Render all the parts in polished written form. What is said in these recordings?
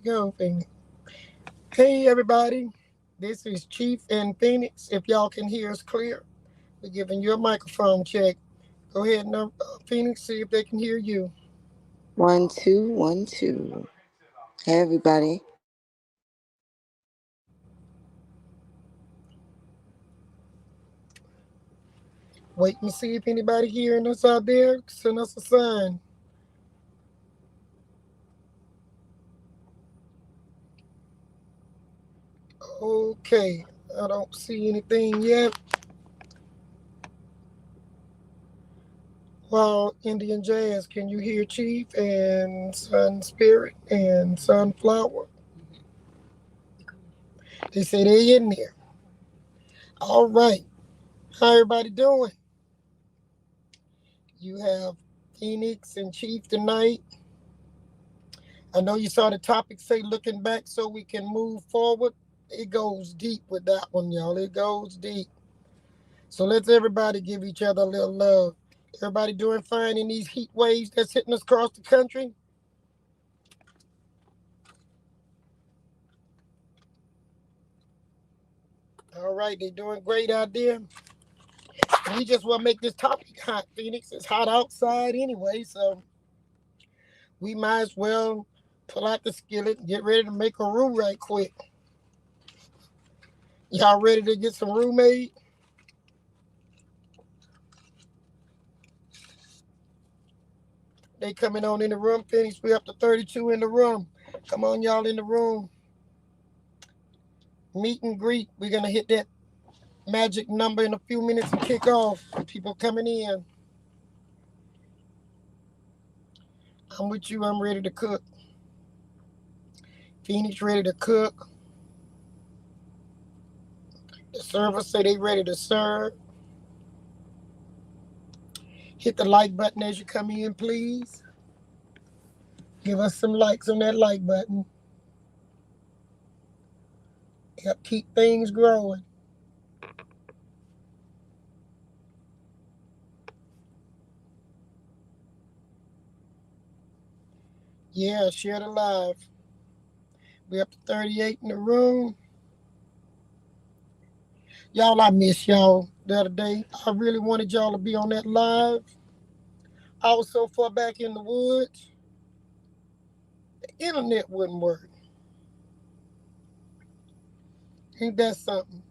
go, Phoenix. Hey, everybody. This is Chief and Phoenix. If y'all can hear us clear, we're giving you a microphone check. Go ahead and Phoenix, see if they can hear you. 1 2 1 2. Hey everybody. Wait and see if anybody hearing us out there. Send us a sign. Okay. I don't see anything yet. Well, Indian Jazz, can you hear Chief and Sun Spirit and Sunflower? They say they in there. All right. How everybody doing? You have Phoenix and Chief tonight. I know you saw the topic say looking back so we can move forward. It goes deep with that one, y'all. It goes deep. So let's everybody give each other a little love. Everybody doing fine in these heat waves that's hitting us across the country? All right, they doing great out there. We just want to make this topic hot, Phoenix. It's hot outside anyway, so we might as well pull out the skillet and get ready to make a roux right quick. Y'all ready to get some roux made? They coming on in the room, Phoenix. We up to 32 in the room. Come on, y'all in the room. Meet and greet. We're going to hit that magic number in a few minutes and kick off. People coming in. I'm with you. I'm ready to cook. Phoenix ready to cook. The servers say they ready to serve. Hit the like button as you come in, please. Give us some likes on that like button. Help keep things growing. Yeah, share the live. We up to 38 in the room. Y'all, I miss y'all the other day. I really wanted y'all to be on that live. I was so far back in the woods, the internet wouldn't work. Ain't that something?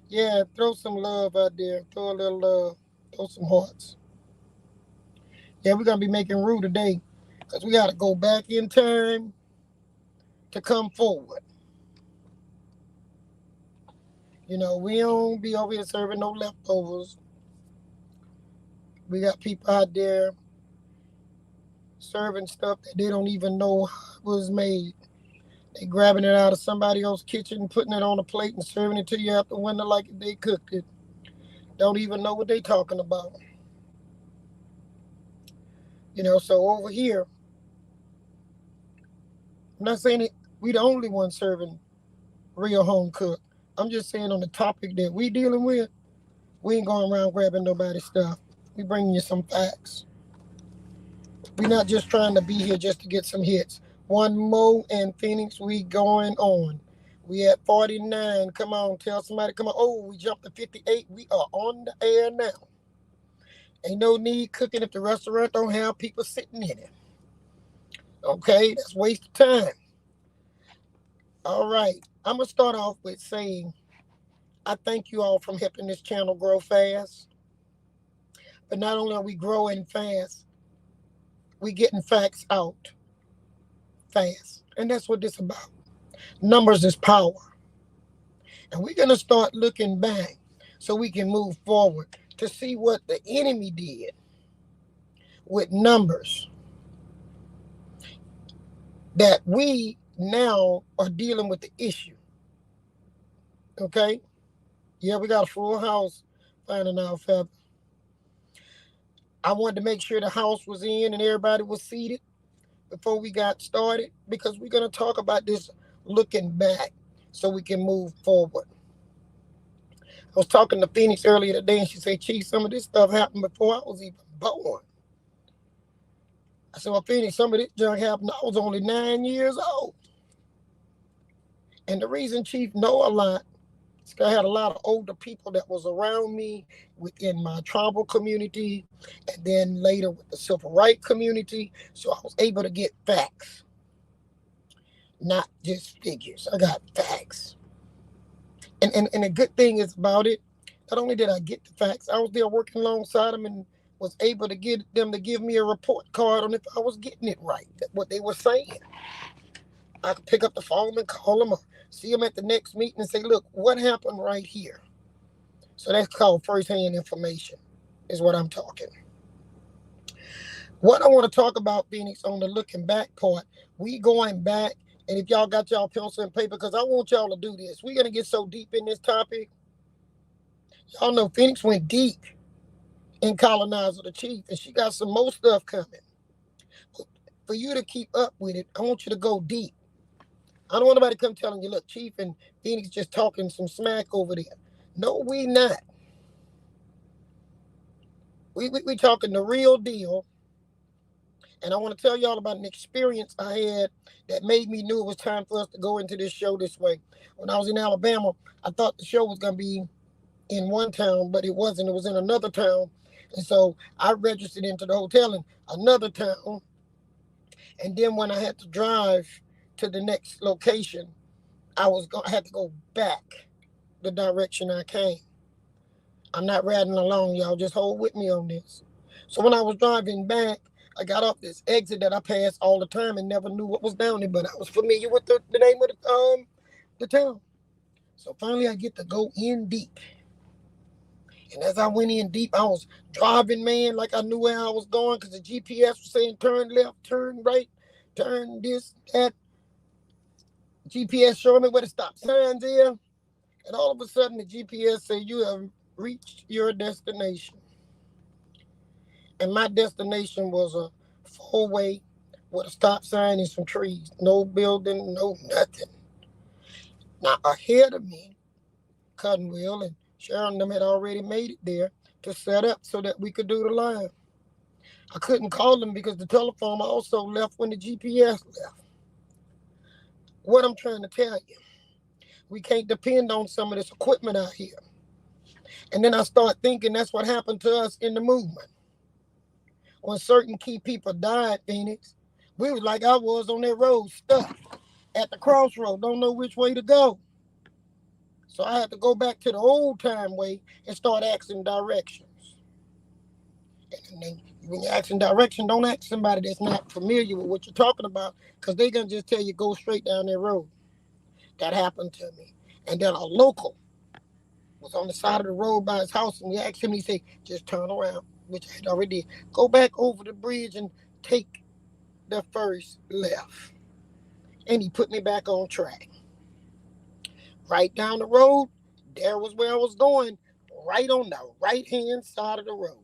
Yeah, throw some love out there. Throw a little love. Throw some hearts. Yeah, we're going to be making roux today because we got to go back in time to come forward. You know, we don't be over here serving no leftovers. We got people out there serving stuff that they don't even know how it was made. They grabbing it out of somebody else's kitchen, putting it on a plate and serving it to you out the window like they cooked it. Don't even know what they talking about. You know, so over here, I'm not saying it, we the only one serving real home cook. I'm just saying on the topic that we dealing with, we ain't going around grabbing nobody's stuff. We bringing you some facts. We're not just trying to be here just to get some hits. One more and Phoenix, we going on. We at 49. Come on, tell somebody, come on. Oh, we jumped to 58. We are on the air now. Ain't no need cooking if the restaurant don't have people sitting in it. Okay, that's waste of time. All right, I'm going to start off with saying I thank you all for helping this channel grow fast. But not only are we growing fast, we getting facts out fast. And that's what this is about. Numbers is power. And we're going to start looking back so we can move forward to see what the enemy did with numbers that we now are dealing with the issue. Okay? Yeah, we got a full house finding out feather. I wanted to make sure the house was in and everybody was seated before we got started because we're going to talk about this looking back so we can move forward. I was talking to Phoenix earlier today and she said, Chief, some of this stuff happened before I was even born. I said, well, Phoenix, some of this junk happened. I was only 9 years old. And the reason Chief know a lot is 'cause I had a lot of older people that was around me within my tribal community, and then later with the civil rights community. So I was able to get facts, not just figures. I got facts. And the good thing is about it, not only did I get the facts, I was there working alongside them and was able to get them to give me a report card on if I was getting it right, what they were saying. I could pick up the phone and call them or see them at the next meeting and say, look, what happened right here? So that's called firsthand information, is what I'm talking. What I want to talk about, Phoenix, on the looking back part, we going back, and if y'all got y'all pencil and paper, because I want y'all to do this. We're going to get so deep in this topic. Y'all know Phoenix went deep in Colonizer the Chief, and she got some more stuff coming. For you to keep up with it, I want you to go deep. I don't want nobody to come telling you, look, Chief and Phoenix just talking some smack over there. No, we not. We talking the real deal. And I want to tell y'all about an experience I had that made me knew it was time for us to go into this show this way. When I was in Alabama, I thought the show was going to be in one town, but it wasn't. It was in another town. And so I registered into the hotel in another town. And then when I had to drive to the next location, I had to go back the direction I came. I'm not riding along, y'all. Just hold with me on this. So when I was driving back, I got off this exit that I passed all the time and never knew what was down there, but I was familiar with the name of the town. So finally I get to go in deep. And as I went in deep, I was driving, man, like I knew where I was going because the GPS was saying turn left, turn right, turn this, that. GPS showing me where the stop signs is. And all of a sudden the GPS said you have reached your destination. And my destination was a four-way with a stop sign and some trees. No building, no nothing. Now ahead of me, Cottonwheel and Sharon and them had already made it there to set up so that we could do the line. I couldn't call them because the telephone also left when the GPS left. What I'm trying to tell you, we can't depend on some of this equipment out here. And then I start thinking that's what happened to us in the movement. When certain key people died, Phoenix, we was like I was on that road, stuck at the crossroad, don't know which way to go. So I had to go back to the old time way and start asking directions. And then when you're asking direction, don't ask somebody that's not familiar with what you're talking about, because they're gonna just tell you go straight down that road. That happened to me. And then a local was on the side of the road by his house, and we asked him, he said, just turn around, which I had already did. Go back over the bridge and take the first left. And he put me back on track. Right down the road, there was where I was going, right on the right hand side of the road.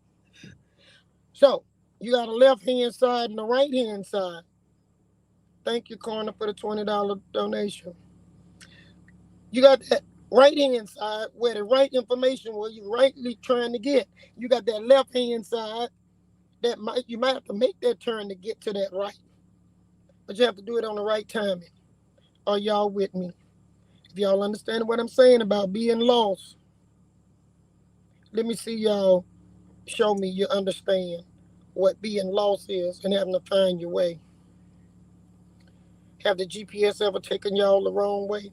So you got a left hand side and a right hand side. Thank you, Corner, for the $20 donation. You got that right hand side where the right information was you rightly trying to get. You got that left hand side that you might have to make that turn to get to that right. But you have to do it on the right timing. Are y'all with me? If y'all understand what I'm saying about being lost, let me see y'all show me you understand what being lost is and having to find your way. Have the GPS ever taken y'all the wrong way?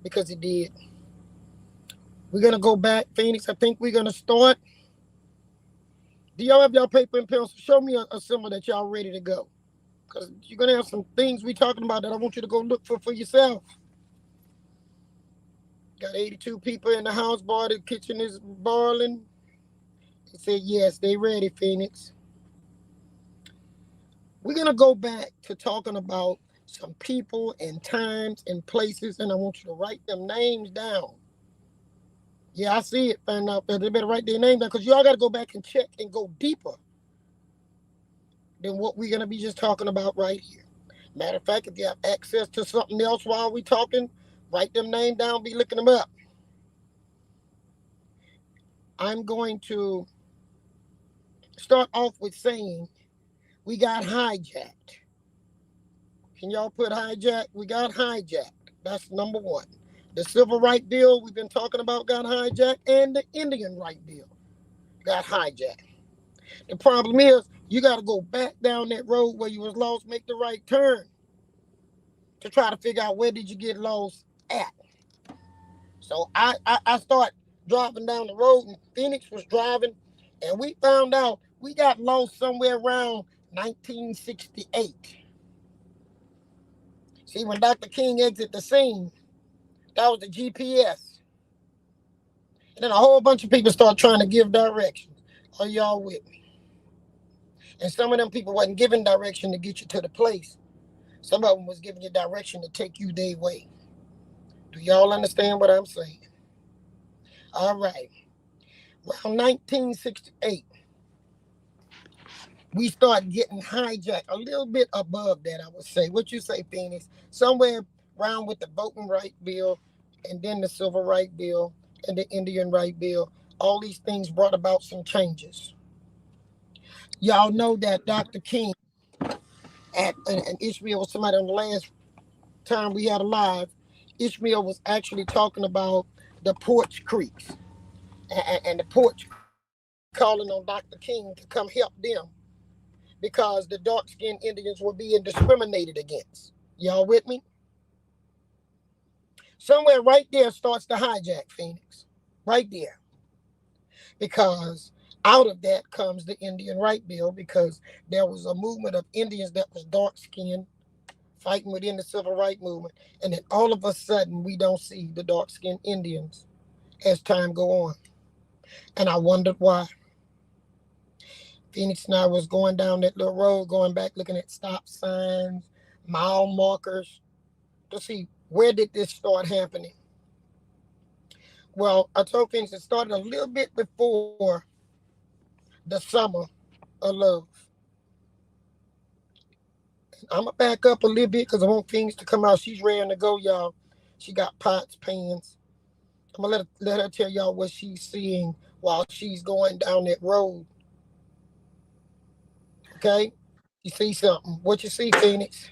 Because it did. We're going to go back, Phoenix. I think we're going to start. Do y'all have y'all paper and pencil? Show me a symbol that y'all ready to go. Because you're going to have some things we talking about that I want you to go look for yourself. Got 82 people in the house, boy. The kitchen is boiling. They said, yes, they ready, Phoenix. We're going to go back to talking about some people and times and places, and I want you to write them names down. Yeah, I see it. Find out that they better write their name down because y'all got to go back and check and go deeper than what we're going to be just talking about right here. Matter of fact, if you have access to something else while we talking, write them names down, be looking them up. I'm going to start off with saying we got hijacked. Can y'all put hijack? We got hijacked. That's number one. The civil rights bill we've been talking about got hijacked, and the Indian right bill got hijacked. The problem is you got to go back down that road where you was lost, make the right turn to try to figure out where did you get lost at. So I start driving down the road, and Phoenix was driving, and we found out we got lost somewhere around 1968. See, when Dr. King exited the scene, that was the GPS. And then a whole bunch of people start trying to give directions. Are y'all with me? And some of them people wasn't giving direction to get you to the place. Some of them was giving you direction to take you their way. Do y'all understand what I'm saying? All right. Around 1968, we start getting hijacked a little bit above that, I would say. What you say, Phoenix? Somewhere around with the voting right bill, and then the civil right bill, and the Indian right bill. All these things brought about some changes. Y'all know that Dr. King and Ishmael was somebody on the last time we had a live. Ishmael was actually talking about the Porch Creeks and the Porch Creeks calling on Dr. King to come help them because the dark skinned Indians were being discriminated against. Y'all with me? Somewhere right there starts the hijack, Phoenix. Right there. Because out of that comes the Indian Right Bill, because there was a movement of Indians that was dark skinned fighting within the civil rights movement. And then all of a sudden we don't see the dark skinned Indians as time go on. And I wondered why. Phoenix and I was going down that little road, going back, looking at stop signs, mile markers, to see where did this start happening. Well, I told Phoenix it started a little bit before the summer of love. I'm gonna back up a little bit because I want Phoenix to come out. She's ready to go, y'all. She got pots, pans. I'm gonna let her tell y'all what she's seeing while she's going down that road. Okay? You see something. What you see, Phoenix?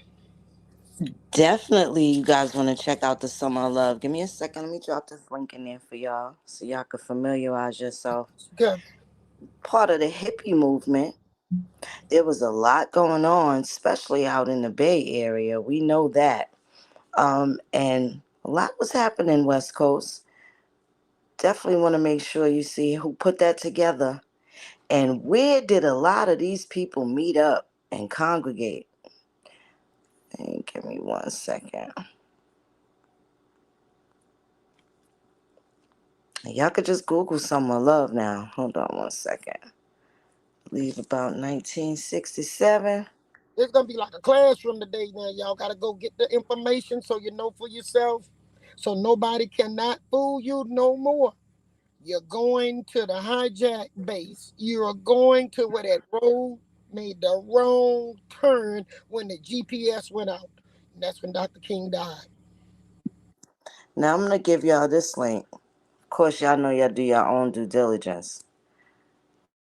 Definitely, you guys want to check out the Summer of Love. Give me a second. Let me drop this link in there for y'all so y'all can familiarize yourself. Okay. Part of the hippie movement, there was a lot going on, especially out in the Bay Area. We know that. And a lot was happening West Coast. Definitely want to make sure you see who put that together and where did a lot of these people meet up and congregate. And give me 1 second. Y'all could just Google Summer Love now. Hold on 1 second. Leave about 1967. It's gonna be like a classroom today now. Y'all gotta go get the information so you know for yourself. So nobody cannot fool you no more. You're going to the hijack base. You're going to where that road made the wrong turn when the GPS went out. And that's when Dr. King died. Now I'm gonna give y'all this link. Of course, y'all know y'all do your own due diligence.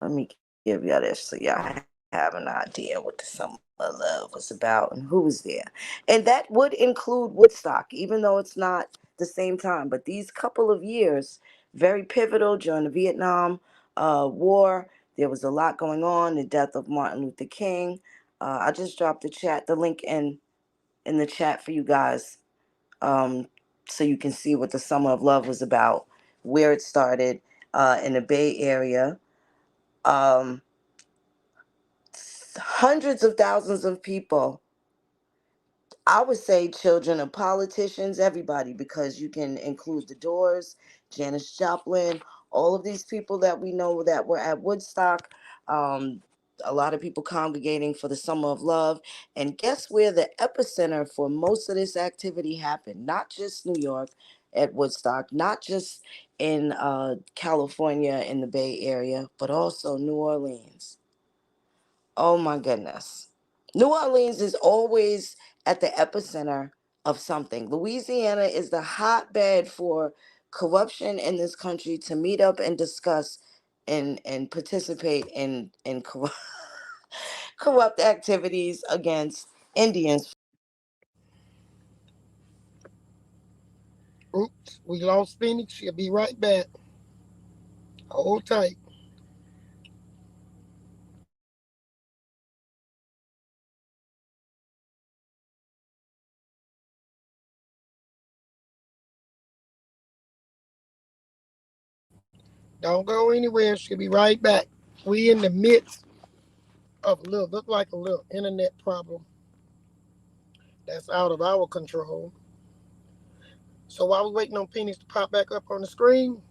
Let me give y'all this so y'all have an idea what the Summer of Love was about and who was there. And that would include Woodstock, even though it's not the same time. But these couple of years, very pivotal during the Vietnam War. There was a lot going on. The death of Martin Luther King. I just dropped the link in the chat for you guys, um, so you can see what the Summer of Love was about, where it started in the Bay Area. Um, Hundreds of thousands of people, I would say children of politicians, everybody, because you can include the Doors, Janis Joplin, all of these people that we know that were at Woodstock. Um, a lot of people congregating for the Summer of Love. And guess where the epicenter for most of this activity happened? Not just New York at Woodstock, not just in California in the Bay Area, but also New Orleans. Oh my goodness. New Orleans is always at the epicenter of something. Louisiana is the hotbed for corruption in this country to meet up and discuss and participate in corrupt activities against Indians. Oops, we lost Phoenix. She'll be right back. Hold tight. Don't go anywhere. She'll be right back. We in the midst of look like a little internet problem that's out of our control. So while we're waiting on Phoenix to pop back up on the screen,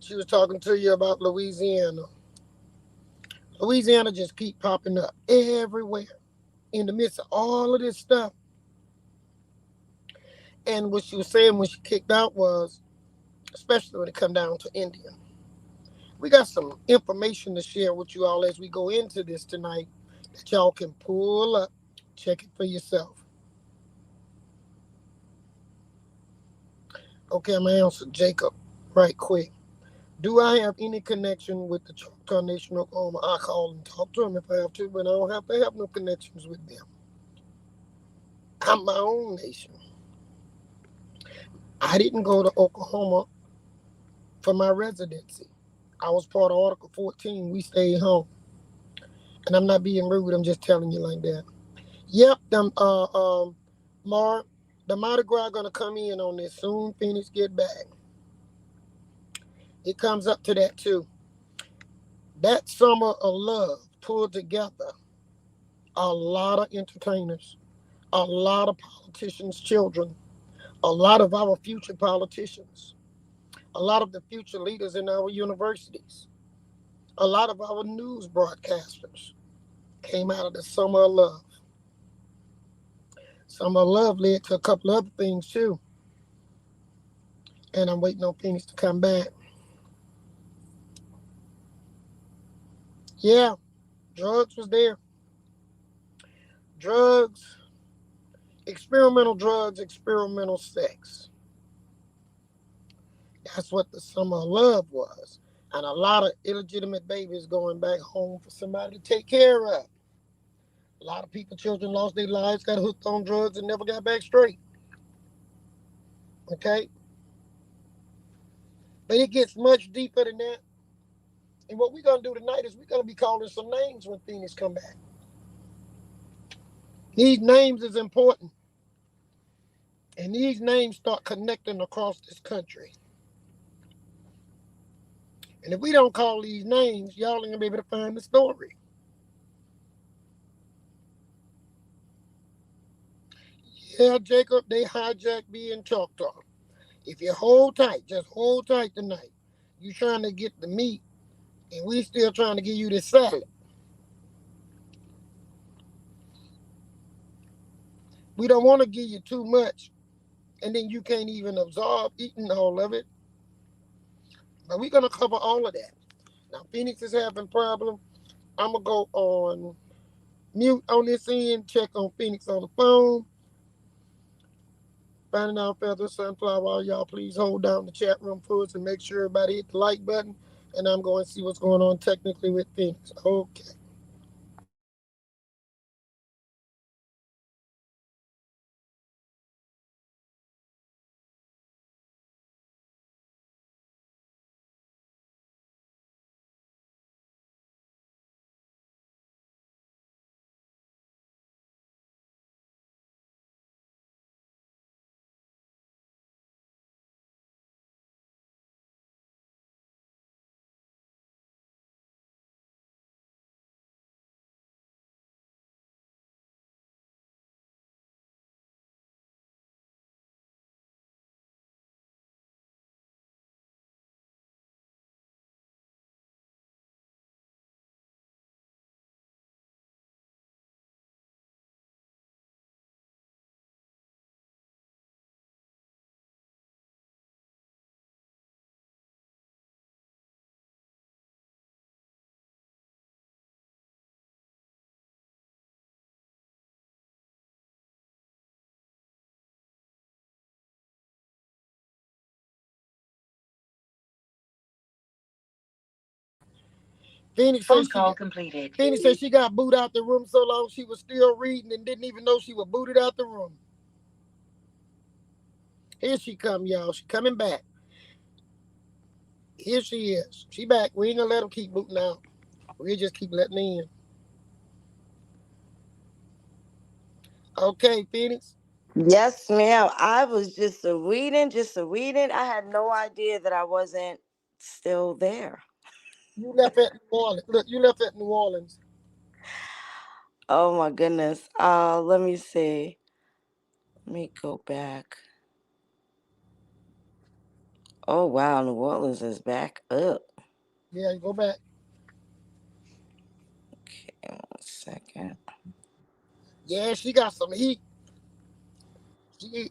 she was talking to you about Louisiana. Louisiana just keep popping up everywhere in the midst of all of this stuff. And what she was saying when she kicked out was, especially when it come down to India, we got some information to share with you all as we go into this tonight that y'all can pull up, check it for yourself. Okay, I'm gonna answer Jacob right quick. Do I have any connection with the Choctaw Nation of Oklahoma? I call and talk to them if I have to, but I don't have to have no connections with them. I'm my own nation. I didn't go to Oklahoma for my residency. I was part of Article 14. We stayed home. And I'm not being rude. I'm just telling you like that. Yep, Mark, the Mardi Gras gonna come in on this soon. Phoenix get back. It comes up to that too. That summer of love pulled together a lot of entertainers, a lot of politicians' children, a lot of our future politicians, a lot of the future leaders in our universities, a lot of our news broadcasters came out of the summer of love. Summer of love led to a couple other things too. And I'm waiting on Phoenix to come back. Yeah, drugs was there. Drugs, experimental sex. That's what the summer of love was. And a lot of illegitimate babies going back home for somebody to take care of. A lot of people, children lost their lives, got hooked on drugs, and never got back straight. Okay? But it gets much deeper than that. And what we're going to do tonight is we're going to be calling some names when Phoenix come back. These names is important. And these names start connecting across this country. And if we don't call these names, y'all ain't going to be able to find the story. Yeah, Jacob, they hijacked me and Choctaw. If you hold tight, just hold tight tonight. You trying to get the meat, and we still trying to give you the salad. We don't want to give you too much, and then you can't even absorb eating all of it. But we're gonna cover all of that. Now, Phoenix is having problem. I'm gonna go on mute on this end. Check on Phoenix on the phone. Finding out Feather Sunflower. Y'all please hold down the chat room for us and make sure everybody hit the like button. And I'm going to see what's going on technically with Phoenix. Okay. Phoenix says she got, Phoenix says she got booed out the room so long she was still reading and didn't even know she was booted out the room. Here she come, y'all. She coming back. Here she is. She back. We ain't gonna let them keep booting out. We'll just keep letting her in. Okay, Phoenix. Yes, ma'am. I was just a reading. I had no idea that I wasn't still there. You left at New Orleans. Look, you left at New Orleans. Oh my goodness. Let me see. Let me go back. Oh wow, New Orleans is back up. Yeah, you go back. Okay, 1 second. Yeah, she got some heat.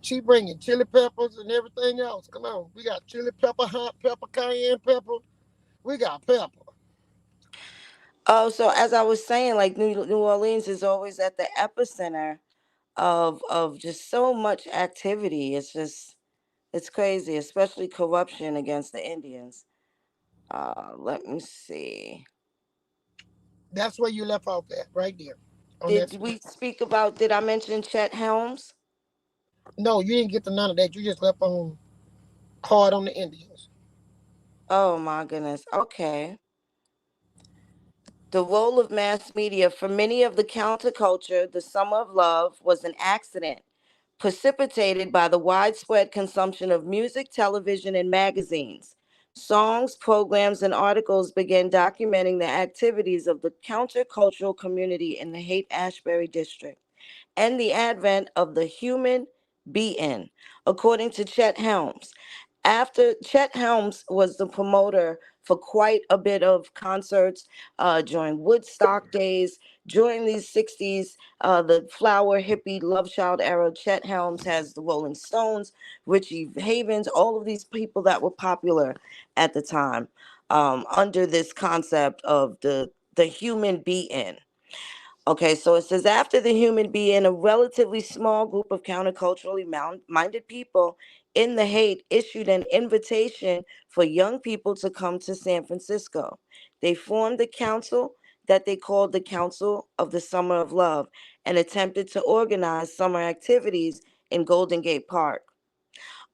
She bringing chili peppers and everything else. Come on, we got chili pepper, hot pepper, cayenne pepper. We got pepper. Oh, so as I was saying, like New Orleans is always at the epicenter of just so much activity. It's crazy, especially corruption against the Indians. Let me see. That's where you left off at, right there, on that. Did we speak about? Did I mention Chet Helms? No, you didn't get to none of that. You just left on hard on the Indians. Oh my goodness. Okay. The role of mass media for many of the counterculture, the Summer of Love was an accident precipitated by the widespread consumption of music, television, and magazines. Songs, programs, and articles began documenting the activities of the countercultural community in the Haight Ashbury district and the advent of the human being, according to Chet Helms. After Chet Helms was the promoter for quite a bit of concerts during Woodstock days, during these 60s, the flower hippie love child era. Chet Helms has the Rolling Stones, Richie Havens, all of these people that were popular at the time under this concept of the human being. Okay, so it says after the human being, a relatively small group of counterculturally minded people in the Hague issued an invitation for young people to come to San Francisco. They formed a council that they called the Council of the Summer of Love and attempted to organize summer activities in Golden Gate Park.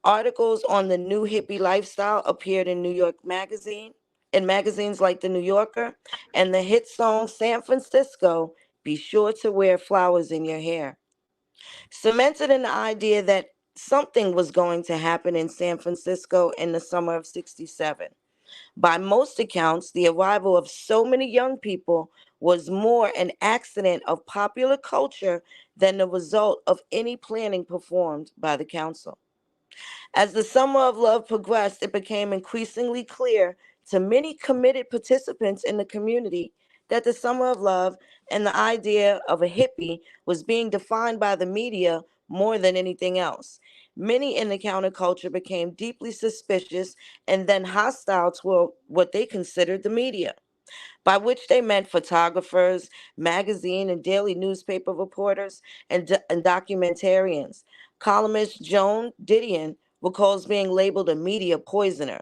Articles on the new hippie lifestyle appeared in New York Magazine, in magazines like The New Yorker, and the hit song San Francisco, Be Sure to Wear Flowers in Your Hair, cemented in the idea that something was going to happen in San Francisco in the summer of 67. By most accounts, the arrival of so many young people was more an accident of popular culture than the result of any planning performed by the council. As the Summer of Love progressed, it became increasingly clear to many committed participants in the community that the Summer of Love and the idea of a hippie was being defined by the media more than anything else. Many in the counterculture became deeply suspicious and then hostile toward what they considered the media, by which they meant photographers, magazine and daily newspaper reporters, and documentarians. Columnist Joan Didion recalls being labeled a media poisoner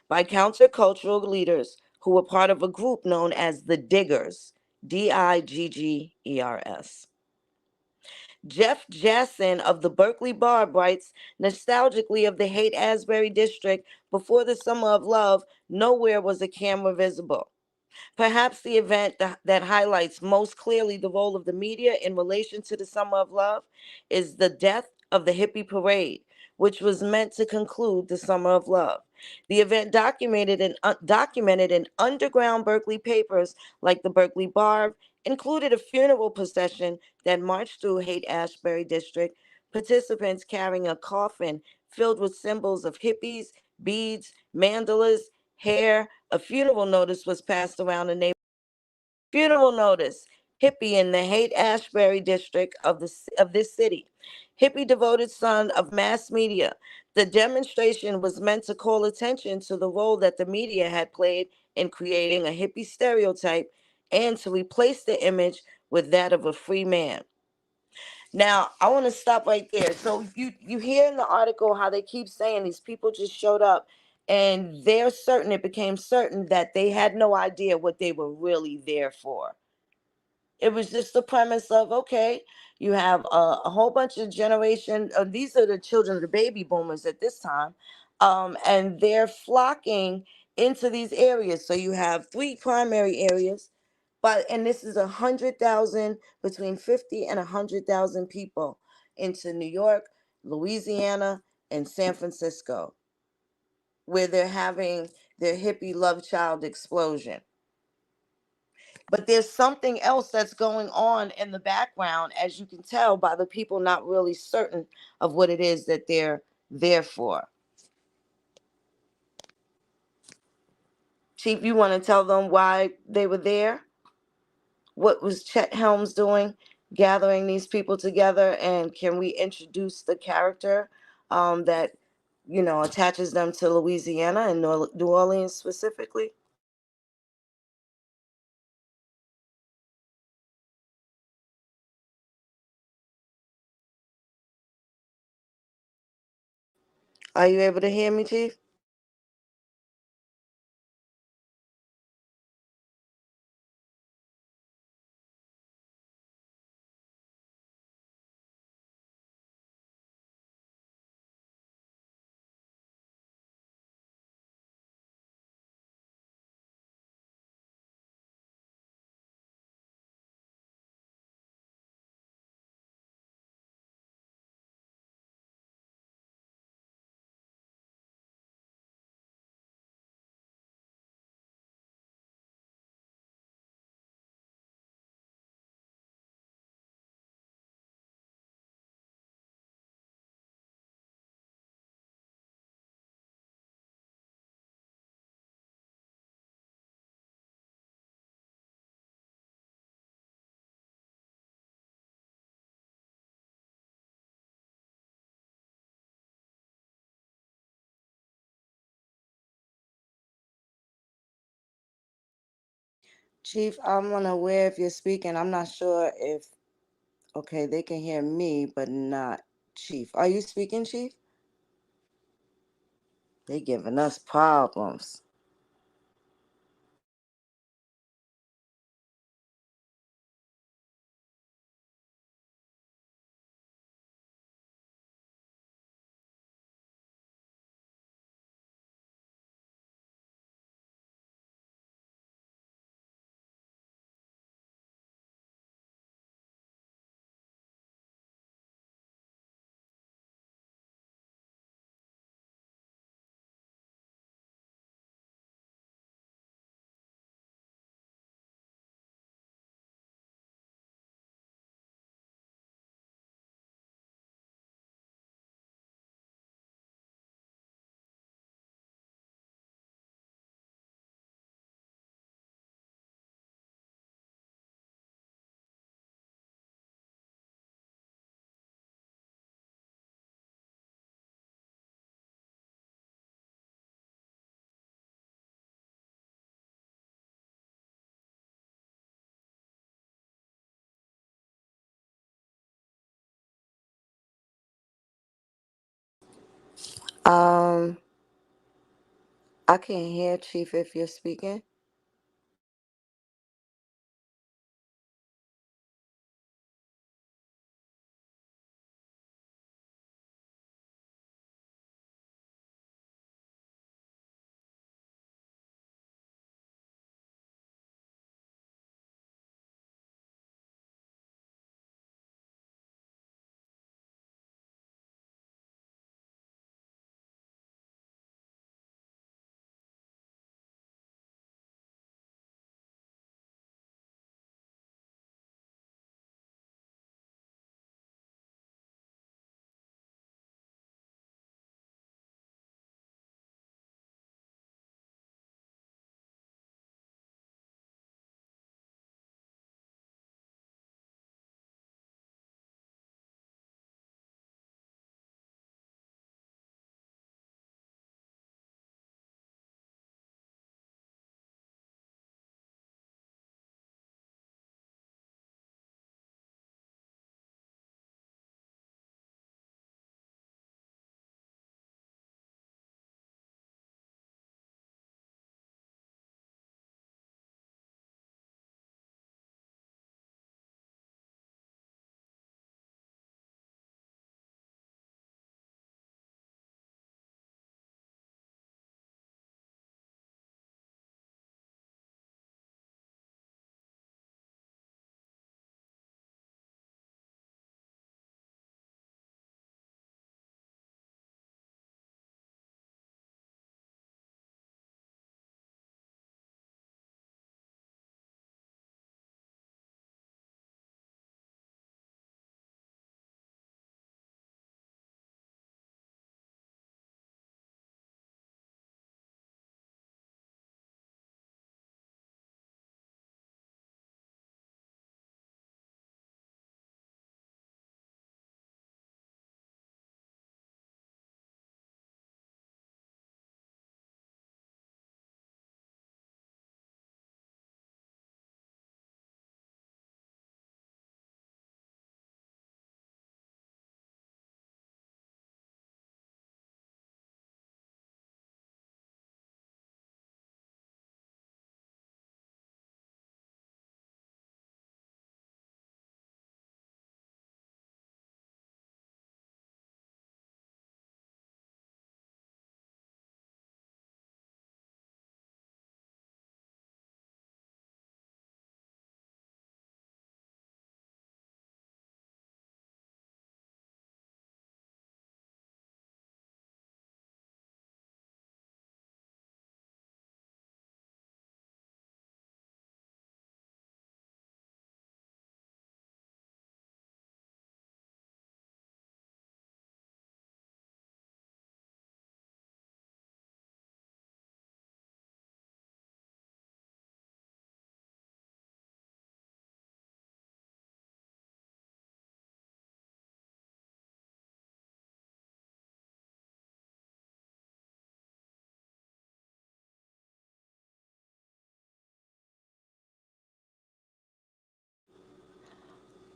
by countercultural leaders who were part of a group known as the Diggers, Diggers. Jeff Jasson of the Berkeley Barb writes nostalgically of the Haight Ashbury district before the Summer of Love, nowhere was a camera visible. Perhaps the event that highlights most clearly the role of the media in relation to the Summer of Love is the death of the hippie parade, which was meant to conclude the Summer of Love. The event documented in underground Berkeley papers like the Berkeley Barb included a funeral procession that marched through Haight Ashbury district, participants carrying a coffin filled with symbols of hippies, beads, mandalas, hair. A funeral notice was passed around the neighborhood. Funeral notice: hippie in the Haight Ashbury district of this city. Hippie devoted son of mass media. The demonstration was meant to call attention to the role that the media had played in creating a hippie stereotype and to replace the image with that of a free man. Now, I want to stop right there. So you hear in the article how they keep saying these people just showed up and they're certain, it became certain that they had no idea what they were really there for. It was just the premise of, okay, You have a whole bunch of generation. These are the children of the baby boomers at this time, and they're flocking into these areas. So you have three primary areas, but and this is 100,000, between 50 and 100,000 people into New York, Louisiana, and San Francisco, where they're having their hippie love child explosion. But there's something else that's going on in the background, as you can tell by the people not really certain of what it is that they're there for. Chief, you want to tell them why they were there? What was Chet Helms doing, gathering these people together? And can we introduce the character that, attaches them to Louisiana and New Orleans specifically? Are you able to hear me, Chief? Chief, I'm unaware if you're speaking. I'm not sure if, okay, they can hear me, but not Chief. Are you speaking, Chief? They giving us problems. Um, I can't hear Chief if you're speaking.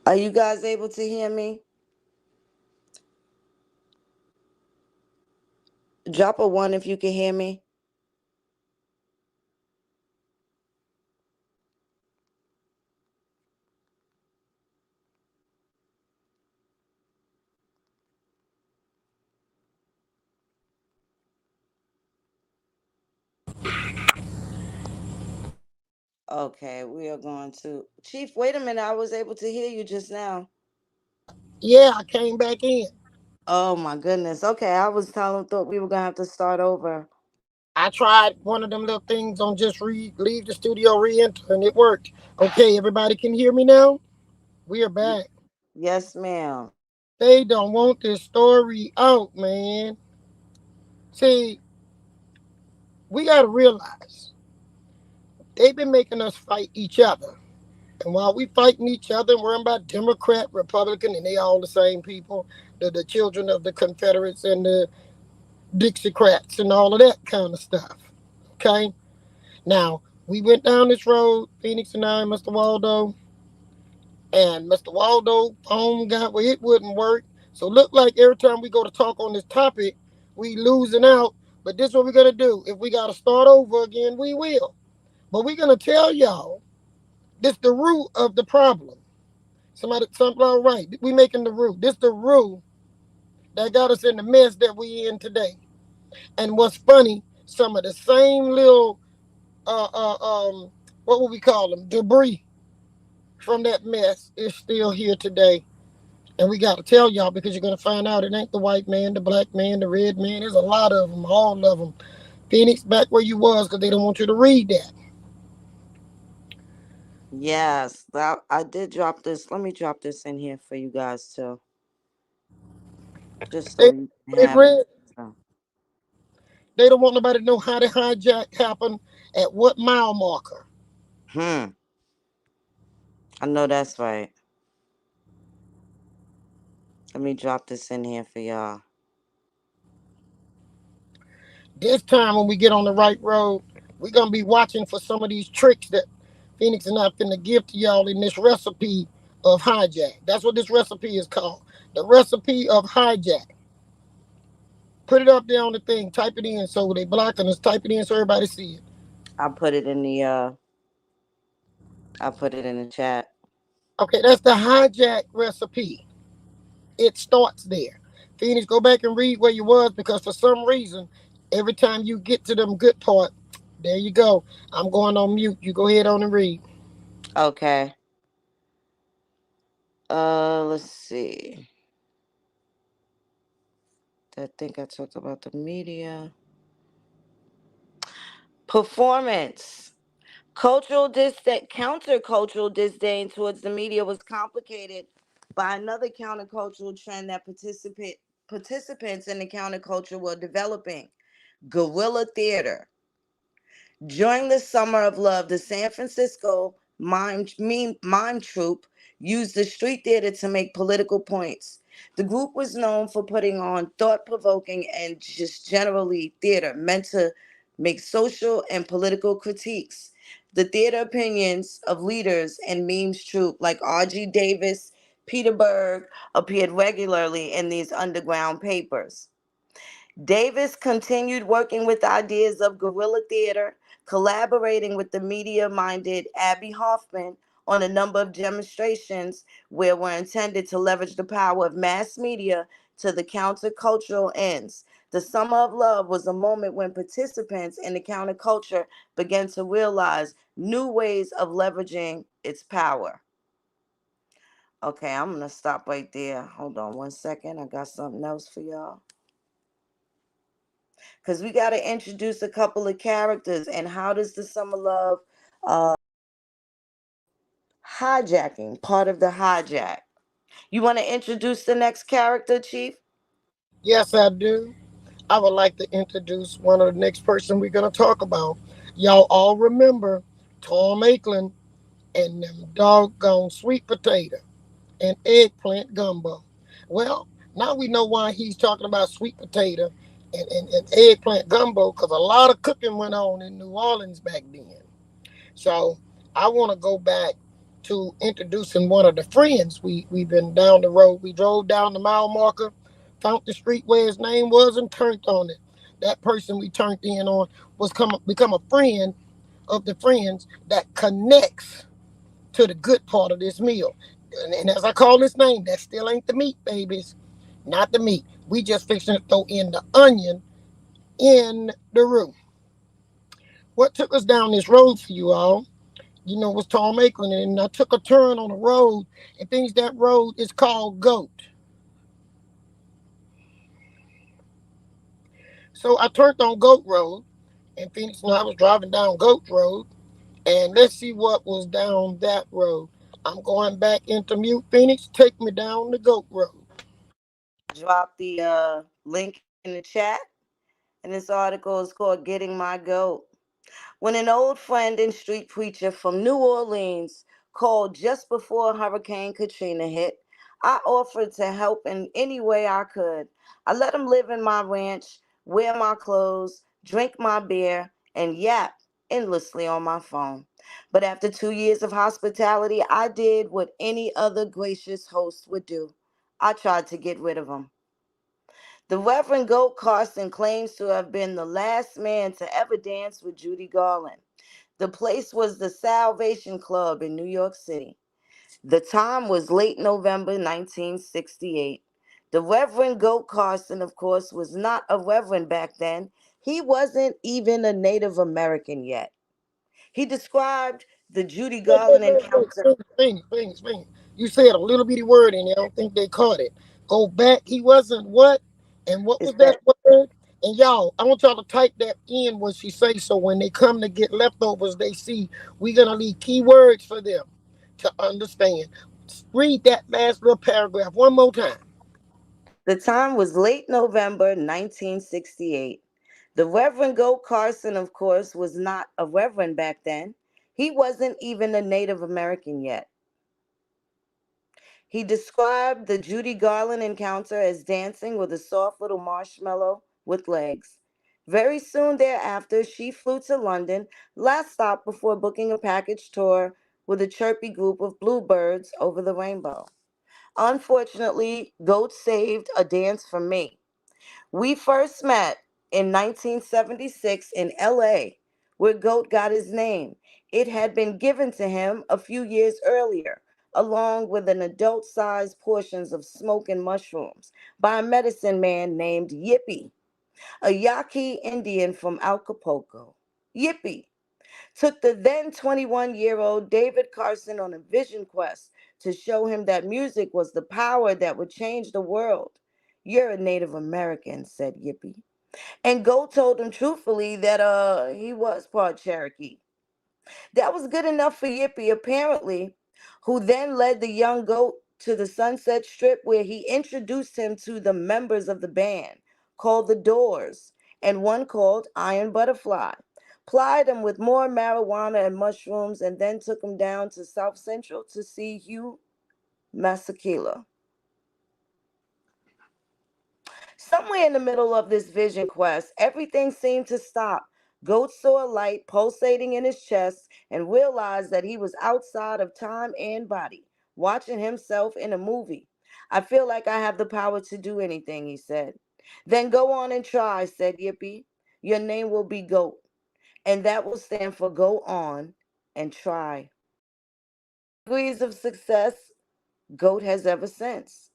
Are you guys able to hear me? Drop a one if you can hear me. Okay, we are going to Chief. Wait a minute, I was able to hear you just now. Yeah, I came back in. Oh my goodness. Okay, I was telling thought we were gonna have to start over. I tried one of them little things on just leave the studio, re-enter, and it worked. Okay, everybody can hear me now? We are Y- back. Yes, ma'am. They don't want this story out, man. See, we got to realize they've been making us fight each other. And while we fighting each other and worrying about Democrat, Republican, and they all the same people, the children of the Confederates and the Dixiecrats and all of that kind of stuff. Okay? Now, we went down this road, Phoenix and I, Mr. Waldo, and Mr. Waldo phone got where it wouldn't work. So look like every time we go to talk on this topic, we losing out. But this is what we're gonna do. If we gotta start over again, we will. But we're gonna tell y'all this the root of the problem. Something all right. We making the root. This the root that got us in the mess that we in today. And what's funny, some of the same little uh uh um what would we call them? Debris from that mess is still here today. And we got to tell y'all because you're going to find out it ain't the white man, the black man, the red man. There's a lot of them, all of them. Phoenix, back where you was because they don't want you to read that. Yes, I did drop this. Let me drop this in here for you guys too, just They, so you can they have it. read. So, They don't want nobody to know how the hijack happened at what mile marker. hmm. I know that's right. Let me drop this in here for y'all. This time when we get on the right road, we're going to be watching for some of these tricks that Phoenix and I finna give to y'all in this recipe of hijack. That's what this recipe is called. The recipe of hijack. Put it up there on the thing. Type it in so they blocking us. Type it in so everybody see it. I put it in the I put it in the chat. Okay, that's the hijack recipe. It starts there. Phoenix, go back and read where you was because for some reason, every time you get to them good part, there you go. I'm going on mute. You go ahead on and read. Okay. Let's see. I think I talked about the media. Performance. Countercultural disdain towards the media was complicated by another countercultural trend that participants in the counterculture were developing: guerrilla theater. During the Summer of Love, the San Francisco mime troupe used the street theater to make political points. The group was known for putting on thought provoking and just generally theater meant to make social and political critiques. The theater opinions of leaders and memes troupe like R.G. Davis, Peter Berg appeared regularly in these underground papers. Davis continued working with ideas of guerrilla theater, collaborating with the media minded Abby Hoffman on a number of demonstrations where were intended to leverage the power of mass media to the countercultural ends. The Summer of Love was a moment when participants in the counterculture began to realize new ways of leveraging its power. Okay, I'm going to stop right there. Hold on one second. I got something else for y'all, because we got to introduce a couple of characters. And how does the summer love uh hijacking part of the hijack? You want to introduce the next character, Chief? Yes, I do. I would like to introduce one of the next person we're gonna talk about. Y'all all remember Tom Ackland and them doggone sweet potato and eggplant gumbo. Well, now we know why he's talking about sweet potato and eggplant gumbo because a lot of cooking went on in New Orleans back then. So I want to go back to introducing one of the friends. We've been down the road. We drove down the mile marker, found the street where his name was, and turned on it. That person we turned in on was become a friend of the friends that connects to the good part of this meal. And as I call this name, that still ain't the meat, babies. Not the meat. We just fixing to throw in the onion in the roux. What took us down this road for you all, was Tom Maitland, and I took a turn on the road and thinks that road is called Goat. So I turned on Goat Road in Phoenix, and I was driving down Goat Road, and let's see what was down that road. I'm going back into Mute Phoenix. Take me down the Goat Road. Drop the link in the chat, and this article is called Getting My Goat. When an old friend and street preacher from New Orleans called just before Hurricane Katrina hit, I offered to help in any way I could. I let him live in my ranch, wear my clothes, drink my beer, and yap endlessly on my phone. But after 2 years of hospitality, I did what any other gracious host would do. I tried to get rid of him. The Reverend Goat Carson claims to have been the last man to ever dance with Judy Garland. The place was the Salvation Club in New York City. The time was late November 1968. The Reverend Goat Carson, of course, was not a reverend back then. He wasn't even a Native American yet. He described the Judy Garland encounter. Things. You said a little bitty word in there. I don't think they caught it. Go back. He wasn't what? And what Is was that that word? And y'all, I want y'all to type that in when she say so. When they come to get leftovers, they see we're gonna leave key words for them to understand. Read that last little paragraph one more time. the time was late November 1968. The Reverend Goat Carson, of course, was not a reverend back then. He wasn't even a Native American yet. He described the Judy Garland encounter as dancing with a soft little marshmallow with legs. Very soon thereafter, she flew to London, last stop before booking a package tour with a chirpy group of bluebirds over the rainbow. Unfortunately, Goat saved a dance for me. We first met in 1976 in LA, where Goat got his name. It had been given to him a few years earlier, along with an adult sized portions of smoke and mushrooms, by a medicine man named Yippee, a Yaqui Indian from Acapulco. Yippee took the then 21-year-old David Carson on a vision quest to show him that music was the power that would change the world. You're a Native American, said Yippee. And Gold told him truthfully that he was part Cherokee. That was good enough for Yippee, apparently, who then led the young goat to the Sunset Strip where he introduced him to the members of the band called The Doors and one called Iron Butterfly. Plied him with more marijuana and mushrooms and then took him down to South Central to see Hugh Masekela. Somewhere in the middle of this vision quest, everything seemed to stop. Goat saw a light pulsating in his chest and realized that he was outside of time and body, watching himself in a movie. I feel like I have the power to do anything, he said. Then go on and try, said Yippee. Your name will be Goat, and that will stand for go on and try. 3 degrees of success, Goat has ever since.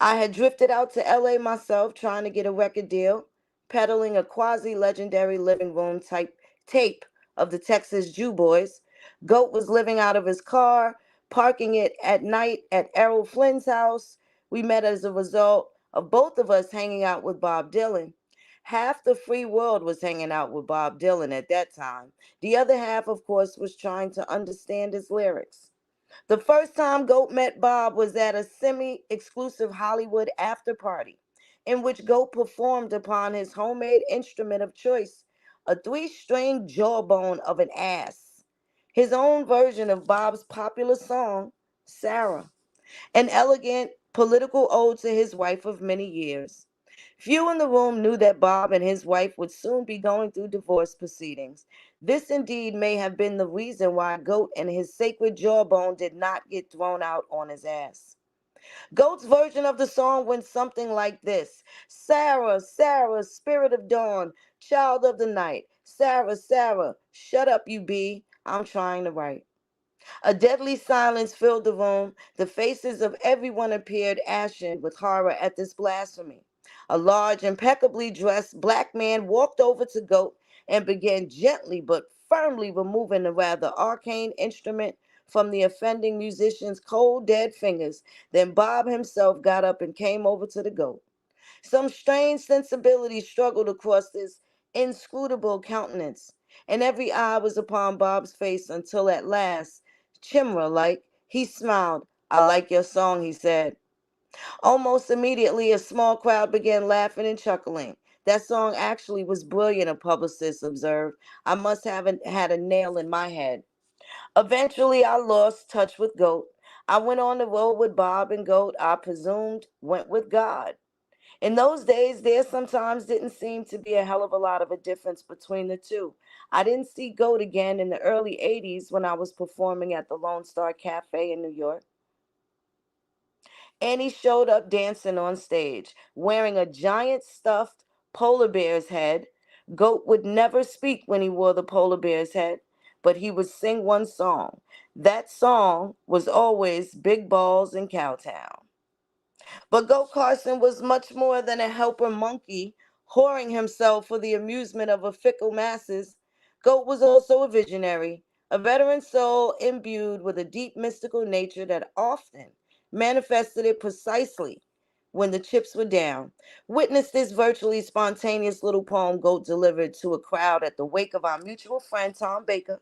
I had drifted out to LA myself trying to get a record deal, peddling a quasi legendary living room type tape of the Texas Jew Boys. Goat was living out of his car, parking it at night at Errol Flynn's house. We met as a result of both of us hanging out with Bob Dylan. Half the free world was hanging out with Bob Dylan at that time. The other half, of course, was trying to understand his lyrics. The first time Goat met Bob was at a semi exclusive Hollywood after party, in which Goat performed upon his homemade instrument of choice, a 3 string jawbone of an ass, his own version of Bob's popular song, Sarah, an elegant political ode to his wife of many years. Few in the room knew that Bob and his wife would soon be going through divorce proceedings. This indeed may have been the reason why Goat and his sacred jawbone did not get thrown out on his ass. Goat's version of the song went something like this: Sarah, Sarah, spirit of dawn, child of the night. Sarah, Sarah, shut up, you bee. I'm trying to write. A deadly silence filled the room. The faces of everyone appeared ashen with horror at this blasphemy. A large, impeccably dressed black man walked over to Goat and began gently but firmly removing the rather arcane instrument from the offending musician's cold, dead fingers. Then Bob himself got up and came over to the Goat. Some strange sensibility struggled across this inscrutable countenance, and every eye was upon Bob's face until at last, chimera like, he smiled. I like your song, he said. Almost immediately, a small crowd began laughing and chuckling. That song actually was brilliant, a publicist observed. I must have had a nail in my head. Eventually, I lost touch with Goat. I went on the road with Bob, and Goat, I presumed, went with God. In those days, there sometimes didn't seem to be a hell of a lot of a difference between the two. I didn't see Goat again in the early 80s when I was performing at the Lone Star Cafe in New York. And he showed up dancing on stage, wearing a giant stuffed polar bear's head. Goat would never speak when he wore the polar bear's head, but he would sing one song. That song was always Big Balls in Cowtown. But Goat Carson was much more than a helper monkey, whoring himself for the amusement of a fickle masses. Goat was also a visionary, a veteran soul imbued with a deep mystical nature that often manifested it precisely when the chips were down. Witness this virtually spontaneous little poem Goat delivered to a crowd at the wake of our mutual friend Tom Baker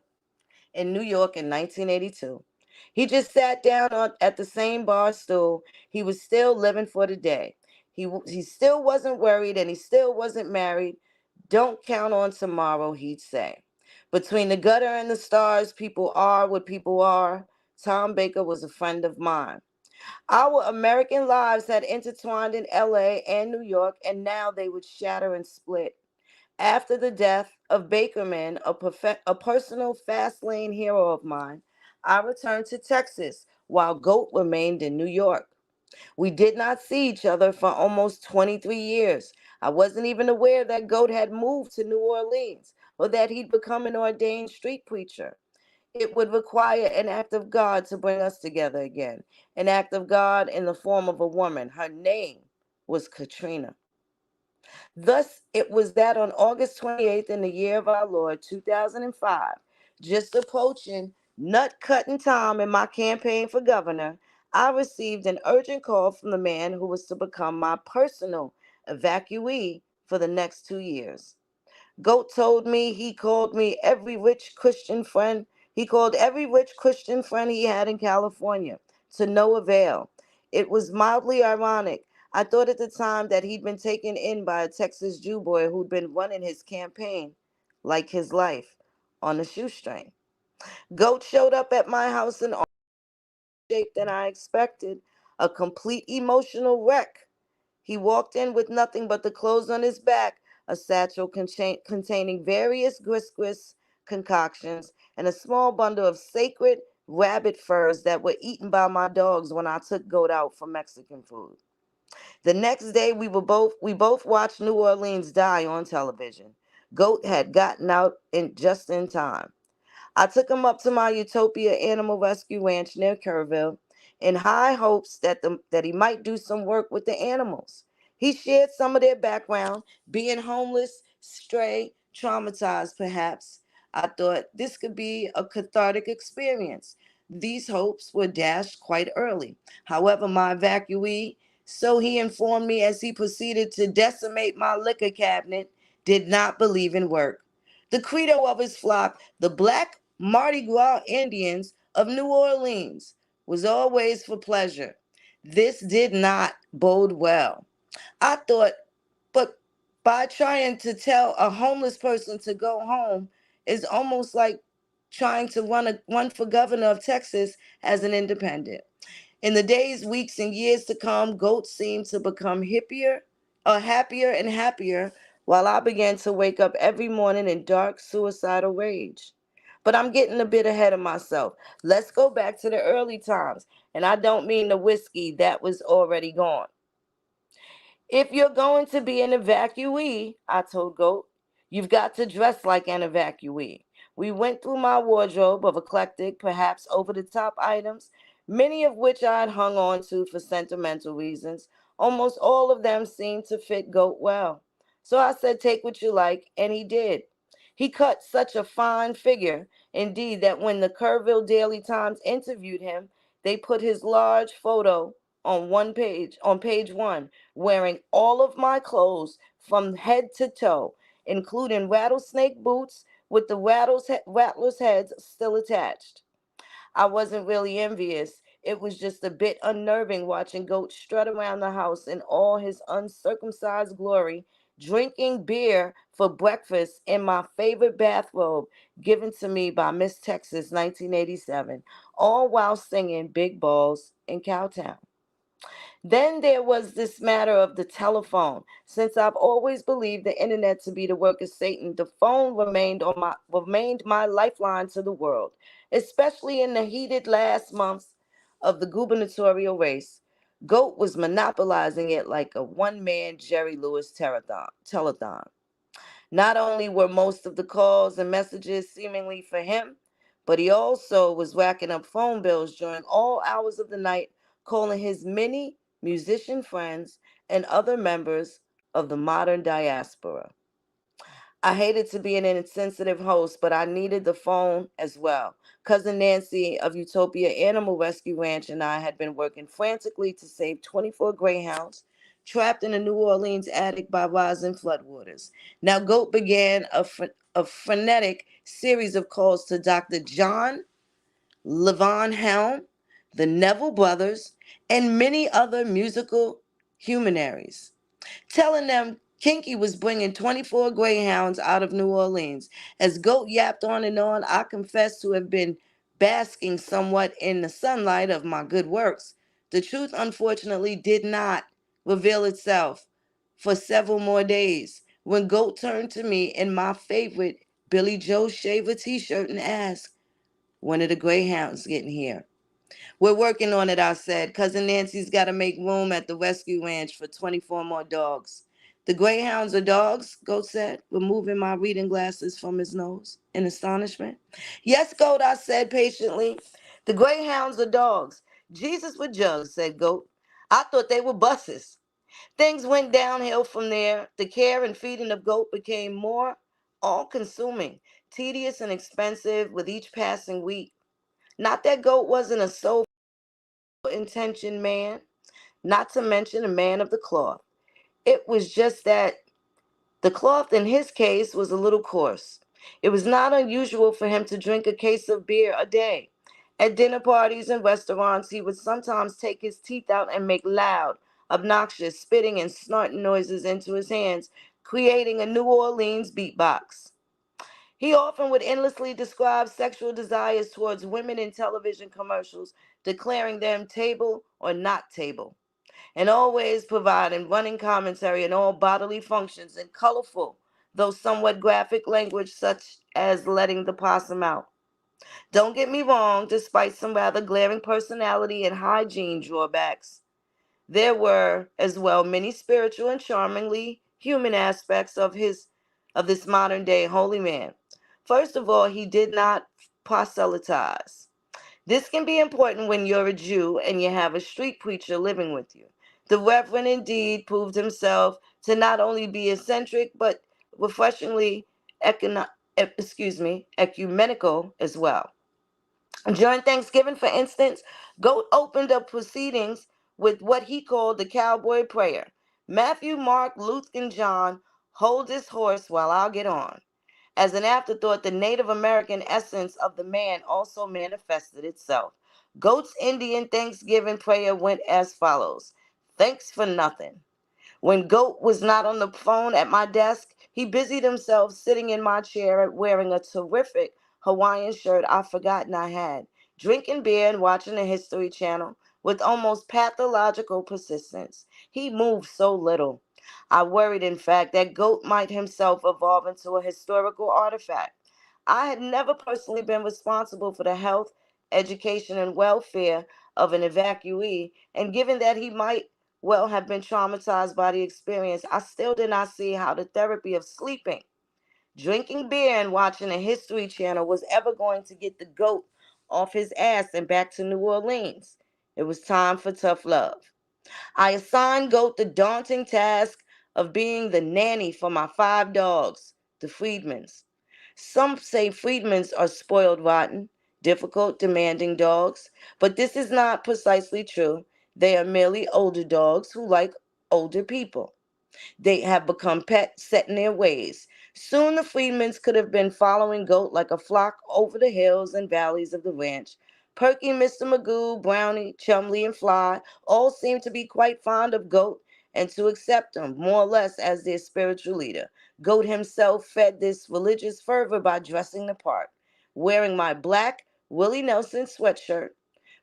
in New York in 1982. He just sat down at the same bar stool. He was still living for the day. He still wasn't worried and he still wasn't married. Don't count on tomorrow, he'd say. Between the gutter and the stars, people are what people are. Tom Baker was a friend of mine. Our American lives had intertwined in LA and New York, and now they would shatter and split. After the death of Bakerman, a personal fast lane hero of mine, I returned to Texas while Goat remained in New York. We did not see each other for almost 23 years. I wasn't even aware that Goat had moved to New Orleans or that he'd become an ordained street preacher. It would require an act of God to bring us together again, an act of God in the form of a woman. Her name was Katrina. Thus, it was that on August 28th in the year of our Lord 2005, just approaching nut cutting time in my campaign for governor, I received an urgent call from the man who was to become my personal evacuee for the next 2 years. Goat told me he called me every rich Christian friend. He called every rich Christian friend he had in California, to no avail. It was mildly ironic. I thought at the time that he'd been taken in by a Texas Jew boy who'd been running his campaign, like his life, on a shoestring. Goat showed up at my house in all shape than I expected, a complete emotional wreck. He walked in with nothing but the clothes on his back, a satchel containing various grisgris concoctions, and a small bundle of sacred rabbit furs that were eaten by my dogs when I took Goat out for Mexican food. The next day we both watched New Orleans die on television. Goat had gotten out just in time. I took him up to my Utopia Animal Rescue Ranch near Kerrville in high hopes that he might do some work with the animals. He shared some of their background, being homeless, stray, traumatized perhaps. I thought this could be a cathartic experience. These hopes were dashed quite early. However, my evacuee, so he informed me as he proceeded to decimate my liquor cabinet, did not believe in work. The credo of his flock, the black Mardi Gras Indians of New Orleans, was always for pleasure. This did not bode well. I thought, but by trying to tell a homeless person to go home is almost like trying to run for governor of Texas as an independent. In the days, weeks, and years to come, Goat seemed to become hippier happier and happier, while I began to wake up every morning in dark suicidal rage. But I'm getting a bit ahead of myself. Let's go back to the early times, and I don't mean the whiskey that was already gone. If you're going to be an evacuee, I told Goat, you've got to dress like an evacuee. We went through my wardrobe of eclectic, perhaps over the top items, many of which I had hung on to for sentimental reasons. Almost all of them seemed to fit Goat well. So I said, take what you like, and he did. He cut such a fine figure, indeed, that when the Kerrville Daily Times interviewed him, they put his large photo on page one, wearing all of my clothes from head to toe, including rattlesnake boots with the rattlers' heads still attached. I wasn't really envious. It was just a bit unnerving watching Goat strut around the house in all his uncircumcised glory, drinking beer for breakfast in my favorite bathrobe given to me by Miss Texas 1987, all while singing Big Balls in Cowtown. Then there was this matter of the telephone. Since I've always believed the internet to be the work of Satan, the phone remained my lifeline to the world, especially in the heated last months of the gubernatorial race. Goat was monopolizing it like a one-man Jerry Lewis telethon. Not only were most of the calls and messages seemingly for him, but he also was racking up phone bills during all hours of the night, calling his many musician friends and other members of the modern diaspora. I hated to be an insensitive host, but I needed the phone as well. Cousin Nancy of Utopia Animal Rescue Ranch and I had been working frantically to save 24 greyhounds trapped in a New Orleans attic by rising floodwaters. Now, Goat began a frenetic series of calls to Dr. John Levon Helm, the Neville brothers, and many other musical humanaries, telling them Kinky was bringing 24 greyhounds out of New Orleans. As Goat yapped on and on, I confessed to have been basking somewhat in the sunlight of my good works. The truth, unfortunately, did not reveal itself for several more days when Goat turned to me in my favorite Billy Joe Shaver t shirt and asked, when are the greyhounds getting here? We're working on it, I said. Cousin Nancy's got to make room at the rescue ranch for 24 more dogs. The greyhounds are dogs, Goat said, removing my reading glasses from his nose in astonishment. Yes, Goat, I said patiently. The greyhounds are dogs. Jesus with jugs, said Goat. I thought they were buses. Things went downhill from there. The care and feeding of Goat became more all consuming, tedious, and expensive with each passing week. Not that Goat wasn't a soul intentioned man, not to mention a man of the cloth. It was just that the cloth in his case was a little coarse. It was not unusual for him to drink a case of beer a day. At dinner parties and restaurants, he would sometimes take his teeth out and make loud, obnoxious spitting and snorting noises into his hands, creating a New Orleans beatbox. He often would endlessly describe sexual desires towards women in television commercials, declaring them table or not table, and always providing running commentary on all bodily functions in colorful, though somewhat graphic language, such as letting the possum out. Don't get me wrong, despite some rather glaring personality and hygiene drawbacks, there were as well many spiritual and charmingly human aspects of this modern day holy man. First of all, he did not proselytize. This can be important when you're a Jew and you have a street preacher living with you. The Reverend indeed proved himself to not only be eccentric but refreshingly ecumenical as well. During Thanksgiving, for instance, Goat opened up proceedings with what he called the cowboy prayer. Matthew, Mark, Luke, and John, hold this horse while I'll get on. As an afterthought, the Native American essence of the man also manifested itself. Goat's Indian Thanksgiving prayer went as follows: thanks for nothing. When Goat was not on the phone at my desk, he busied himself sitting in my chair wearing a terrific Hawaiian shirt I've forgotten I had, drinking beer and watching the History Channel with almost pathological persistence. He moved so little. I worried, in fact, that goat might himself evolve into a historical artifact. I had never personally been responsible for the health, education, and welfare of an evacuee, and given that he might well have been traumatized by the experience, I still did not see how the therapy of sleeping, drinking beer, and watching a History Channel was ever going to get the goat off his ass and back to New Orleans. It was time for tough love. I assigned Goat the daunting task of being the nanny for my 5 dogs, the Freedmans. Some say Freedmans are spoiled rotten, difficult, demanding dogs, but this is not precisely true. They are merely older dogs who like older people. They have become pet set in their ways. Soon the Freedmans could have been following Goat like a flock over the hills and valleys of the ranch. Perky, Mr. Magoo, Brownie, Chumley, and Fly all seemed to be quite fond of Goat and to accept him more or less as their spiritual leader. Goat himself fed this religious fervor by dressing the part, wearing my black Willie Nelson sweatshirt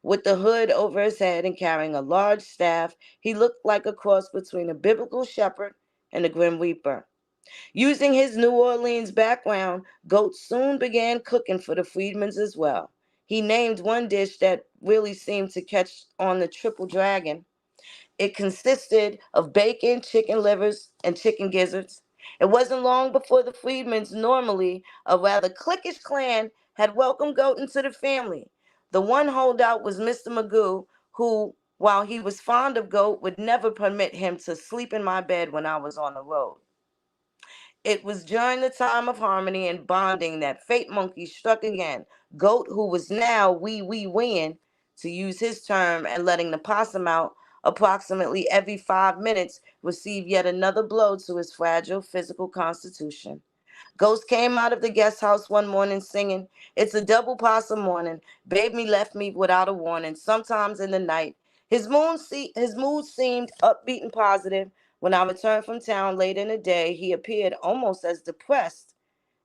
with the hood over his head and carrying a large staff. He looked like a cross between a biblical shepherd and a grim reaper. Using his New Orleans background, Goat soon began cooking for the Freedmans as well. He named one dish that really seemed to catch on the triple dragon. It consisted of bacon, chicken livers, and chicken gizzards. It wasn't long before the Freedmans, normally a rather cliquish clan, had welcomed Goat into the family. The one holdout was Mr. Magoo, who, while he was fond of Goat, would never permit him to sleep in my bed when I was on the road. It was during the time of harmony and bonding that Fate Monkey struck again. Goat, who was now wee weeing, to use his term, and letting the possum out approximately every 5 minutes, received yet another blow to his fragile physical constitution. Ghost came out of the guest house one morning singing, "It's a double possum morning. Babe me left me without a warning. Sometimes in the night." His mood seemed upbeat and positive. When I returned from town late in the day, he appeared almost as depressed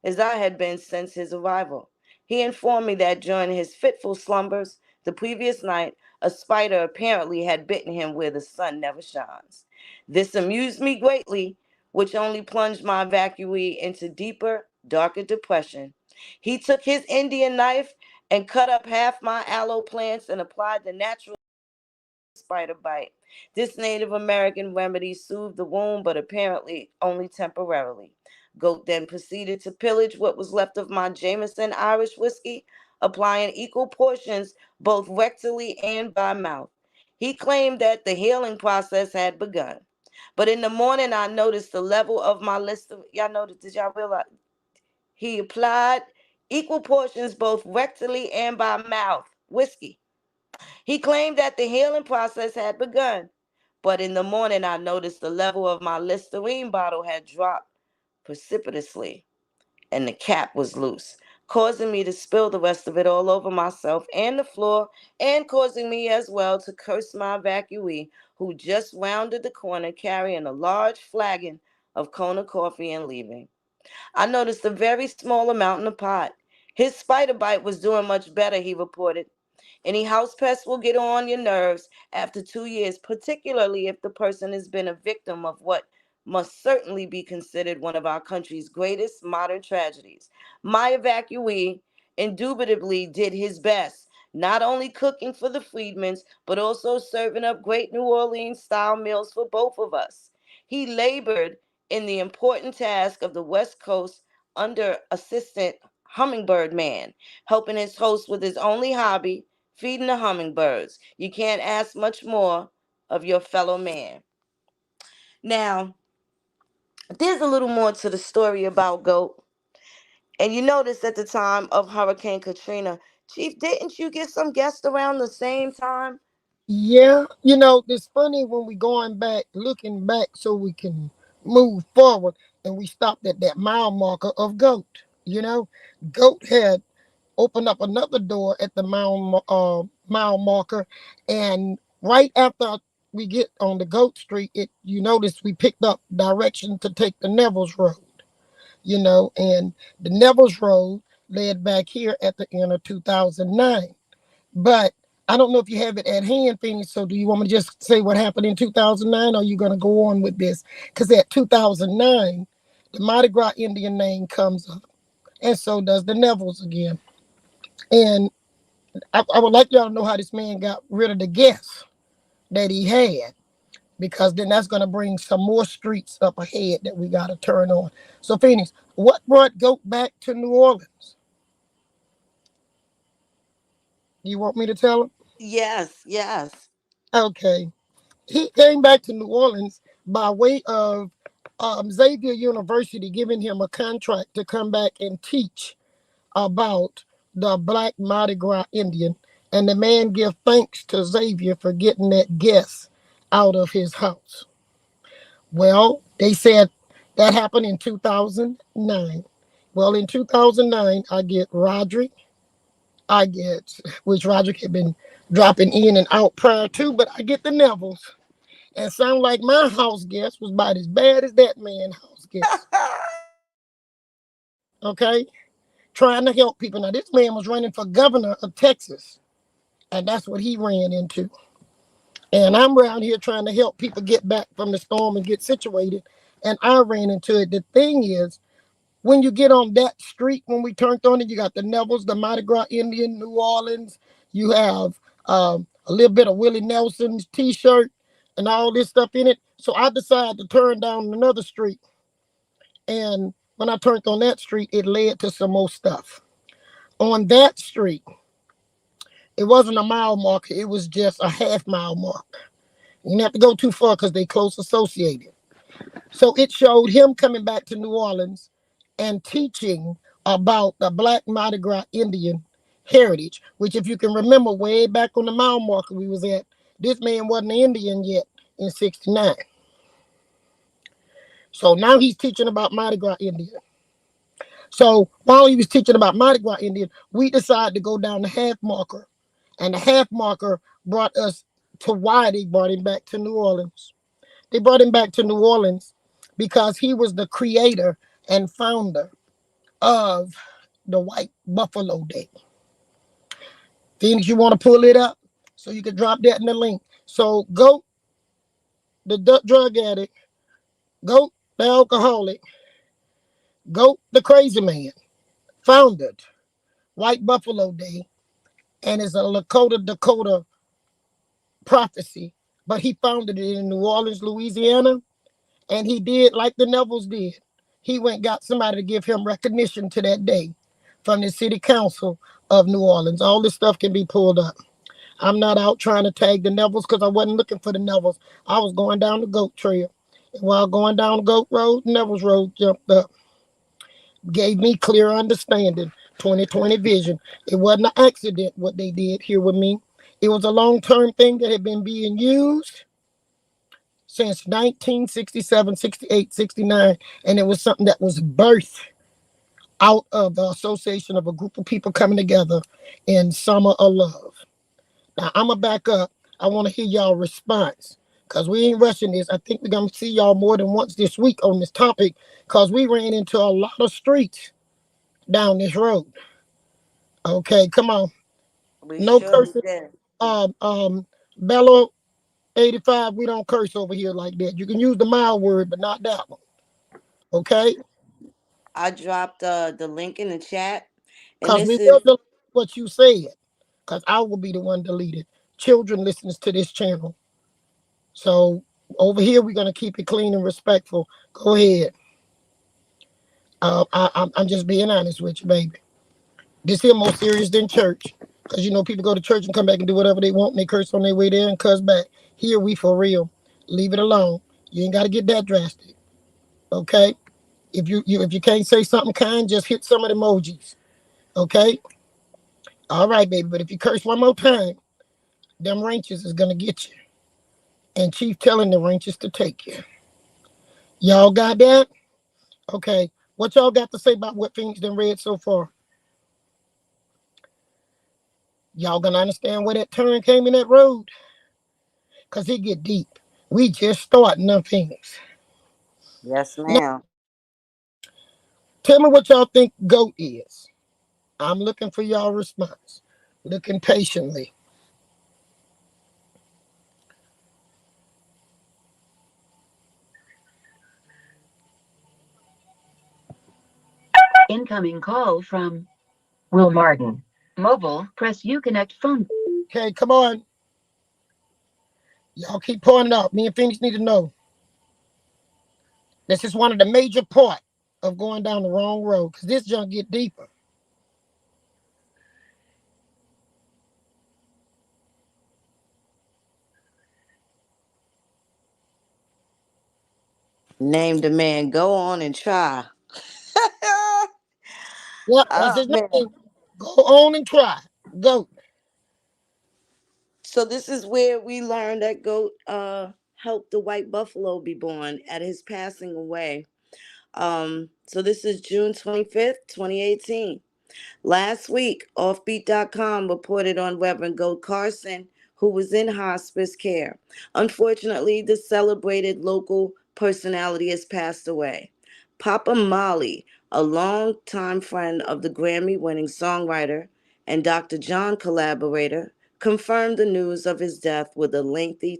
as I had been since his arrival. He informed me that during his fitful slumbers the previous night, a spider apparently had bitten him where the sun never shines. This amused me greatly, which only plunged my evacuee into deeper, darker depression. He took his Indian knife and cut up half my aloe plants and applied the natural spider bite. This Native American remedy soothed the wound, but apparently only temporarily. Goat then proceeded to pillage what was left of my Jameson Irish whiskey, applying equal portions both rectally and by mouth. He claimed that the healing process had begun. But in the morning, I noticed the level of my list of, y'all noticed, did y'all realize? He applied equal portions both rectally and by mouth. Whiskey. He claimed that the healing process had begun, but in the morning I noticed the level of my Listerine bottle had dropped precipitously and the cap was loose, causing me to spill the rest of it all over myself and the floor, and causing me as well to curse my evacuee, who just rounded the corner carrying a large flagon of Kona coffee and leaving. I noticed a very small amount in the pot. His spider bite was doing much better, he reported. Any house pest will get on your nerves after 2 years, particularly if the person has been a victim of what must certainly be considered one of our country's greatest modern tragedies. My evacuee indubitably did his best, not only cooking for the Freedmans, but also serving up great New Orleans style meals for both of us. He labored in the important task of the West Coast under assistant hummingbird man, helping his host with his only hobby, feeding the hummingbirds. You can't ask much more of your fellow man. Now, there's a little more to the story about Goat. And you notice at the time of Hurricane Katrina, Chief, didn't you get some guests around the same time? Yeah, it's funny when we going back, looking back, so we can move forward, and we stopped at that mile marker of goat. Goat had opened up another door at the mile marker, and right after we get on the Goat Street, you notice we picked up direction to take the Neville's Road. And the Neville's Road led back here at the end of 2009. But I don't know if you have it at hand, Phoenix. So do you want me to just say what happened in 2009, or are you going to go on with this? Because at 2009, the Mardi Gras Indian name comes up, and so does the Neville's again. And I would like y'all to know how this man got rid of the guests that he had, because then that's going to bring some more streets up ahead that we got to turn on. So, Phoenix, what brought Goat back to New Orleans? You want me to tell him? Yes, yes. Okay. He came back to New Orleans by way of Xavier University giving him a contract to come back and teach about the Black Mardi Gras Indian. And the man give thanks to Xavier for getting that guest out of his house. Well, they said that happened in 2009. Well, in 2009, I get Roderick. I get, which Roderick had been dropping in and out prior to, but I get the Nevilles. And sound like my house guest was about as bad as that man house guest. Okay? Trying to help people. Now, this man was running for governor of Texas, and that's what he ran into. And I'm around here trying to help people get back from the storm and get situated. And I ran into it. The thing is, when you get on that street, when we turned on it, you got the Neville's, the Mardi Gras Indian, New Orleans. You have a little bit of Willie Nelson's T-shirt and all this stuff in it. So I decided to turn down another street. And when I turned on that street, it led to some more stuff. On that street, it wasn't a mile marker. It was just a half-mile mark. You didn't have to go too far because they close associated. So it showed him coming back to New Orleans and teaching about the Black Mardi Gras Indian heritage, which, if you can remember, way back on the mile marker we was at, this man wasn't an Indian yet in 69. So now he's teaching about Mardi Gras Indian. So while he was teaching about Mardi Gras Indian, we decided to go down the half marker. And the half marker brought us to why they brought him back to New Orleans. They brought him back to New Orleans because he was the creator and founder of the White Buffalo Day. Phoenix, you want to pull it up so you can drop that in the link. So Goat, the drug addict, Goat, the alcoholic, Goat, the crazy man, founded White Buffalo Day, and it's a Dakota prophecy, but he founded it in New Orleans, Louisiana. And he did like the Nevilles did. He went and got somebody to give him recognition to that day from the city council of New Orleans. All this stuff can be pulled up. I'm not out trying to tag the Nevilles because I wasn't looking for the Nevilles. I was going down the Goat Trail. And while going down the Goat Road, Neville's Road jumped up. Gave me clear understanding, 2020 vision. It wasn't an accident what they did here with me. It was a long-term thing that had been being used since 1967, 68, 69, and it was something that was birthed out of the association of a group of people coming together in summer of love. Now, I'm going to back up. I want to hear y'all response because we ain't rushing this. I think we're going to see y'all more than once this week on this topic because we ran into a lot of streets down this road. Okay, come on. We No surely cursing. did. Bello 85, we don't curse over here like that. You can use the mild word, but not that one. Okay? I dropped the link in the chat, and Because this we will is delete what you said. Because I will be the one deleted. Children listens to this channel. So over here, we're going to keep it clean and respectful. Go ahead. I'm just being honest with you, baby. This here more serious than church. Because, you know, people go to church and come back and do whatever they want, and they curse on their way there and cuss back. Here, we for real. Leave it alone. You ain't got to get that drastic. Okay? If you can't say something kind, just hit some of the emojis. Okay? All right, baby. But if you curse one more time, them ranches is gonna get you. And Chief telling the ranches to take you. Y'all got that? Okay. What y'all got to say about what Phoenix done read so far? Y'all gonna understand where that turn came in that road? Cause it get deep. We just starting up Phoenix. yes, Now, ma'am. tell me what y'all think GOAT is. I'm looking for y'all response. Looking patiently. Incoming call from Will Martin. Mobile, press U connect phone. Okay, come on. Y'all keep pointing out. Me and Phoenix need to know. This is one of the major part of going down the wrong road because this junk get deeper. Name the man. Go on and try. Yep, that's Oh his man. name. Go on and try. Go. So this is where we learned that goat helped the white buffalo be born at his passing away. So this is June 25th, 2018. Last week, Offbeat.com reported on Reverend Goat Carson, who was in hospice care. Unfortunately, the celebrated local personality has passed away. Papa Molly, a longtime friend of the Grammy winning songwriter and Dr. John collaborator, confirmed the news of his death with a lengthy,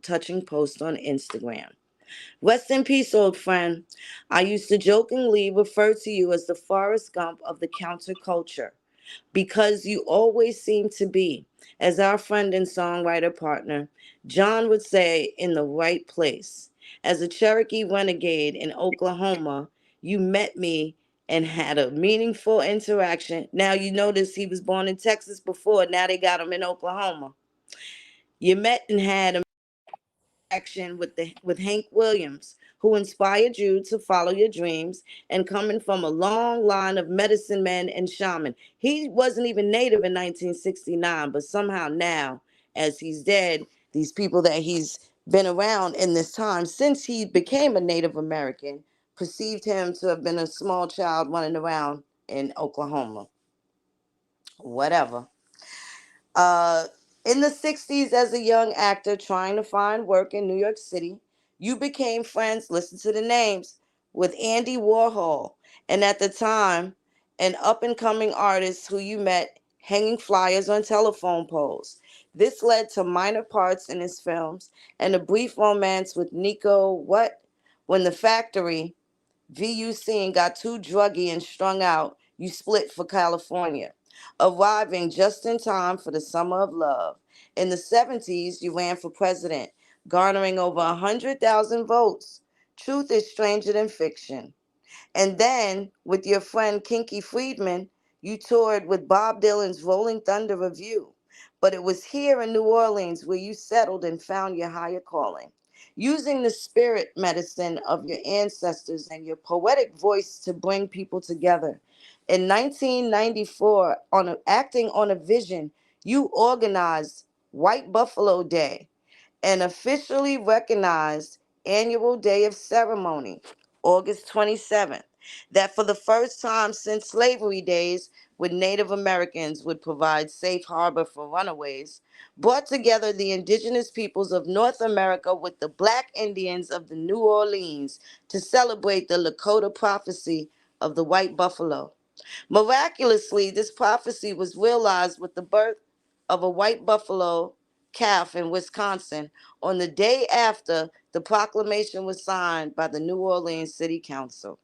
touching post on Instagram. Rest in peace, old friend. I used to jokingly refer to you as the Forrest Gump of the counterculture because you always seem to be, as our friend and songwriter partner, John would say, in the right place. As a Cherokee renegade in Oklahoma, you met me and had a meaningful interaction. Now you notice he was born in Texas before, now they got him in Oklahoma. You met and had a action with Hank Williams, who inspired you to follow your dreams and coming from a long line of medicine men and shaman. He wasn't even native in 1969, but somehow now, as he's dead, these people that he's been around in this time since he became a Native American perceived him to have been a small child running around in Oklahoma. Whatever. Uh, in the 60s, as a young actor trying to find work in New York City, you became friends, listen to the names, with Andy Warhol, and at the time, an up and coming artist who you met hanging flyers on telephone poles. This led to minor parts in his films and a brief romance with Nico What when the factory VUC and got too druggy and strung out, you split for California, arriving just in time for the summer of love. In the 70s, you ran for president, garnering over 100,000 votes. Truth is stranger than fiction. And then, with your friend Kinky Friedman, you toured with Bob Dylan's Rolling Thunder Review. But it was here in New Orleans where you settled and found your higher calling. Using the spirit medicine of your ancestors and your poetic voice to bring people together. In 1994, acting on a vision, you organized White Buffalo Day, an officially recognized annual day of ceremony, August 27th, that for the first time since slavery days, when Native Americans would provide safe harbor for runaways, brought together the indigenous peoples of North America with the Black Indians of the New Orleans to celebrate the Lakota prophecy of the white buffalo. Miraculously, this prophecy was realized with the birth of a white buffalo calf in Wisconsin on the day after the proclamation was signed by the New Orleans City Council.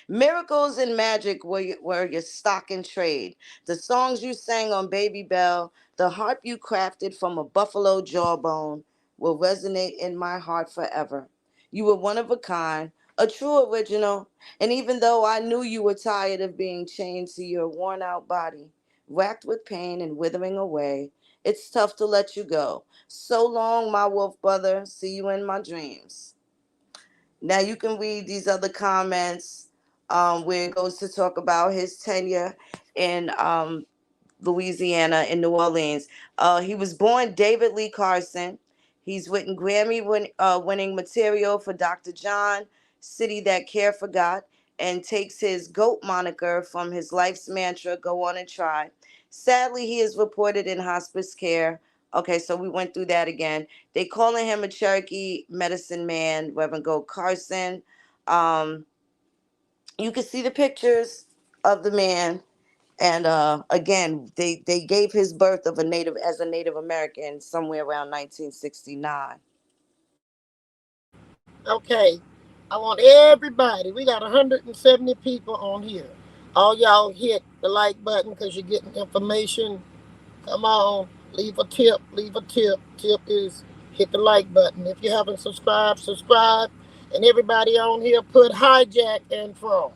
Miracles and magic were your stock and trade. The songs you sang on Baby Bell, the harp you crafted from a buffalo jawbone will resonate in my heart forever. You were one of a kind, a true original, and even though I knew you were tired of being chained to your worn out body, racked with pain and withering away, it's tough to let you go. So long, my wolf brother. See you in my dreams. Now you can read these other comments where it goes to talk about his tenure in Louisiana in New Orleans. He was born David Lee Carson. He's written winning material for Dr. John, City That Care Forgot, and takes his GOAT moniker from his life's mantra, go on and try. Sadly, he is reported in hospice care. Okay, so we went through that again. They calling him a Cherokee medicine man, Reverend Goat Carson. Um, you can see the pictures of the man, and again, they gave his birth of a Native American somewhere around 1969. Okay. I want everybody. We got 170 people on here. All y'all hit the like button because you're getting information. Come on, leave a tip. Leave a tip. Tip is hit the like button. If you haven't subscribed, subscribe. And everybody on here put hijack and fraud.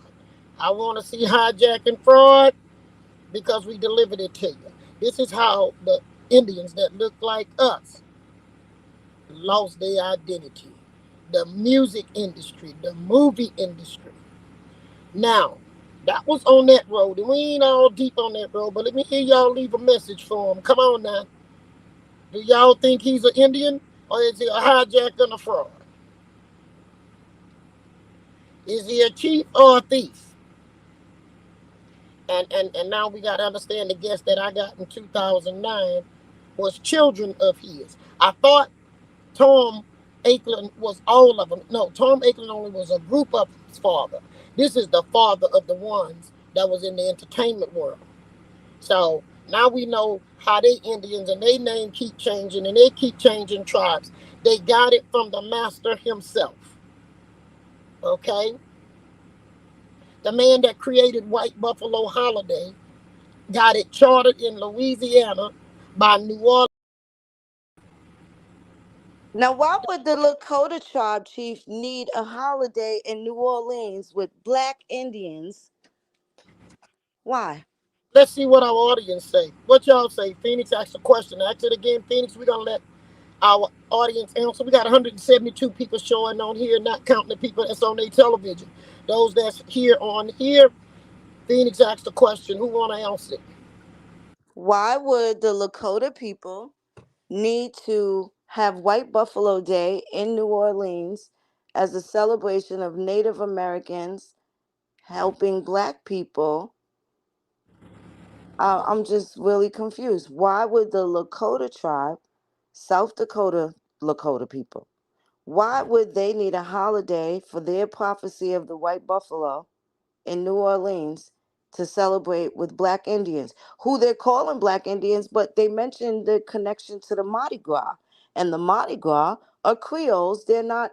I want to see hijack and fraud because we delivered it to you. This is how the Indians that look like us lost their identity. The music industry, the movie industry. Now, that was on that road, and we ain't all deep on that road, but let me hear y'all leave a message for him. Come on now. Do y'all think he's an Indian or is he a hijacker and a fraud? Is he a chief or a thief? And now we got to understand the guest that I got in 2009 was children of his. I thought Tom Ackland was all of them. No, Tom Ackland only was a group of his father. This is the father of the ones that was in the entertainment world. So now we know how they Indians and they name keep changing and they keep changing tribes. They got it from the master himself. Okay? The man that created White Buffalo Holiday got it chartered in Louisiana by New Orleans. Now, why would the Lakota tribe chief need a holiday in New Orleans with black Indians? Why? Let's see what our audience say. What y'all say? Phoenix asked a question. Ask it again, Phoenix. We're gonna let our audience answer. We got 172 people showing on here, not counting the people that's on their television. Those that's here on here, Phoenix asked the question. Who wanna answer it? Why would the Lakota people need to have White Buffalo Day in New Orleans as a celebration of Native Americans helping black people? I'm just really confused. Why would the Lakota tribe, South Dakota Lakota people, why would they need a holiday for their prophecy of the white buffalo in New Orleans to celebrate with black Indians, who they're calling black Indians, but they mentioned the connection to the Mardi Gras. And the Mardi Gras are Creoles, they're not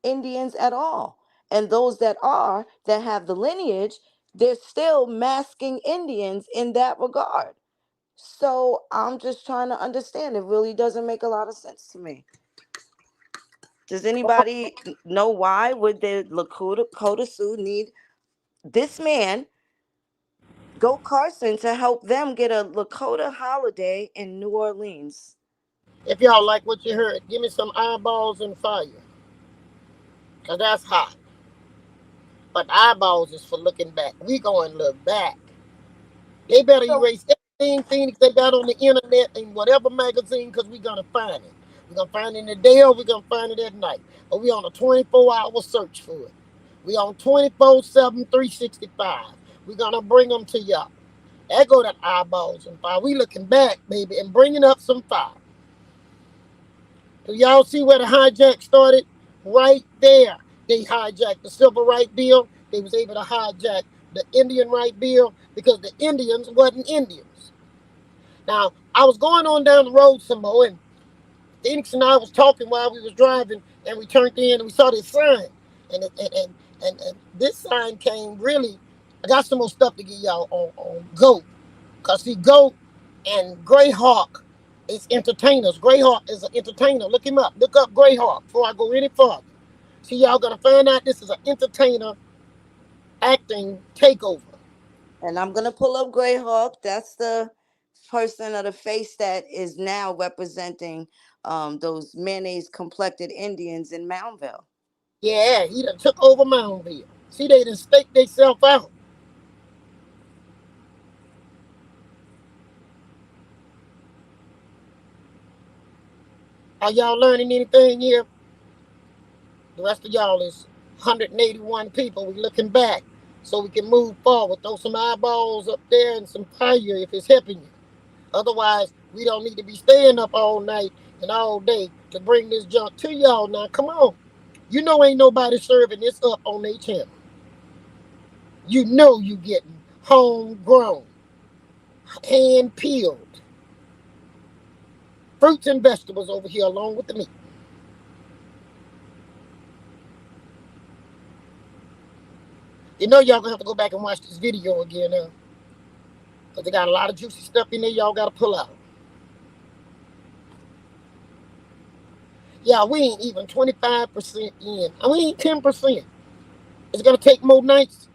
Indians at all. And those that have the lineage, they're still masking Indians in that regard. So I'm just trying to understand. It really doesn't make a lot of sense to me. Does anybody know why would the Lakota Sioux need this man, Go Carson, to help them get a Lakota holiday in New Orleans? If y'all like what you heard, give me some eyeballs and fire. Cause that's hot. But eyeballs is for looking back. We going to look back. They better So erase everything Phoenix they got on the internet and whatever magazine because we're going to find it. We're going to find it in the day or we're going to find it at night. But we on a 24-hour search for it. We on 24/7, 365. We're going to bring them to y'all. There go that eyeballs and fire. We looking back, baby, and bringing up some fire. Do y'all see where the hijack started? Right there. They hijacked the civil rights bill. They was able to hijack the Indian right bill because the Indians wasn't Indians. Now, I was going on down the road some more, and Phoenix and I was talking while we was driving, and we turned in and we saw this sign. And this sign came really, I got some more stuff to give y'all on GOAT. Because see, GOAT and Greyhawk is entertainers. Greyhawk is an entertainer. Look him up. Look up Greyhawk before I go any further. See, y'all gonna find out this is an entertainer acting takeover. and I'm gonna pull up Greyhawk. That's the person or the face that is now representing those mayonnaise complected Indians in Moundville. Yeah, he done took over Moundville. See, they done staked themselves out. Are y'all learning anything here? The rest of y'all is 181 people. We looking back so we can move forward. Throw some eyeballs up there and some fire if it's helping you. Otherwise, we don't need to be staying up all night and all day to bring this junk to y'all. Now, come on. You know ain't nobody serving this up on their channel. You know you getting homegrown, hand peeled fruits and vegetables over here along with the meat. You know y'all gonna have to go back and watch this video again now. Because they got a lot of juicy stuff in there y'all gotta pull out. Yeah, we ain't even 25% in. And we ain't 10%. It's gonna take more nights.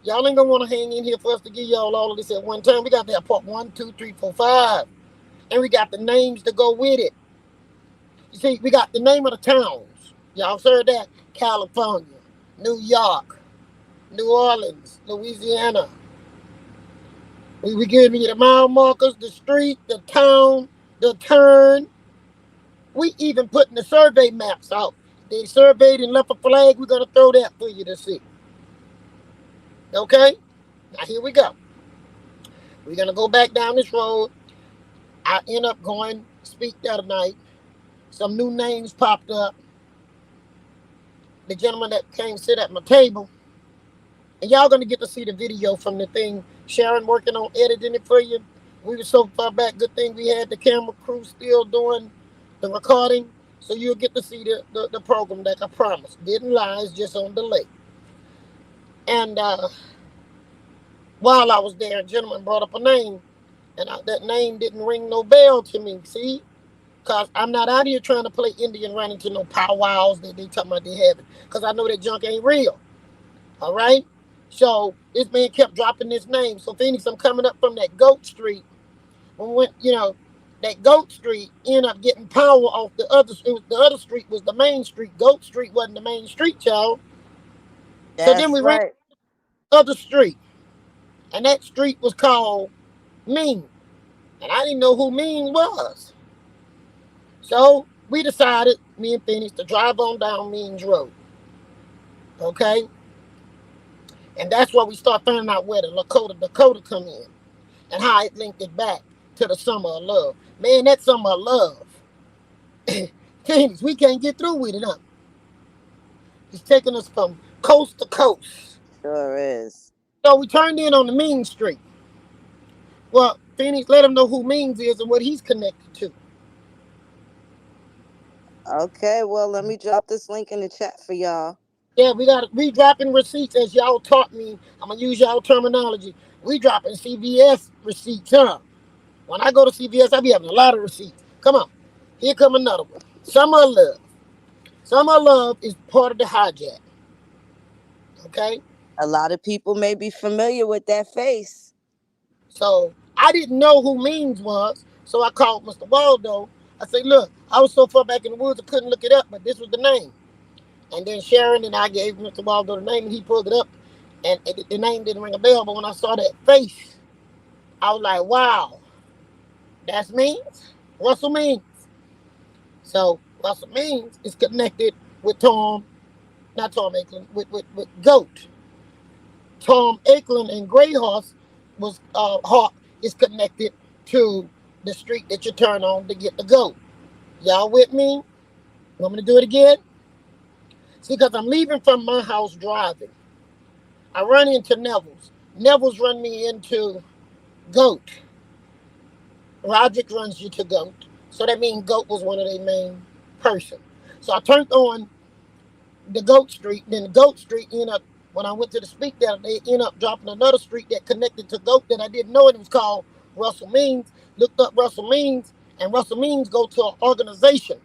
Y'all ain't gonna wanna hang in here for us to give y'all all of this at one time. We got that part one, two, three, four, five. And we got the names to go with it. You see, we got the name of the towns. Y'all heard that? California, New York, New Orleans, Louisiana. We giving you the mile markers, the street, the town, the turn. We even putting the survey maps out. They surveyed and left a flag. We're gonna throw that for you to see. Okay? Now here we go. We're gonna go back down this road. I end up going speak the other night. Some new names popped up. The gentleman that came sit at my table, and y'all gonna get to see the video from the thing. Sharon working on editing it for you. We were so far back. Good thing we had the camera crew still doing the recording, so you'll get to see the program that I promised. Didn't lie, it's just on delay. And while I was there, a gentleman brought up a name, and that name didn't ring no bell to me. See, cause I'm not out here trying to play Indian running to no powwows that they talking about they having. Cause I know that junk ain't real. All right. So this man kept dropping this name. So Phoenix, I'm coming up from that Goat Street. When we went, that Goat Street ended up getting power off the other. The other street was the main street. Goat Street wasn't the main street, y'all. So then That's we ran right. the other street, and that street was called Mean, and I didn't know who Mean was. So we decided, me and Phoenix, to drive on down Means Road. Okay, and that's where we start finding out where the Dakota come in, and how it linked it back to the summer of love. Man, that summer of love, Phoenix, we can't get through with it, huh? It's taking us from coast to coast. Sure is. So we turned in on the Mean Street. Well, Phoenix, let him know who Means is and what he's connected to. Okay, well, let me drop this link in the chat for y'all. Yeah, we dropping receipts as y'all taught me. I'm gonna use y'all terminology. We dropping CVS receipts, huh? When I go to CVS, I be having a lot of receipts. Come on, here come another one. Summer of Love. Summer of Love is part of the hijack. Okay, A lot of people may be familiar with that face. so I didn't know who Means was, so I called Mr. Waldo. I said, look, I was so far back in the woods I couldn't look it up, but this was the name. And then Sharon and I gave Mr. Waldo the name, and he pulled it up, and the name didn't ring a bell. But when I saw that face, I was like, wow, that's Means. Russell Means. So Russell Means is connected with Tom, not Tom Ackland, with Goat. Tom Ackland and Grey Horse was Hawk is connected to the street that you turn on to get the goat. Y'all with me? Want me to do it again? See, because I'm leaving from my house driving. I run into Neville's. Neville's run me into Goat. Roderick runs you to Goat. So that means Goat was one of their main person. So I turned on the Goat Street. Then the Goat Street ended up, when I went to the speak there, they ended up dropping another street that connected to Goat that I didn't know. It was called Russell Means. Looked up Russell Means, and Russell Means go to an organization.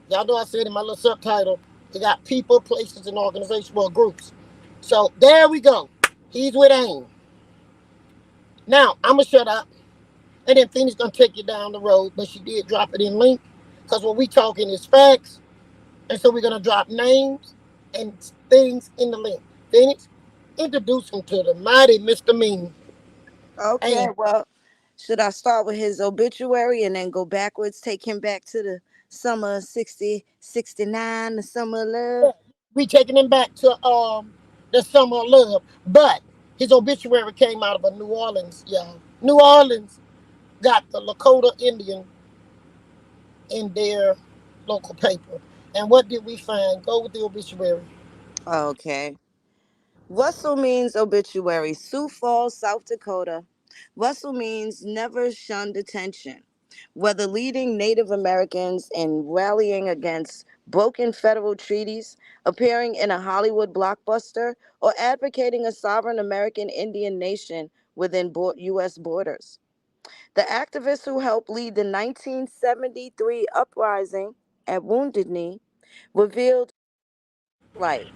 Y'all know I said in my little subtitle, they got people, places, and organizations, well, groups. So there we go. He's with AIM. Now, I'm going to shut up, and then Phoenix going to take you down the road, but she did drop it in link, because what we talking is facts, and so we're going to drop names and things in the link. Phoenix, introduce him to the mighty Mr. Mean. Okay, AIM. well, should I start with his obituary and then go backwards, take him back to the summer of 60, 69, the summer of love? We taking him back to the summer of love, but his obituary came out of a New Orleans, y'all. New Orleans got the Lakota Indian in their local paper. And what did we find? Go with the obituary. Okay. Russell means obituary, Sioux Falls, South Dakota. Russell means never shunned attention, whether leading Native Americans in rallying against broken federal treaties, appearing in a Hollywood blockbuster, or advocating a sovereign American Indian nation within U.S. borders. The activist who helped lead the 1973 uprising at Wounded Knee revealed right,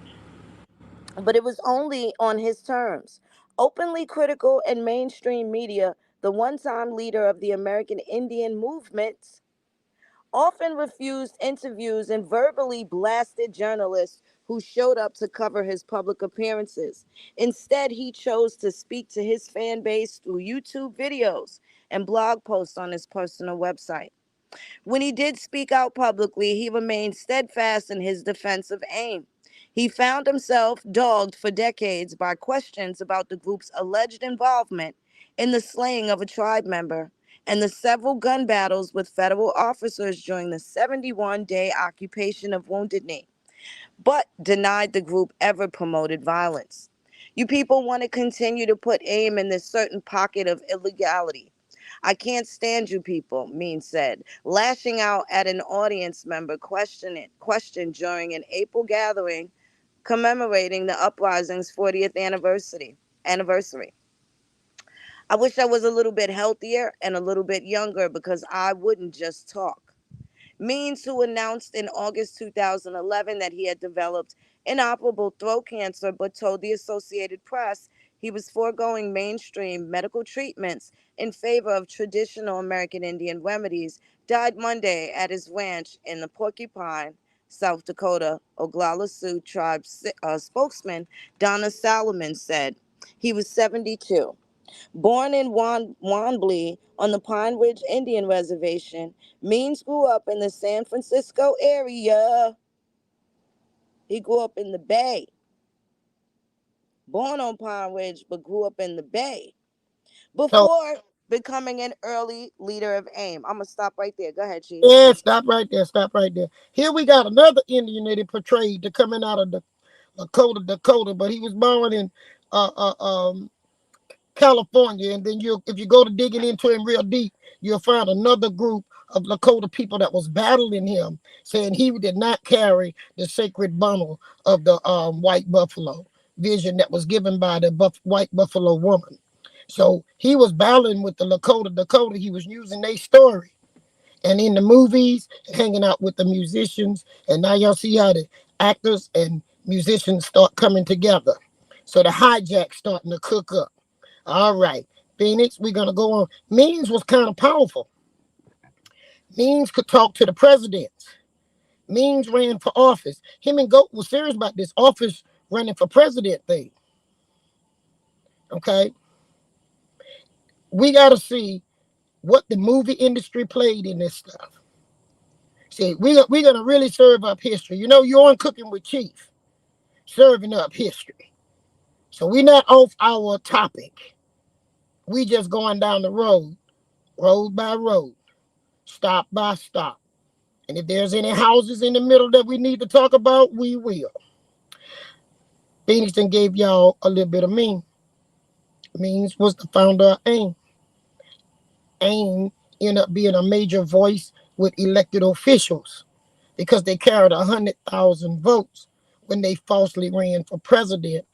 but it was only on his terms. Openly critical in mainstream media, the one time leader of the American Indian movement often refused interviews and verbally blasted journalists who showed up to cover his public appearances. Instead, he chose to speak to his fan base through YouTube videos and blog posts on his personal website. When he did speak out publicly, he remained steadfast in his defense of AIM. He found himself dogged for decades by questions about the group's alleged involvement in the slaying of a tribe member and the several gun battles with federal officers during the 71-day occupation of Wounded Knee, but denied the group ever promoted violence. You people want to continue to put AIM in this certain pocket of illegality. I can't stand you people, Mean said, lashing out at an audience member questioned during an April gathering commemorating the uprising's 40th anniversary. I wish I was a little bit healthier and a little bit younger because I wouldn't just talk. Means, who announced in August 2011 that he had developed inoperable throat cancer but told the Associated Press he was foregoing mainstream medical treatments in favor of traditional American Indian remedies, died Monday at his ranch in the Porcupine, South Dakota. Oglala Sioux tribe spokesman Donna Salomon said he was 72. Born in Wanblee on the Pine Ridge Indian Reservation, Means grew up in the San Francisco area. He grew up in the Bay. Born on Pine Ridge, but grew up in the Bay So before becoming an early leader of AIM. I'm going to stop right there. Go ahead, Chief. yeah, stop right there. Stop right there. Here we got another Indian that he portrayed to coming out of the Dakota, but he was born in uh, uh, um, California, and then if you go to digging into him real deep, you'll find another group of Lakota people that was battling him, saying he did not carry the sacred bundle of the white buffalo vision that was given by the white buffalo woman. So he was battling with the Dakota. He was using their story and in the movies, hanging out with the musicians. And now y'all see how the actors and musicians start coming together. So the hijack starting to cook up. All right, Phoenix, we're gonna go on. Means was kind of powerful. Means could talk to the presidents. Means ran for office. Him and Goat was serious about this office running for president thing. Okay, we gotta see what the movie industry played in this stuff. See, we're gonna really serve up history. You know, you're on Cooking with Chief, serving up history. So we're not off our topic. We just going down the road by road, stop by stop. And if there's any houses in the middle that we need to talk about, we will. Phoenix then gave y'all a little bit of Mean. Means was the founder of AIM. AIM ended up being a major voice with elected officials because they carried 100,000 votes when they falsely ran for president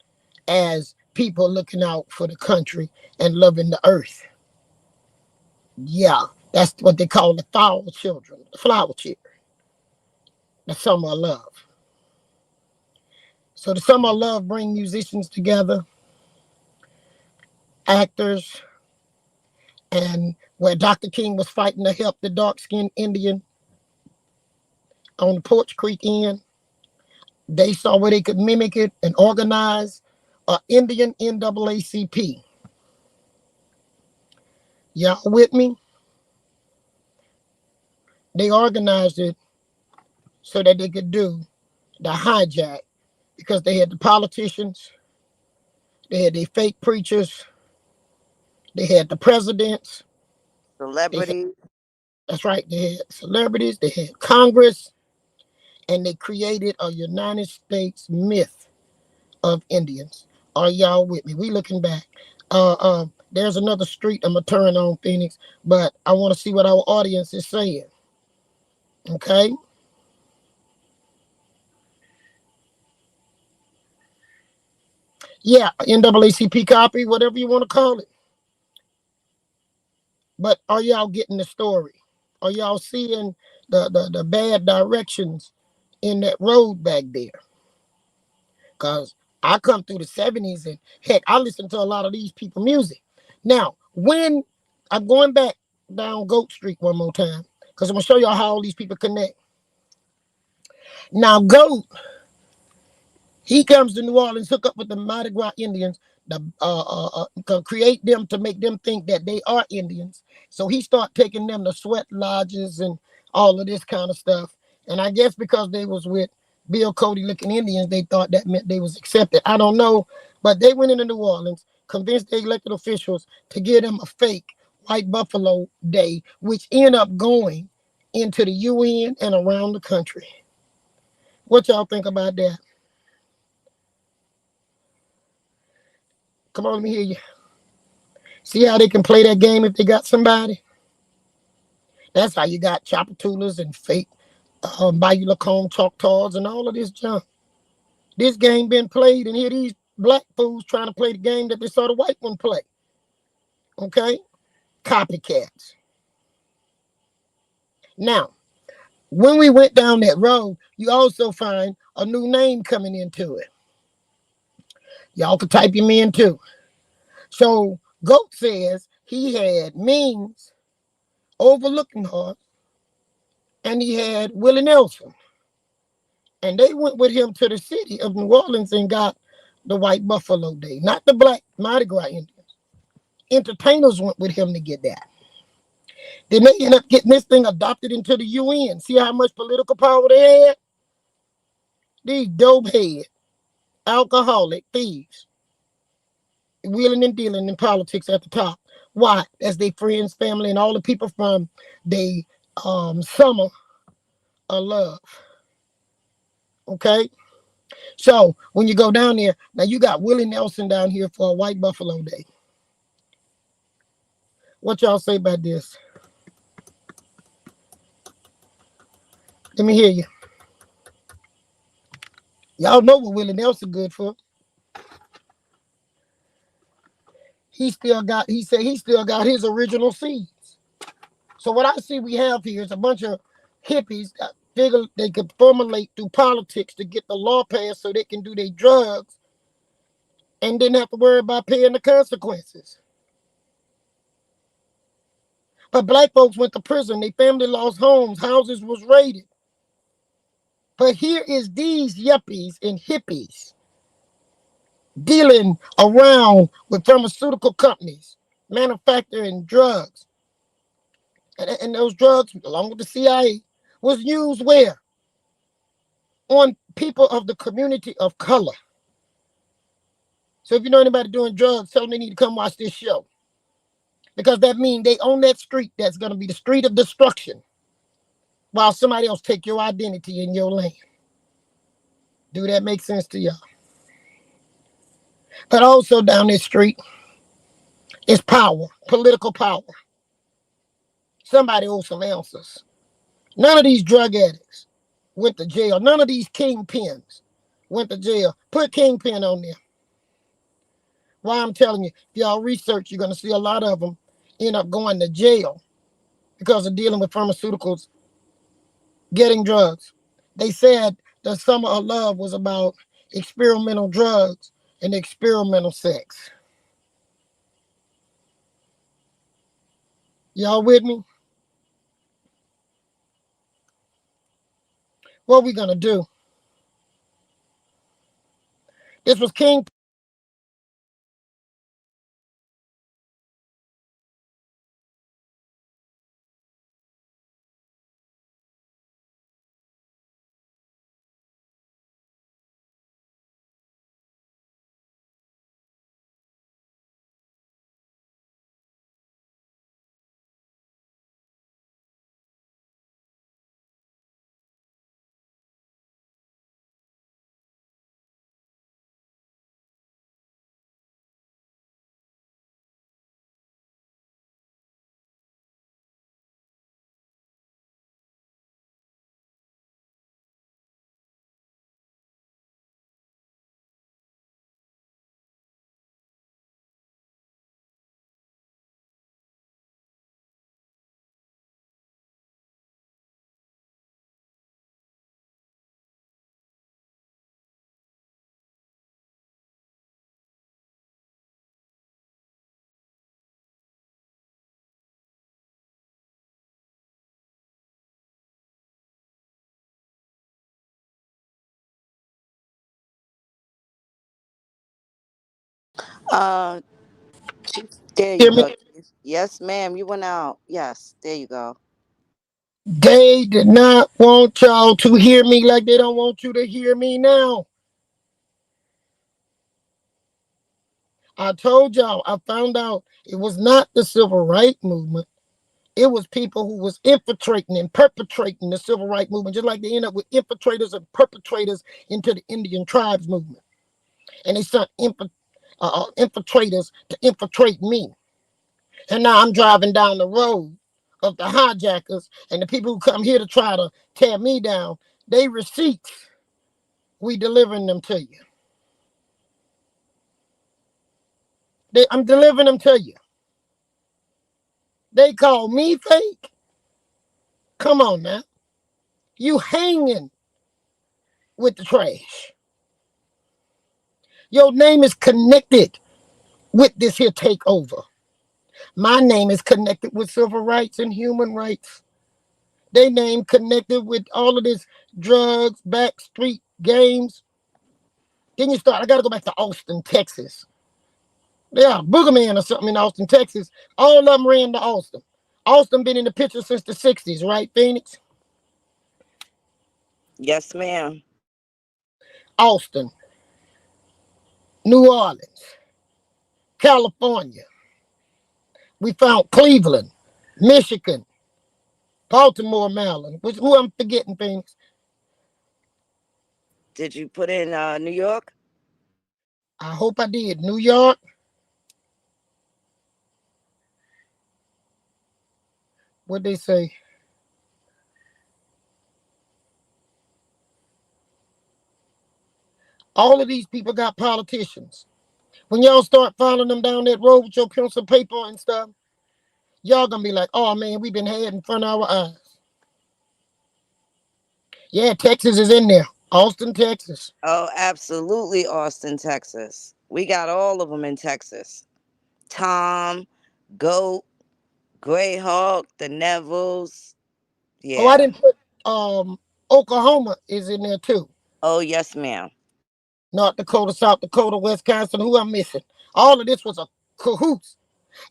as people looking out for the country and loving the earth. Yeah, that's what they call the flower children, the summer of love. So the summer of love bring musicians together, actors, and where Dr. King was fighting to help the dark-skinned Indian on the Porch Creek Inn, they saw where they could mimic it and organize a Indian NAACP. Y'all with me? They organized it so that they could do the hijack because they had the politicians, they had the fake preachers, they had the presidents, they had, Celebrity. that's right, they had celebrities, they had Congress, and they created a United States myth of Indians. Are y'all with me? We looking back. There's another street I'm gonna turn on, Phoenix, but I want to see what our audience is saying. Okay, Yeah, NAACP copy, whatever you want to call it. But are y'all getting the story? Are y'all seeing the bad directions in that road back there? Because I come through the 70s and heck, I listen to a lot of these people music. Now, when I'm going back down Goat Street one more time, because I'm going to show y'all how all these people connect. Now, Goat, he comes to New Orleans, hook up with the Mardi Gras Indians, to create them to make them think that they are Indians. So he start taking them to sweat lodges and all of this kind of stuff. And I guess because they was with Bill Cody looking Indians, they thought that meant they was accepted. I don't know, but they went into New Orleans, convinced the elected officials to give them a fake White Buffalo Day, which ended up going into the UN and around the country. What y'all think about that? Come on, let me hear you. See how they can play that game if they got somebody? That's how you got Chapatulas and fake Bayou Lacombe Choctaws and all of this junk. This game been played, and here these black fools trying to play the game that they saw the white one play. Okay? Copycats. Now, when we went down that road, you also find a new name coming into it. Y'all can type him in too. So, Goat says he had Means overlooking her, and he had Willie Nelson. And they went with him to the city of New Orleans and got the White Buffalo Day, not the black Mardi Gras Indians. Entertainers went with him to get that. Then they ended up getting this thing adopted into the UN. See how much political power they had? These dope head, alcoholic thieves, wheeling and dealing in politics at the top. Why? That's their friends, family, and all the people from the summer of love. Okay? So when you go down there, now you got Willie Nelson down here for a White Buffalo Day. What y'all say about this? Let me hear you. Y'all know what Willie Nelson good for. He said he still got his original seeds. So what I see we have here is a bunch of hippies that figure they could formulate through politics to get the law passed so they can do their drugs and didn't have to worry about paying the consequences. But black folks went to prison, their family lost homes, houses was raided. But here is these yuppies and hippies dealing around with pharmaceutical companies, manufacturing drugs. And those drugs, along with the CIA, was used where? On people of the community of color. So if you know anybody doing drugs, tell them they need to come watch this show. Because that means they own that street that's going to be the street of destruction while somebody else take your identity in your land. Do that make sense to y'all? But also down this street is power, political power. Somebody owes some answers. None of these drug addicts went to jail. None of these kingpins went to jail. Put kingpin on there. Why I'm telling you, if y'all research, you're going to see a lot of them end up going to jail because of dealing with pharmaceuticals, getting drugs. They said the summer of love was about experimental drugs and experimental sex. Y'all with me? What we gonna do? This was King Uh, Chief, there you Hear me? go, Chief. Yes, ma'am. You went out. Yes, there you go. They did not want y'all to hear me like they don't want you to hear me now. I told y'all, I found out it was not the civil rights movement. It was people who was infiltrating and perpetrating the civil rights movement, just like they end up with infiltrators and perpetrators into the Indian tribes movement. And they sent infiltrators to infiltrate me. And now I'm driving down the road of the hijackers and the people who come here to try to tear me down. They receipts, we delivering them to you. I'm delivering them to you. They call me fake. Come on now. You hanging with the trash. Your name is connected with this here takeover. My name is connected with civil rights and human rights. They name connected with all of this drugs, backstreet games. Then you start. I gotta go back to Austin, Texas. Yeah, Boogerman or something in Austin, Texas. All of them ran to Austin. Austin been in the picture since the '60s, right, Phoenix? Yes, ma'am. Austin, New Orleans, California. We found Cleveland, Michigan, Baltimore, Maryland. Who I'm forgetting, Phoenix? Did you put in New York? I hope I did. New York. What they say? All of these people got politicians. When y'all start following them down that road with your pencil paper and stuff, y'all gonna be like, oh man, we've been had in front of our eyes. Yeah, Texas is in there. Austin, Texas. Oh, absolutely, Austin, Texas. We got all of them in Texas. Tom, Goat, Greyhawk, the Nevilles. Oh, I Yeah. didn't put Oklahoma is in there too. Oh, yes, ma'am. North Dakota, South Dakota, Wisconsin. Who I'm missing? All of this was a cahoots.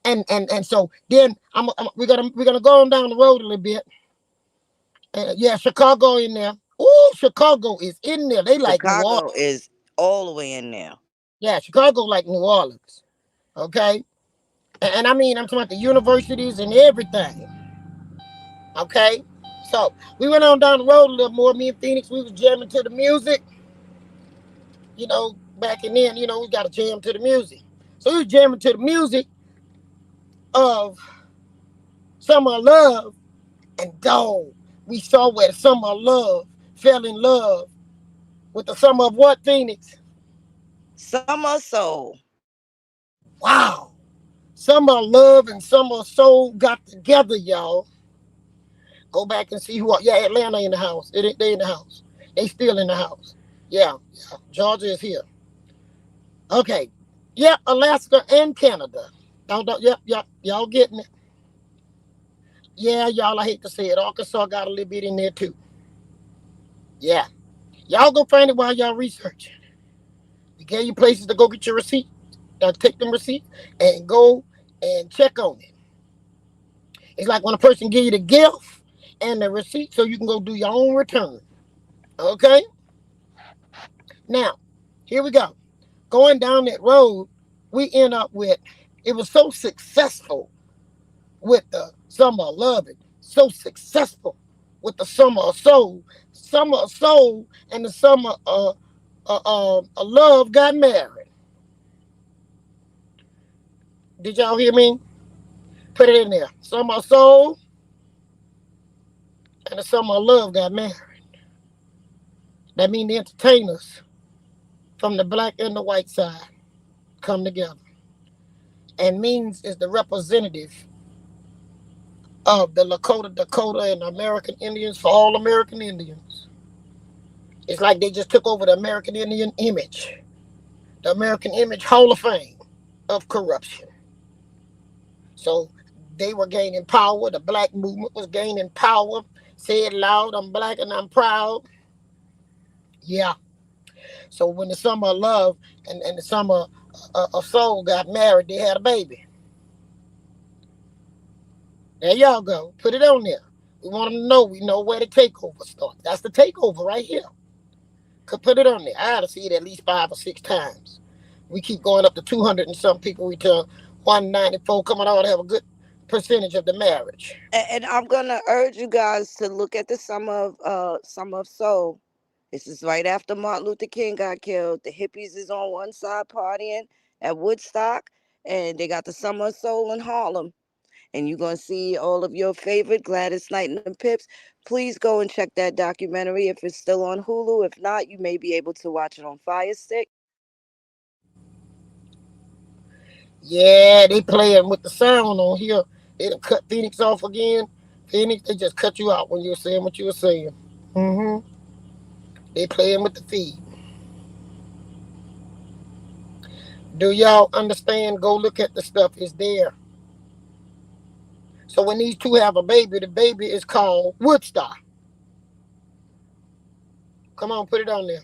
And so then we're gonna go on down the road a little bit. Yeah, Chicago in there. Ooh, Chicago is in there. They like New Orleans. Chicago is all the way in there. Yeah, Chicago like New Orleans. Okay, and I mean I'm talking about the universities and everything. Okay, so we went on down the road a little more. Me and Phoenix, we was jamming to the music. Back in then, we got to jam to the music. So we was jamming to the music of Summer of Love, and dog, we saw where Summer of Love fell in love with the Summer of what, Phoenix? Summer Soul. Wow. Summer of Love and Summer of Soul got together, y'all. Go back and see who. Yeah, Atlanta in the house. They in the house. They still in the house. Yeah, yeah. Georgia is here. Okay. Yep, Alaska and Canada. Yep. Y'all getting it? Yeah, y'all. I hate to say it. Arkansas got a little bit in there too. Yeah. Y'all go find it while y'all research. We gave you places to go get your receipt. Take them receipts and go and check on it. It's like when a person give you the gift and the receipt so you can go do your own return. Okay? Now, here we go. Going down that road, we end up with it was so successful with the Summer of Love, so successful with the Summer of Soul, and the Summer of Love got married. Did y'all hear me? Put it in there. Summer of Soul and the Summer of Love got married. That means the entertainers from the black and the white side come together. And Means is the representative of the Lakota, Dakota, and American Indians for all American Indians. It's like they just took over the American Indian image, the American Image Hall of Fame of corruption. So they were gaining power. The black movement was gaining power. Say it loud, I'm black and I'm proud. Yeah. So when the Summer of Love and the Summer a soul got married. They had a baby. There y'all go. Put it on there. We want them to know. We know where the takeover starts. That's the takeover right here. Could put it on there. I had to see it at least 5 or 6 times. We keep going up to 200 and some people. We tell 194 coming on to have a good percentage of the marriage. And I'm gonna urge you guys to look at the Summer of Soul. This is right after Martin Luther King got killed. The hippies is on one side partying at Woodstock, and they got the Summer of Soul in Harlem. And you're gonna see all of your favorite Gladys Knight and the Pips. Please go and check that documentary if it's still on Hulu. If not, you may be able to watch it on Fire Stick. Yeah, they playing with the sound on here. They done cut Phoenix off again. Phoenix, they just cut you out when you were saying what you were saying. Mm-hmm. They playing with the feed. Do y'all understand? Go look at the stuff. It's there. So when these two have a baby, the baby is called Woodstock. Come on, put it on there.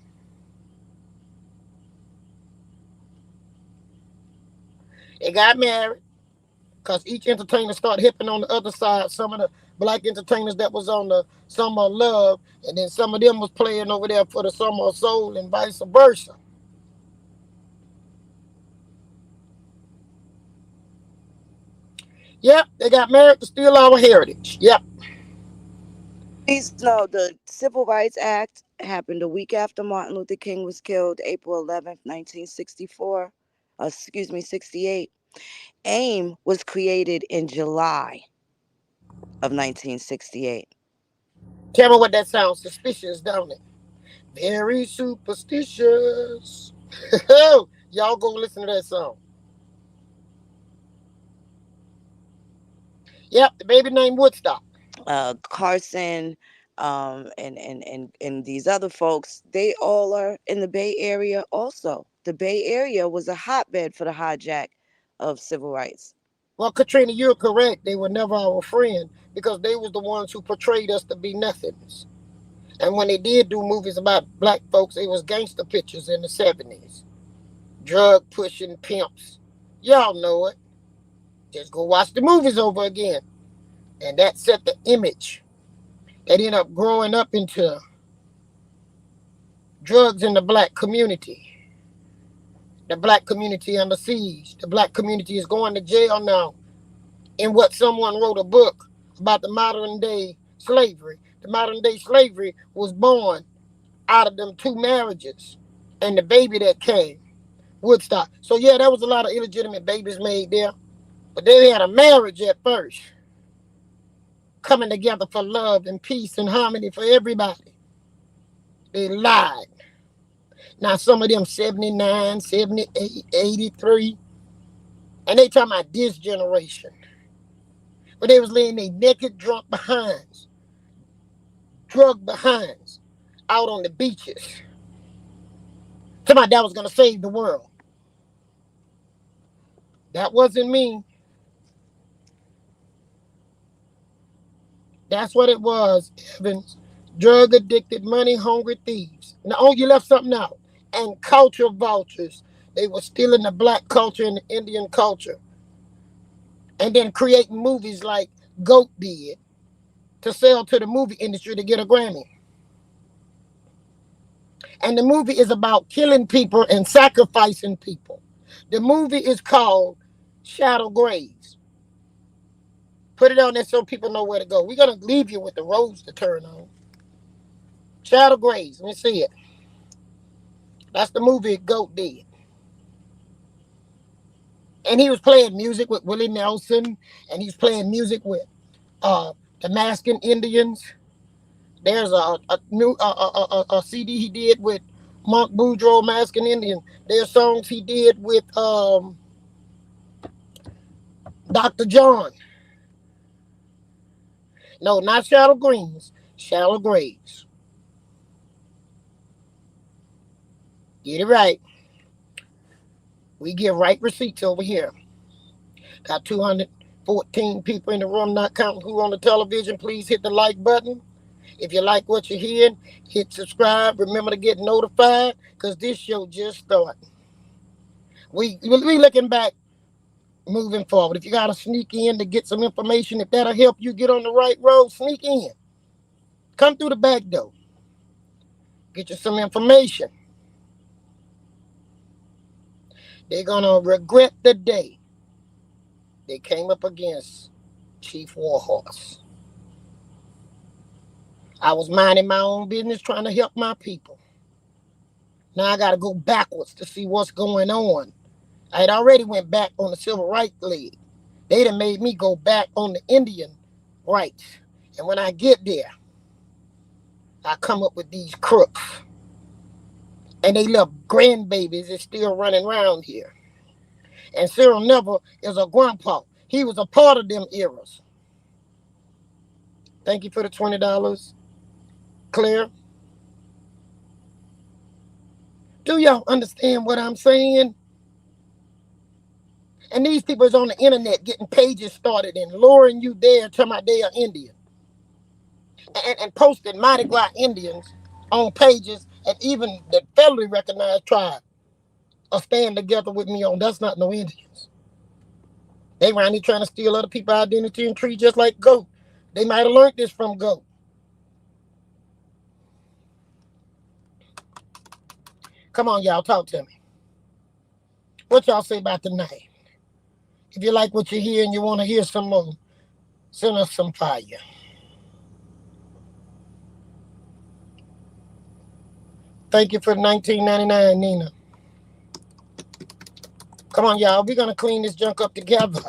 They got married because each entertainer started hipping on the other side. Some of the black entertainers that was on the Summer of Love, and then some of them was playing over there for the Summer of Soul, and vice versa. Yep, they got married to steal our heritage. Yep. Please know the Civil Rights Act happened a week after Martin Luther King was killed, April 11th, 1964. Excuse me, 68. AIM was created in July of 1968. Tell me what that sounds suspicious, don't it? Very superstitious. Y'all go listen to that song. Yep, the baby named Woodstock. Carson, and these other folks, they all are in the Bay Area also. The Bay Area was a hotbed for the hijack of civil rights. Well, Katrina, you're correct. They were never our friend because they was the ones who portrayed us to be nothings. And when they did do movies about black folks, it was gangster pictures in the 70s. Drug pushing pimps. Y'all know it. Just go watch the movies over again. And that set the image. That ended up growing up into drugs in the black community. The black community under siege. The black community is going to jail now in what someone wrote a book about the modern day slavery. The modern day slavery was born out of them two marriages and the baby that came, Woodstock. So yeah, there was a lot of illegitimate babies made there, but they had a marriage at first, coming together for love and peace and harmony for everybody. They lied. Now some of them 79, 78, 83, and they talking about this generation. But they was laying their naked, drunk behinds, drug behinds, out on the beaches. Talking about that was gonna save the world. That wasn't me. That's what it was, Evans. Drug addicted, money hungry thieves. Now, oh, you left something out. And culture vultures. They were stealing the black culture and the Indian culture. And then creating movies like Goat did to sell to the movie industry to get a Grammy. And the movie is about killing people and sacrificing people. The movie is called Shadow Graves. Put it on there so people know where to go. We're going to leave you with the roads to turn on. Shadow Graves. Let me see it. That's the movie Goat did. And he was playing music with Willie Nelson, and he's playing music with the Maskin Indians. There's a new a CD he did with Monk Boudreaux, Maskin Indian. There's songs he did with Dr. John. No, not Shallow Greens, Shallow Graves. Get it right. We give right receipts over here. Got 214 people in the room, not counting who on the television. Please hit the like button. If you like what you're hearing, hit subscribe. Remember to get notified because this show just started. We looking back, moving forward. If you gotta sneak in to get some information, if that'll help you get on the right road, sneak in. Come through the back door. Get you some information. They're gonna regret the day they came up against Chief Warhorse. I was minding my own business, trying to help my people. Now I gotta go backwards to see what's going on. I had already went back on the civil rights league. They done made me go back on the Indian rights. And when I get there, I come up with these crooks. And they little grandbabies is still running around here. And Cyril Neville is a grandpa. He was a part of them eras. Thank you for the $20. Clear? Do y'all understand what I'm saying? And these people is on the internet getting pages started and luring you there to my day of Indian. And posting Mardi Gras Indians on pages, and even the federally recognized tribe are staying together with me on that's not no Indians. They around here trying to steal other people's identity and treat just like goat. They might have learned this from goat. Come on, y'all, talk to me. What y'all say about tonight? If you like what you hear and you want to hear some more, send us some fire. Thank you for 1999, Nina. Come on, y'all. We're going to clean this junk up together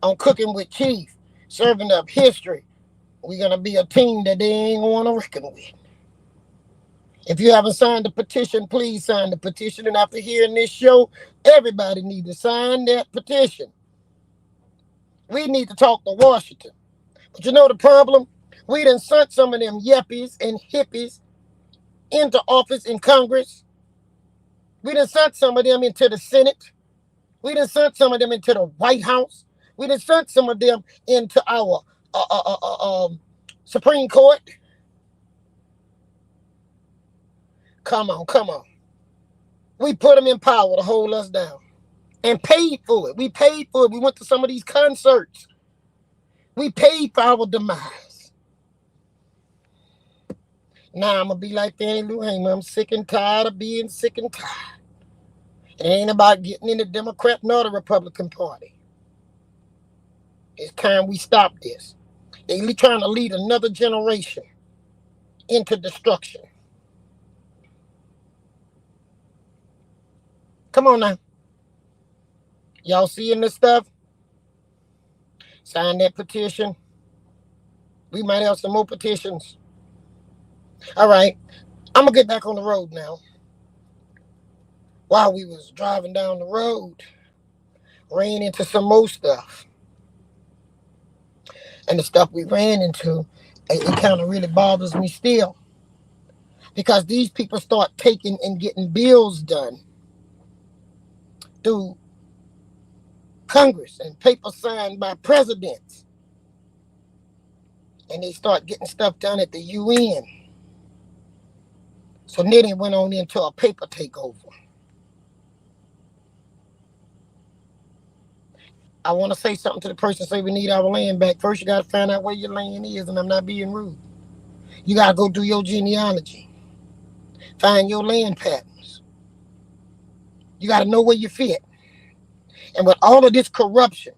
on Cooking with Chief, serving up history. We're going to be a team that they ain't going to reckon with. If you haven't signed the petition, please sign the petition. And after hearing this show, everybody needs to sign that petition. We need to talk to Washington. But you know the problem? We done sent some of them yuppies and hippies into office in Congress. We done sent some of them into the Senate. We done sent some of them into the White House. We done sent some of them into our Supreme Court. Come on, come on. We put them in power to hold us down and paid for it. We paid for it. We went to some of these concerts. We paid for our demise. Now I'm going to be like Fannie Lou Hamer. I'm sick and tired of being sick and tired. It ain't about getting in the Democrat nor the Republican Party. It's time we stop this. They trying to lead another generation into destruction. Come on now. Y'all seeing this stuff? Sign that petition. We might have some more petitions. All right. I'm going to get back on the road now. While we was driving down the road, ran into some more stuff. And the stuff we ran into, it kind of really bothers me still. Because these people start taking and getting bills done through Congress and paper signed by presidents. And they start getting stuff done at the UN. So then it went on into a paper takeover. I want to say something to the person say we need our land back. First, you got to find out where your land is, and I'm not being rude. You got to go do your genealogy. Find your land patterns. You got to know where you fit. And with all of this corruption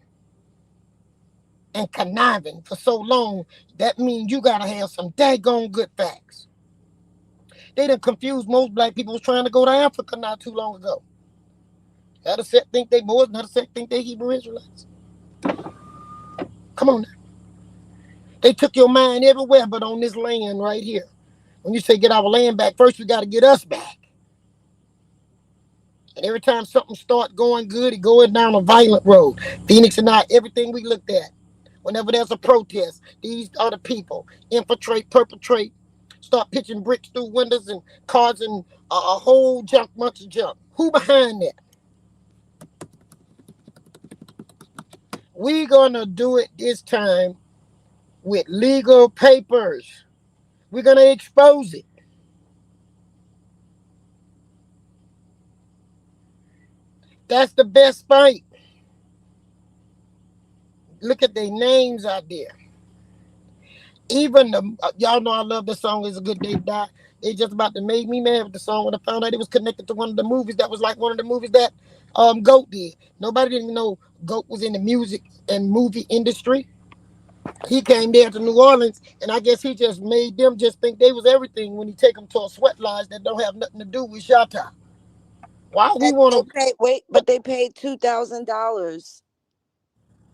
and conniving for so long, that means you got to have some daggone good facts. They done confused most black people was trying to go to Africa not too long ago. Another set think they Moors, another set think they Hebrew Israelites. Come on now. They took your mind everywhere but on this land right here. When you say get our land back, first we got to get us back. And every time something starts going good, it going down a violent road. Phoenix and I, everything we looked at, whenever there's a protest, these are the people infiltrate, perpetrate, start pitching bricks through windows and causing a whole bunch of junk. Who behind that? We gonna do it this time with legal papers. We're gonna expose it. That's the best fight. Look at their names out there. Even the y'all know I love the song "It's a Good Day to Die." They just about to make me mad with the song when I found out it was connected to one of the movies that was like one of the movies that Goat did. Nobody didn't know Goat was in the music and movie industry. He came there to New Orleans, and I guess he just made them just think they was everything when he take them to a sweat lodge that don't have nothing to do with Shatta. Why we And want they to? pay wait, but they paid $2,000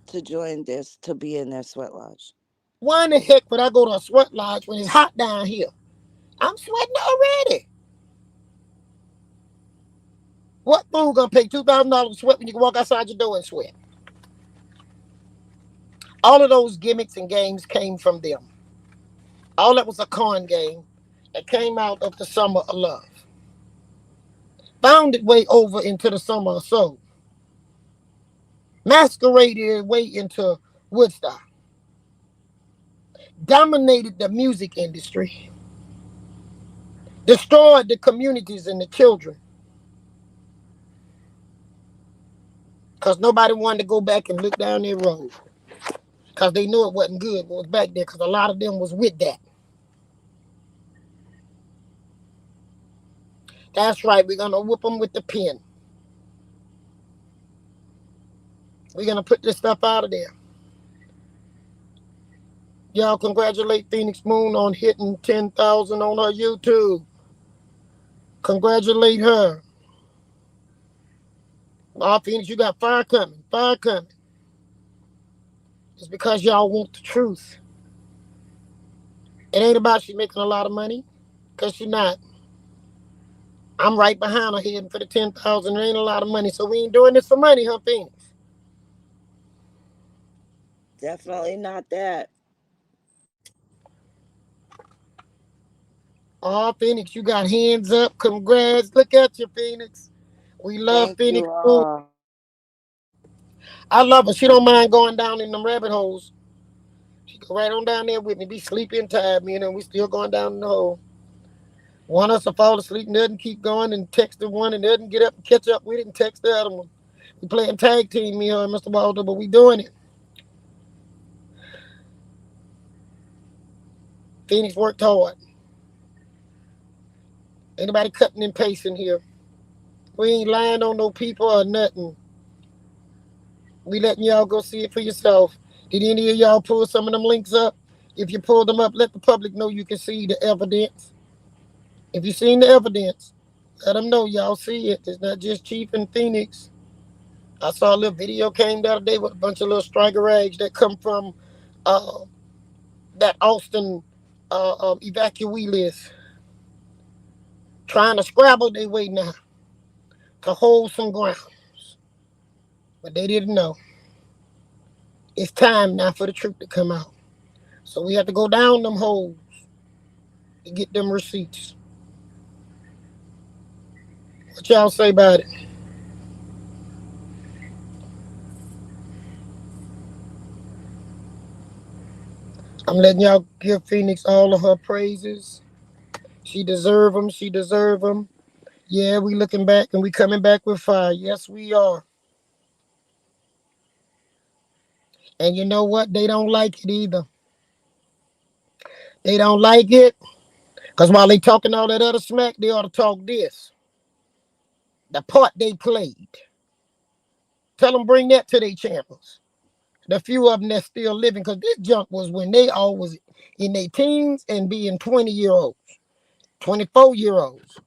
to join this to be in their sweat lodge. Why in the heck would I go to a sweat lodge when it's hot down here? I'm sweating already. What fool gonna pay $2,000 to sweat when you can walk outside your door and sweat? All of those gimmicks and games came from them. All that was a con game that came out of the summer of love. Found its way over into the summer of soul. Masqueraded its way into Woodstock. Dominated the music industry. Destroyed the communities and the children. Because nobody wanted to go back and look down their road. Because they knew it wasn't good what was back there. Because a lot of them was with that. That's right. We're going to whip them with the pen. We're going to put this stuff out of there. Y'all congratulate Phoenix Moon on hitting 10,000 on her YouTube. Congratulate her. Oh, Phoenix, you got fire coming. Fire coming. It's because y'all want the truth. It ain't about she making a lot of money. Because she not. I'm right behind her heading for the 10,000. It ain't a lot of money. So we ain't doing this for money, huh, Phoenix? Definitely not that. Oh, Phoenix, you got hands up. Congrats. Look at you, Phoenix. We love Thank Phoenix you Moon. all. I love her. She don't mind going down in them rabbit holes. She go right on down there with me. Be sleepy and tired, me and her. We still going down in the hole. One of us will fall asleep and doesn't keep going and text the one and doesn't get up and catch up with it and text the other one. We playing tag team, me, her, and Mr. Walter, but we doing it. Phoenix worked hard. Anybody cutting and pasting here? We ain't lying on no people or nothing. We letting y'all go see it for yourself. Did any of y'all pull some of them links up? If you pulled them up, let the public know you can see the evidence. If you seen the evidence, let them know y'all see it. It's not just Chief and Phoenix. I saw a little video came the other day with a bunch of little striker rags that come from uh, that Austin evacuee list, trying to scrabble their way now to hold some ground. But they didn't know. It's time now for the truth to come out. So we have to go down them holes to get them receipts. What y'all say about it? I'm letting y'all give Phoenix all of her praises. She deserve them. She deserve them. Yeah, we looking back and we coming back with fire. Yes, we are. And you know what? They don't like it either. They don't like it because while they talking all that other smack, they ought to talk this. The part they played. Tell them bring that to their channels. The few of them that's still living, because this junk was when they all was in their teens and being 20-year-olds, 24-year-olds.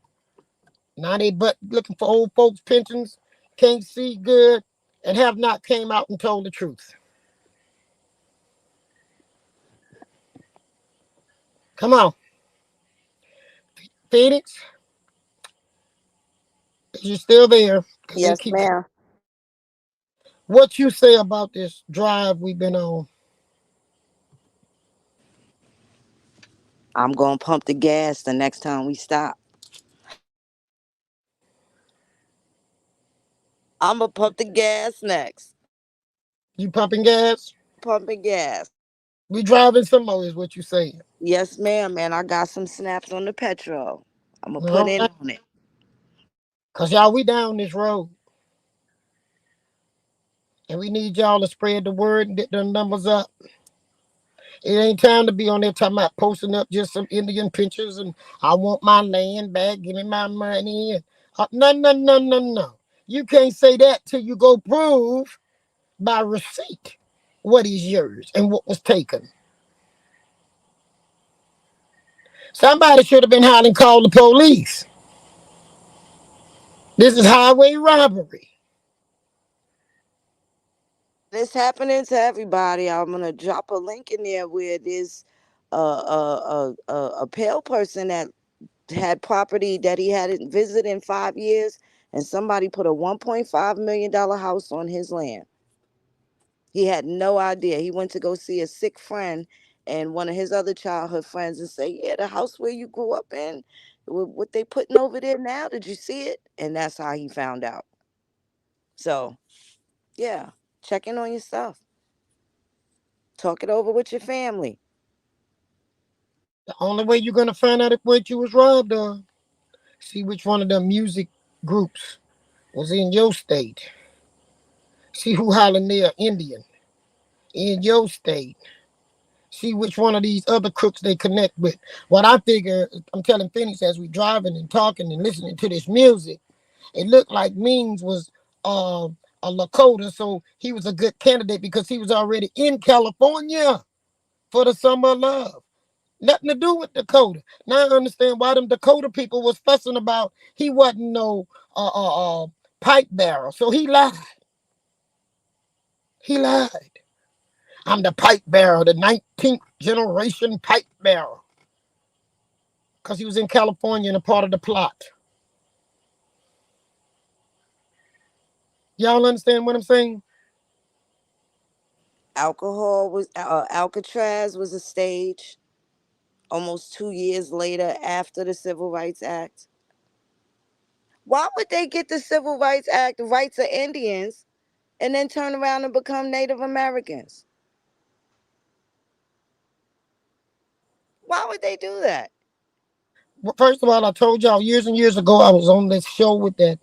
Now they but looking for old folks pensions, can't see good, and have not came out and told the truth. Come on, Phoenix, you still there? Because they Yes, keep. ma'am. What you say about this drive we've been on? I'm gonna pump the gas the next time we stop. I'm gonna pump the gas next. You pumping gas? Pumping gas. We driving some more, is what you saying? Yes, ma'am. And I got some snaps on the petrol. I'm gonna put All in right, on it. cause y'all we down this road. And we need y'all to spread the word and get the numbers up. It ain't time to be on there talking about posting up just some Indian pictures and I want my land back, give me my money. And no, no, no, no, no. You can't say that till you go prove by receipt what is yours and what was taken. Somebody should have been hollering, call the police. This is highway robbery. It's happening to everybody. I'm gonna drop a link in there where there's a pale person that had property that he hadn't visited in 5 years, and somebody put a $1.5 million house on his land. He had no idea. He went to go see a sick friend and one of his other childhood friends and say, "Yeah, the house where you grew up in, what they putting over there now? Did you see it?" And that's how he found out. So yeah, check in on your stuff. Talk it over with your family. The only way you're gonna find out if what you was robbed of, see which one of the music groups was in your state. See who hollering there Indian in your state. See which one of these other crooks they connect with. What I figure, I'm telling Phoenix as we driving and talking and listening to this music, it looked like Means was a Lakota, so he was a good candidate because he was already in California for the summer of love. Nothing to do with Dakota. Now I understand why them Dakota people was fussing about he wasn't no pipe barrel. So he lied. He lied. I'm the pipe barrel, the 19th generation pipe barrel. Because he was in California and a part of the plot. Y'all understand what I'm saying? Alcatraz was a stage almost 2 years later after the Civil Rights Act. Why would they get the Civil Rights Act rights of Indians and then turn around and become Native Americans? Why would they do that? Well, first of all, I told y'all years and years ago I was on this show with that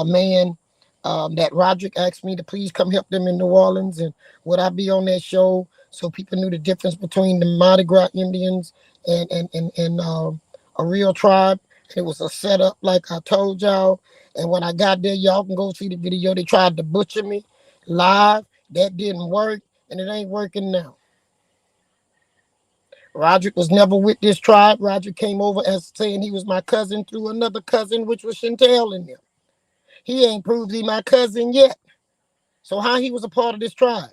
man that Roderick asked me to please come help them in New Orleans, and would I be on that show so people knew the difference between the Mardi Gras Indians and a real tribe. It was a setup, like I told y'all. And when I got there, y'all can go see the video. They tried to butcher me live. That didn't work, and it ain't working now. Roderick was never with this tribe. Roderick came over as saying he was my cousin through another cousin, which was Chantel in them. He ain't proved he my cousin yet. So how he was a part of this tribe?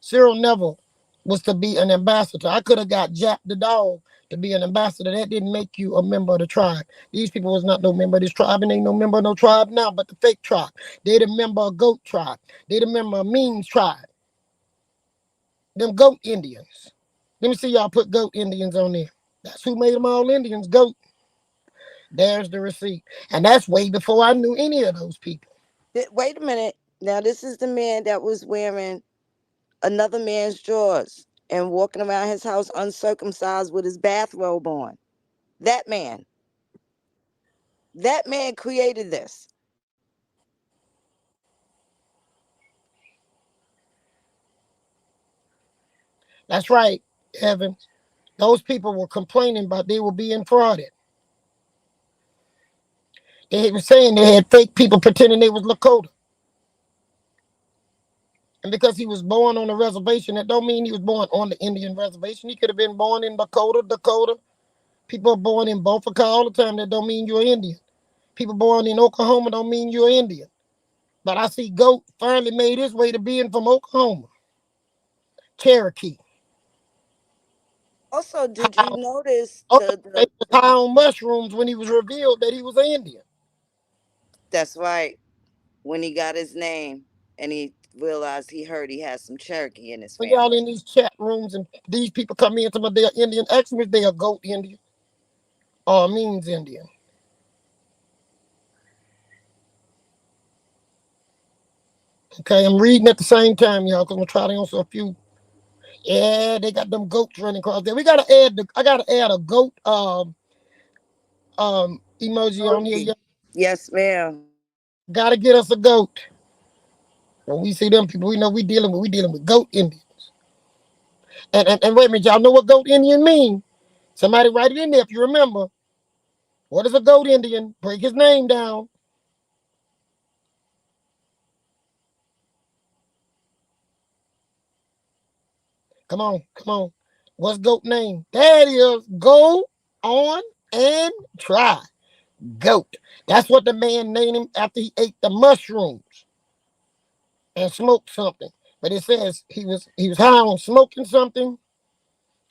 Cyril Neville was to be an ambassador. I could have got Jack the dog to be an ambassador. That didn't make you a member of the tribe. These people was not no member of this tribe, and ain't no member of no tribe now, but the fake tribe. They the member of Goat tribe. They the member of Means tribe. Them Goat Indians. Let me see y'all put Goat Indians on there. That's who made them all Indians. Goat. There's the receipt. And that's way before I knew any of those people. Wait a minute. Now, this is the man that was wearing another man's drawers and walking around his house uncircumcised with his bathrobe on. That man. That man created this. That's right, Evan. Those people were complaining about they were being frauded. They were saying they had fake people pretending they was Lakota. And because he was born on a reservation, that don't mean he was born on the Indian reservation. He could have been born in Dakota, Dakota. People are born in Bofa all the time. That don't mean you're Indian. People born in Oklahoma don't mean you're Indian. But I see Goat finally made his way to being from Oklahoma, Cherokee. Also, did High, you notice oh, he was the high on mushrooms when he was revealed that he was an Indian. that's right, when he got his name and he realized he heard he had some Cherokee in his So y'all family. in these chat rooms and these people come in to my they're Indian. Ask me if they are Goat Indian or Means Indian. Okay, I'm reading at the same time, y'all, because I'm trying to answer a few. Yeah, they got them goats running across there. We gotta add the I gotta add a goat emoji on here. Emoji. Y'all Yes, ma'am. gotta get us a goat. When we see them people, we know we dealing with goat Indians. And wait a minute, y'all know what goat Indian mean? Somebody write it in there if you remember. What is a goat Indian? Break his name down. Come on, come on. What's goat name? That is go on and try. Goat. That's what the man named him after he ate the mushrooms and smoked something. But it says he was high on smoking something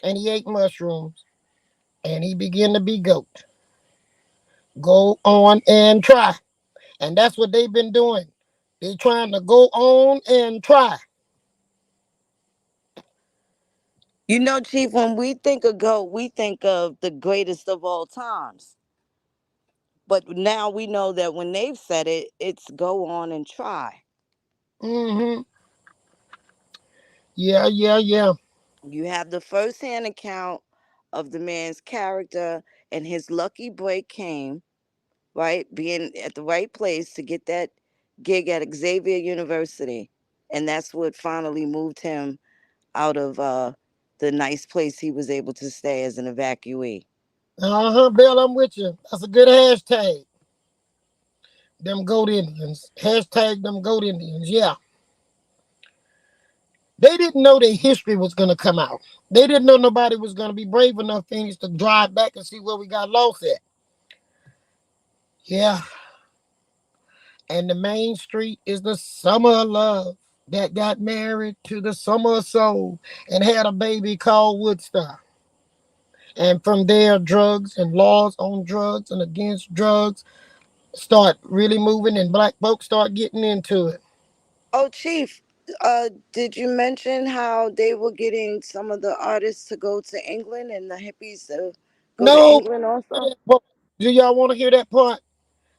and he ate mushrooms and he began to be goat. Go on and try. And that's what they've been doing. They're trying to go on and try. You know, Chief, when we think of GOAT, we think of the greatest of all times. But now we know that when they've said it, it's go on and try. Mm-hmm. Yeah, yeah, yeah. You have the first-hand account of the man's character, and his lucky break came, right? Being at the right place to get that gig at Xavier University. And that's what finally moved him out of the nice place he was able to stay as an evacuee. Uh-huh, Bill, I'm with you. That's a good hashtag. Them goat Indians. Hashtag them goat Indians. Yeah. They didn't know their history was going to come out. They didn't know nobody was going to be brave enough things to drive back and see where we got lost at. Yeah. And the main street is the summer of love that got married to the summer of soul and had a baby called Woodstock. And from there, drugs and laws on drugs and against drugs start really moving, and black folks start getting into it. Oh, Chief, did you mention how they were getting some of the artists to go to England and the hippies to go to No, England also? do y'all want to hear that part?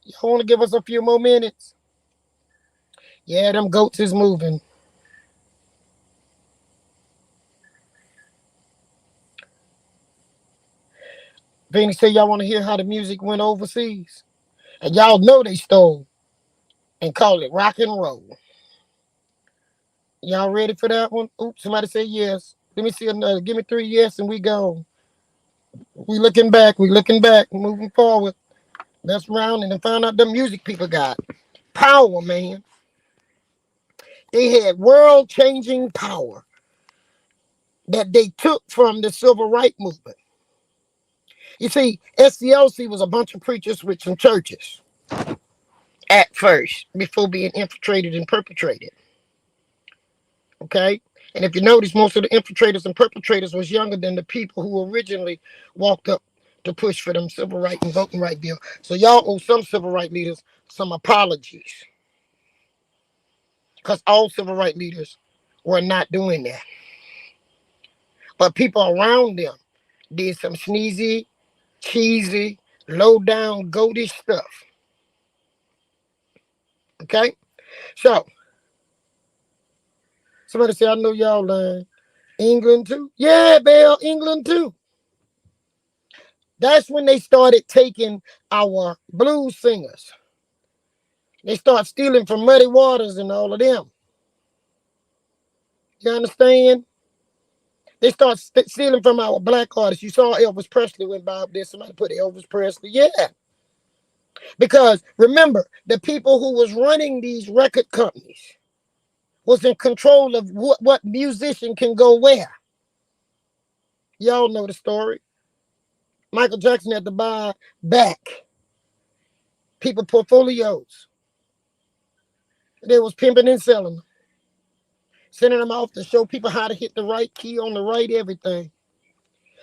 Y'all want to give us a few more minutes? Yeah, them goats is moving. Vinny said y'all want to hear how the music went overseas. And y'all know they stole and call it rock and roll. Y'all ready for that one? Oops, somebody say yes. Let me see another. Give me three yes and we go. We looking back, moving forward. That's round and then found out the music people got. Power, man. They had world changing power that they took from the civil rights movement. You see, SCLC was a bunch of preachers with some churches at first before being infiltrated and perpetrated. Okay? And if you notice, most of the infiltrators and perpetrators was younger than the people who originally walked up to push for them civil rights and voting right bill. So y'all owe some civil rights leaders some apologies. Because all civil rights leaders were not doing that. But people around them did some sneezy, cheesy, low down, goatish stuff. Okay? So, somebody say, I know y'all lying. England too? Yeah, Bell, England too. That's when they started taking our blues singers. They start stealing from Muddy Waters and all of them. You understand? They start stealing from our black artists. You saw Elvis Presley went by up there. Somebody put Elvis Presley. Yeah. Because remember, the people who was running these record companies was in control of what musician can go where. Y'all know the story. Michael Jackson had to buy back people portfolios. They was pimping and selling them, sending them off to show people how to hit the right key on the right everything.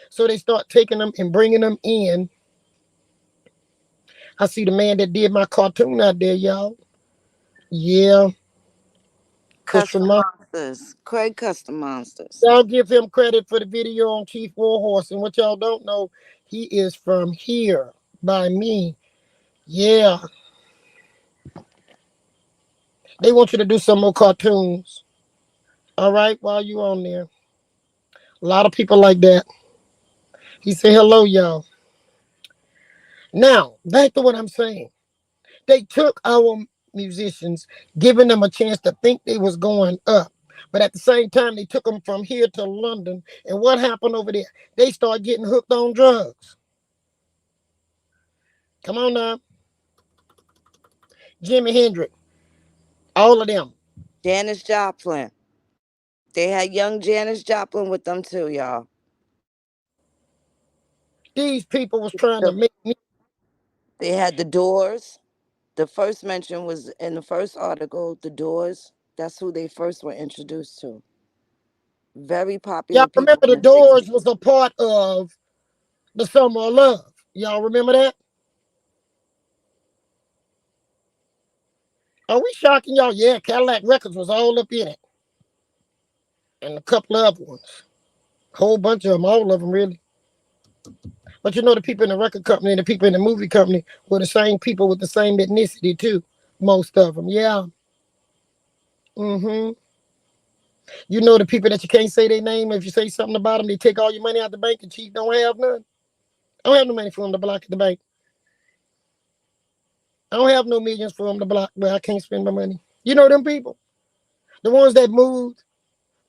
So they start taking them and bringing them in. I see the man that did my cartoon out there, y'all. Yeah, Christian Custom Monster. Monsters, Craig Custom Monsters. Y'all give him credit for the video on Chief Warhorse. And what y'all don't know, he is from here by me. Yeah, they want you to do some more cartoons. All right, while you on there. A lot of people like that. He said, hello, y'all. Now, back to what I'm saying. They took our musicians, giving them a chance to think they was going up. But at the same time, they took them from here to London. And what happened over there? They started getting hooked on drugs. Come on now. Jimi Hendrix, all of them. Janis Joplin. They had young Janis Joplin with them too, y'all. These people was trying to The, make me. they had the Doors. The first mention was in the first article, the Doors. That's who they first were introduced to. Very Y'all popular people remember in the the Doors 60s. was a part of the Summer of Love. Y'all remember that? Are we shocking y'all? Yeah, Cadillac Records was all up in it. And a couple of other ones. Whole bunch of them, all of them really. But you know, the people in the record company and the people in the movie company were the same people with the same ethnicity too. Most of them, yeah. Mm-hmm. You know the people that you can't say their name. If you say something about them, they take all your money out the bank and cheat. Don't have none. I don't have no money for them to block at the bank. I don't have no millions for them to block where I can't spend my money. You know them people, the ones that moved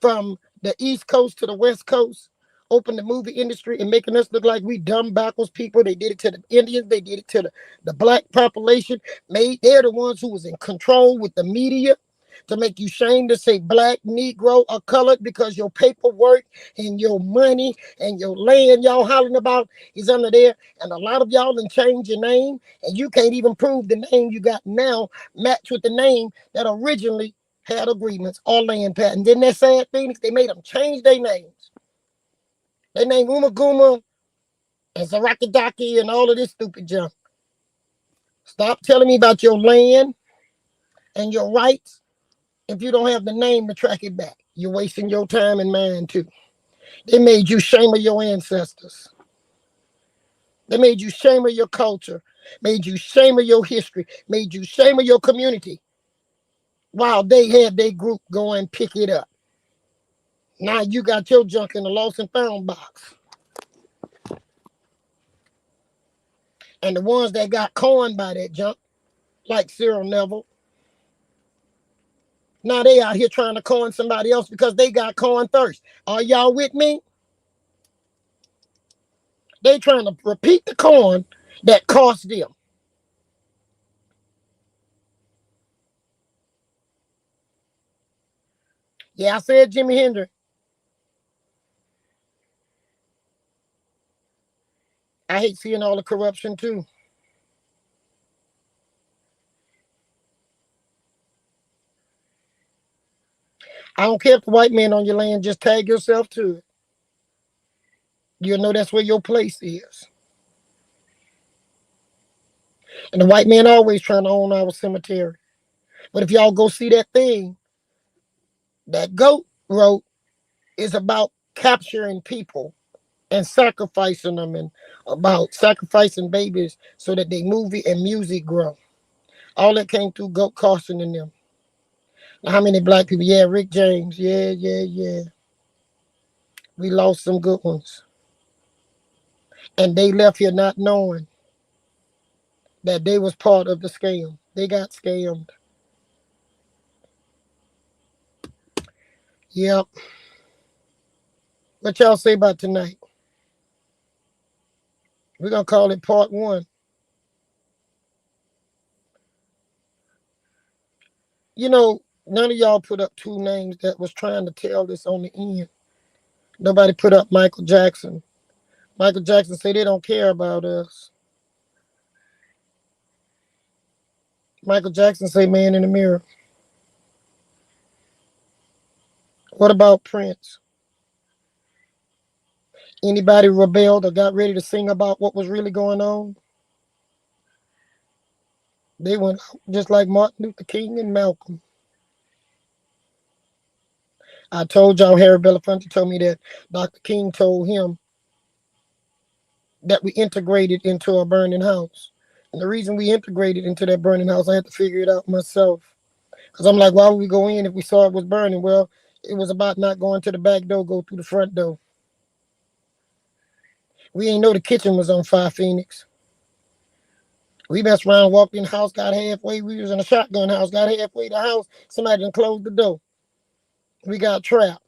from the East Coast to the West Coast, open the movie industry and making us look like we dumb backwards people. They did it to the Indians. They did it to the black population. They're the ones who was in control with the media to make you shame to say black, Negro, or colored because your paperwork and your money and your land y'all hollering about is under there. And a lot of y'all done change your name and you can't even prove the name you got now match with the name that originally had agreements or land patents. Isn't that sad, Phoenix? They made them change their names. They named Umaguma and Sarakadaki and all of this stupid junk. Stop telling me about your land and your rights if you don't have the name to track it back. You're wasting your time and mine too. They made you shame of your ancestors. They made you shame of your culture, made you shame of your history, made you shame of your community while they had their group go and pick it up. Now you got your junk in the lost and found box. And the ones that got coined by that junk, like Cyril Neville, now they out here trying to coin somebody else because they got coined first. Are y'all with me? They trying to repeat the coin that cost them. Yeah, I said Jimi Hendrix. I hate seeing all the corruption too. I don't care if the white man on your land, just tag yourself to it. You'll know that's where your place is. And the white man always trying to own our cemetery. But if y'all go see that thing, that goat wrote is about capturing people and sacrificing them and about sacrificing babies so that they movie and music grow. All that came through Goat Carson and them. Now, how many black people? Yeah, Rick James. Yeah, yeah, yeah. We lost some good ones. And they left here not knowing that they was part of the scam. They got scammed. Yep. What y'all say about tonight? We're gonna call it part one. You know, none of y'all put up two names that was trying to tell this on the end. Nobody put up Michael Jackson. Michael Jackson said they don't care about us. Michael Jackson say man in the mirror. What about Prince? Anybody rebelled or got ready to sing about what was really going on? They went out just like Martin Luther King and Malcolm. I told y'all Harry Belafonte told me that Dr. King told him that we integrated into a burning house. And the reason we integrated into that burning house, I had to figure it out myself. Because I'm like, why would we go in if we saw it was burning? Well, it was about not going to the back door, go through the front door. We ain't know the kitchen was on fire, Phoenix. We messed around, walked in the house, got halfway. We was in a shotgun house, got halfway to the house. Somebody done closed the door. We got trapped.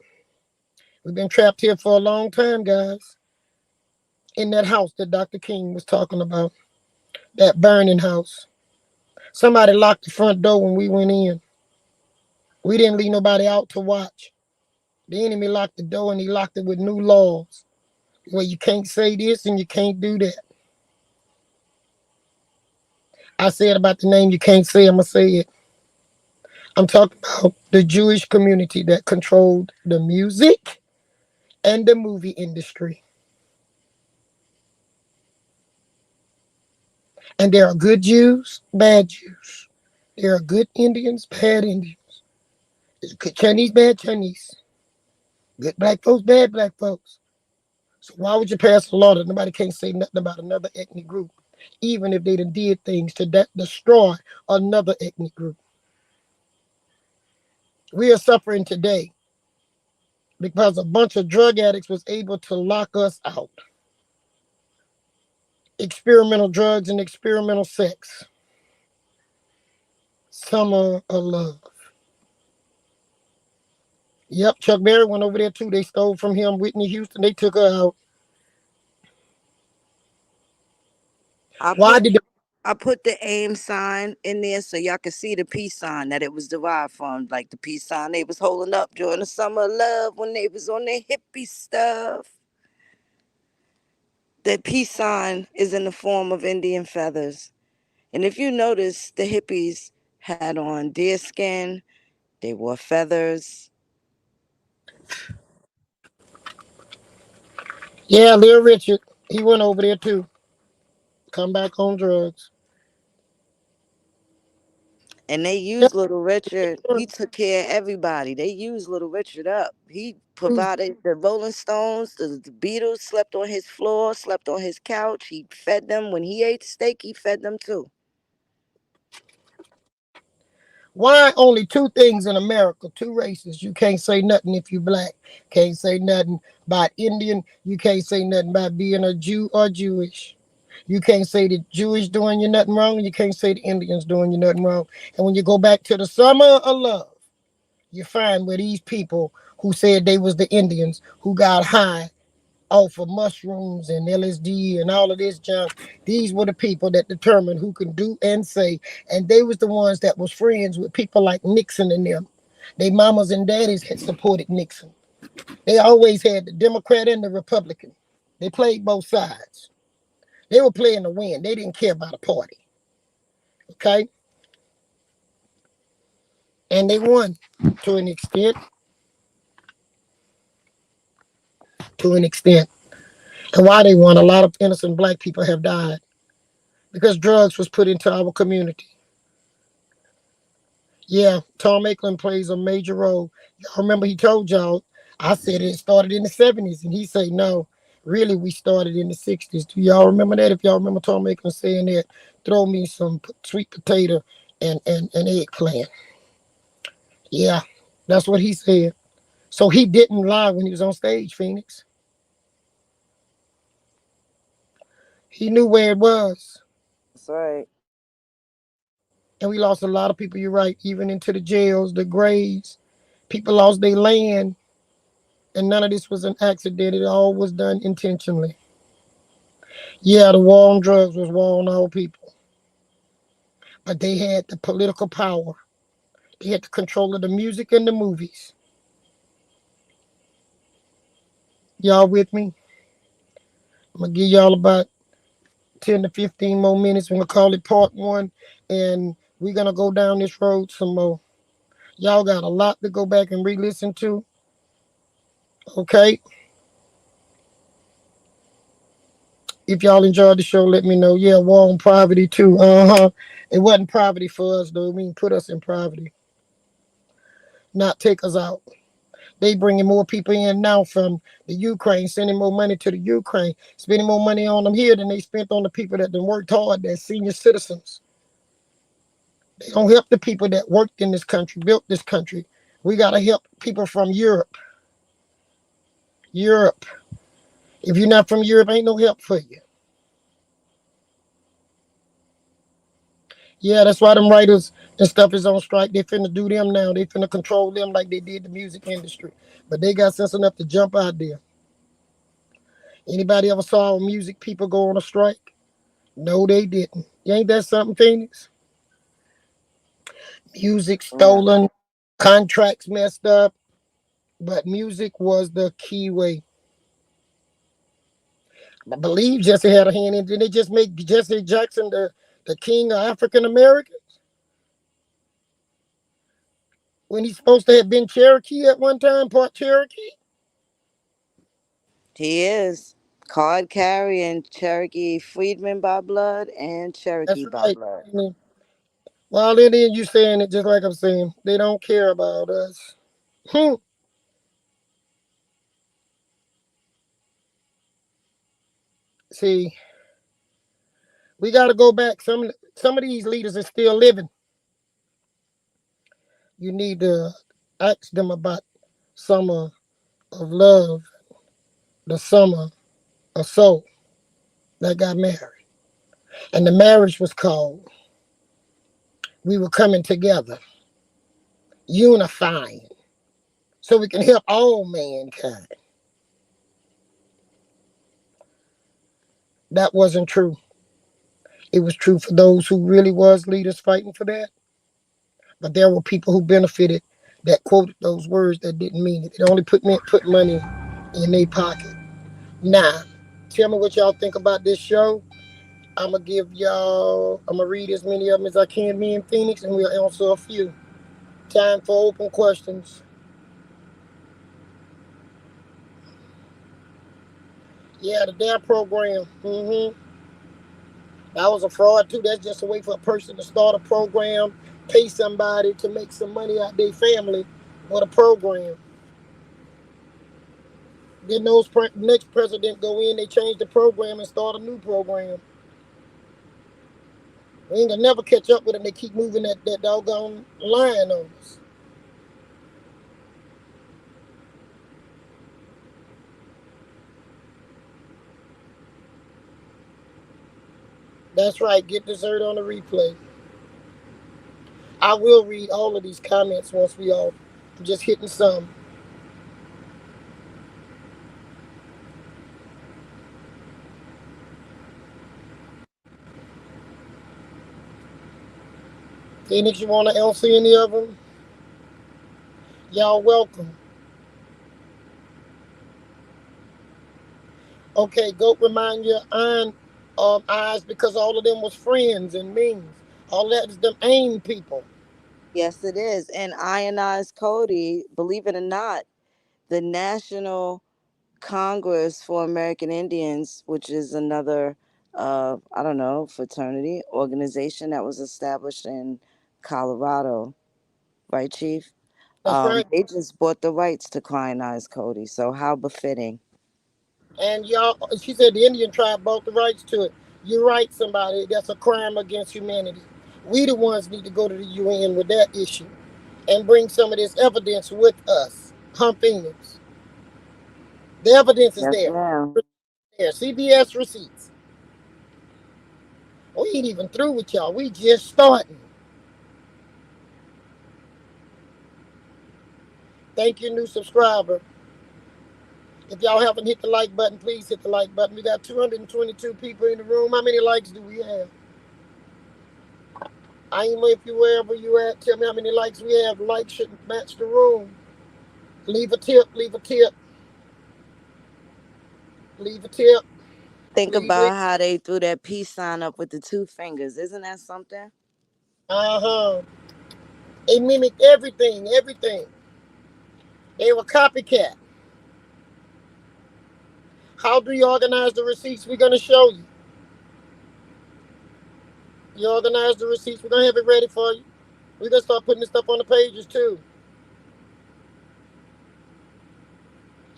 We've been trapped here for a long time, guys. In that house that Dr. King was talking about, that burning house. Somebody locked the front door when we went in. We didn't leave nobody out to watch. The enemy locked the door and he locked it with new laws where you can't say this and you can't do that. I said about the name you can't say, I'm going to say it. I'm talking about the Jewish community that controlled the music and the movie industry. And there are good Jews, bad Jews. There are good Indians, bad Indians. There's good Chinese, bad Chinese. Good black folks, bad black folks. So why would you pass a law that nobody can't say nothing about another ethnic group, even if they done did things to destroy another ethnic group? We are suffering today because a bunch of drug addicts was able to lock us out. Experimental drugs and experimental sex. Summer of love. Yep, Chuck Berry went over there too. They stole from him Whitney Houston. They took her out. I Why put did the I put the aim sign in there so y'all can see the peace sign that it was derived from, like the peace sign they was holding up during the summer of love when they was on their hippie stuff. The peace sign is in the form of Indian feathers. And if you notice, the hippies had on deer skin, they wore feathers. Yeah, Little Richard, he went over there too. Come back on drugs. And they Yeah, used Little Richard. He took care of everybody. They used Little Richard up. He provided the Rolling Stones, the Beatles slept on his floor, slept on his couch. He fed them. When he ate steak, he fed them too. why only two things in America, two races? You can't say nothing if you black. Can't say nothing about Indian. You can't say nothing about being a Jew or Jewish. You can't say the Jewish doing you nothing wrong, and you can't say the Indians doing you nothing wrong. And when you go back to the summer of love, you find where these people who said they was the Indians who got high off of mushrooms and LSD and all of this junk. These were the people that determined who can do and say, and they was the ones that was friends with people like Nixon and them. They mamas and daddies had supported Nixon. They always had the Democrat and the Republican. They played both sides. They were playing to win. They didn't care about a party. Okay, and they won to an extent. To an extent. And why they won? A lot of innocent black people have died because drugs was put into our community. Yeah, Tom Ackland plays a major role. Y'all remember he told y'all, I said it started in the 70s, and he said, no, really, we started in the 60s. Do y'all remember that? If y'all remember Tom Ackland saying that, throw me some sweet potato and eggplant. Yeah, that's what he said. So he didn't lie when he was on stage, Phoenix. He knew where it was. That's right. And we lost a lot of people, you're right, even into the jails, the graves. People lost their land, and none of this was an accident. It all was done intentionally. Yeah, the war on drugs was war on all people, but they had the political power. They had the control of the music and the movies. Y'all with me? I'm gonna give y'all about 10 to 15 more minutes. We're gonna call it part one, and we're gonna go down this road some more. Y'all got a lot to go back and re-listen to. Okay. If y'all enjoyed the show, let me know. Yeah, war on poverty too. Uh-huh. It wasn't poverty for us though. I mean, put us in poverty, not take us out. They bringing more people in now from the Ukraine, sending more money to the Ukraine, spending more money on them here than they spent on the people that done worked hard, that senior citizens. They don't help the people that worked in this country, built this country. We got to help people from Europe. Europe. If you're not from Europe, ain't no help for you. Yeah, that's why them writers and stuff is on strike. They finna do them now. They finna control them like they did the music industry. But they got sense enough to jump out there. Anybody ever saw music people go on a strike? No, they didn't. Ain't that something, Phoenix? Music Yeah. stolen, contracts messed up, but music was the key way. I believe Jesse had a hand in it. Did they just make Jesse Jackson the king of African Americans when he's supposed to have been Cherokee at one time, part Cherokee? He is card carrying Cherokee freedman by blood and That's Cherokee by right. blood. While it is you saying it just like I'm saying, they don't care about us. Hmm. See, we got to go back. Some of these leaders are still living. You need to ask them about summer of love, the summer of soul that got married, and the marriage was called. We were coming together, unifying, so we can help all mankind. That wasn't true. It was true for those who really was leaders fighting for that. But there were people who benefited that quoted those words that didn't mean it. It only put money in their pocket. Now, tell me what y'all think about this show. I'm gonna read as many of them as I can, me and Phoenix, and we'll answer a few. Time for open questions. Yeah, the DARE program. That was a fraud too. That's just a way for a person to start a program, pay somebody to make some money out their family with a program. Then next president go in, they change the program and start a new program. We ain't gonna never catch up with them. They keep moving that doggone line on us. That's right. Get dessert on the replay. I will read all of these comments once we all. I'm just hitting some. Phoenix, you wanna answer any of them? Y'all welcome. Okay, go remind your iron eyes because all of them was friends and means. All that is them AIM people. Yes, it is. And ionized Cody, believe it or not, the National Congress for American Indians, which is another, I don't know, fraternity organization that was established in Colorado, right, Chief? That's right. They just bought the rights to colonize Cody. So how befitting. And y'all, she said the Indian tribe bought the rights to it. You're right, somebody. That's a crime against humanity. We the ones need to go to the UN with that issue and bring some of this evidence with us. Phoenix. The evidence is Yes, there. ma'am. There. CBS receipts. We ain't even through with y'all. We just starting. Thank you, new subscriber. If y'all haven't hit the like button, please hit the like button. We got 222 people in the room. How many likes do we have? I ain't know if you wherever you at. Tell me how many likes we have. Likes shouldn't match the room. Leave a tip. Leave a tip. Leave a tip. Think Please leave. about how they threw that peace sign up with the two fingers. Isn't that something? Uh-huh. They mimicked everything. Everything. They were copycat. How do you organize the receipts we're gonna show you? You organize the receipts. We're gonna have it ready for you. We're gonna start putting this stuff on the pages too.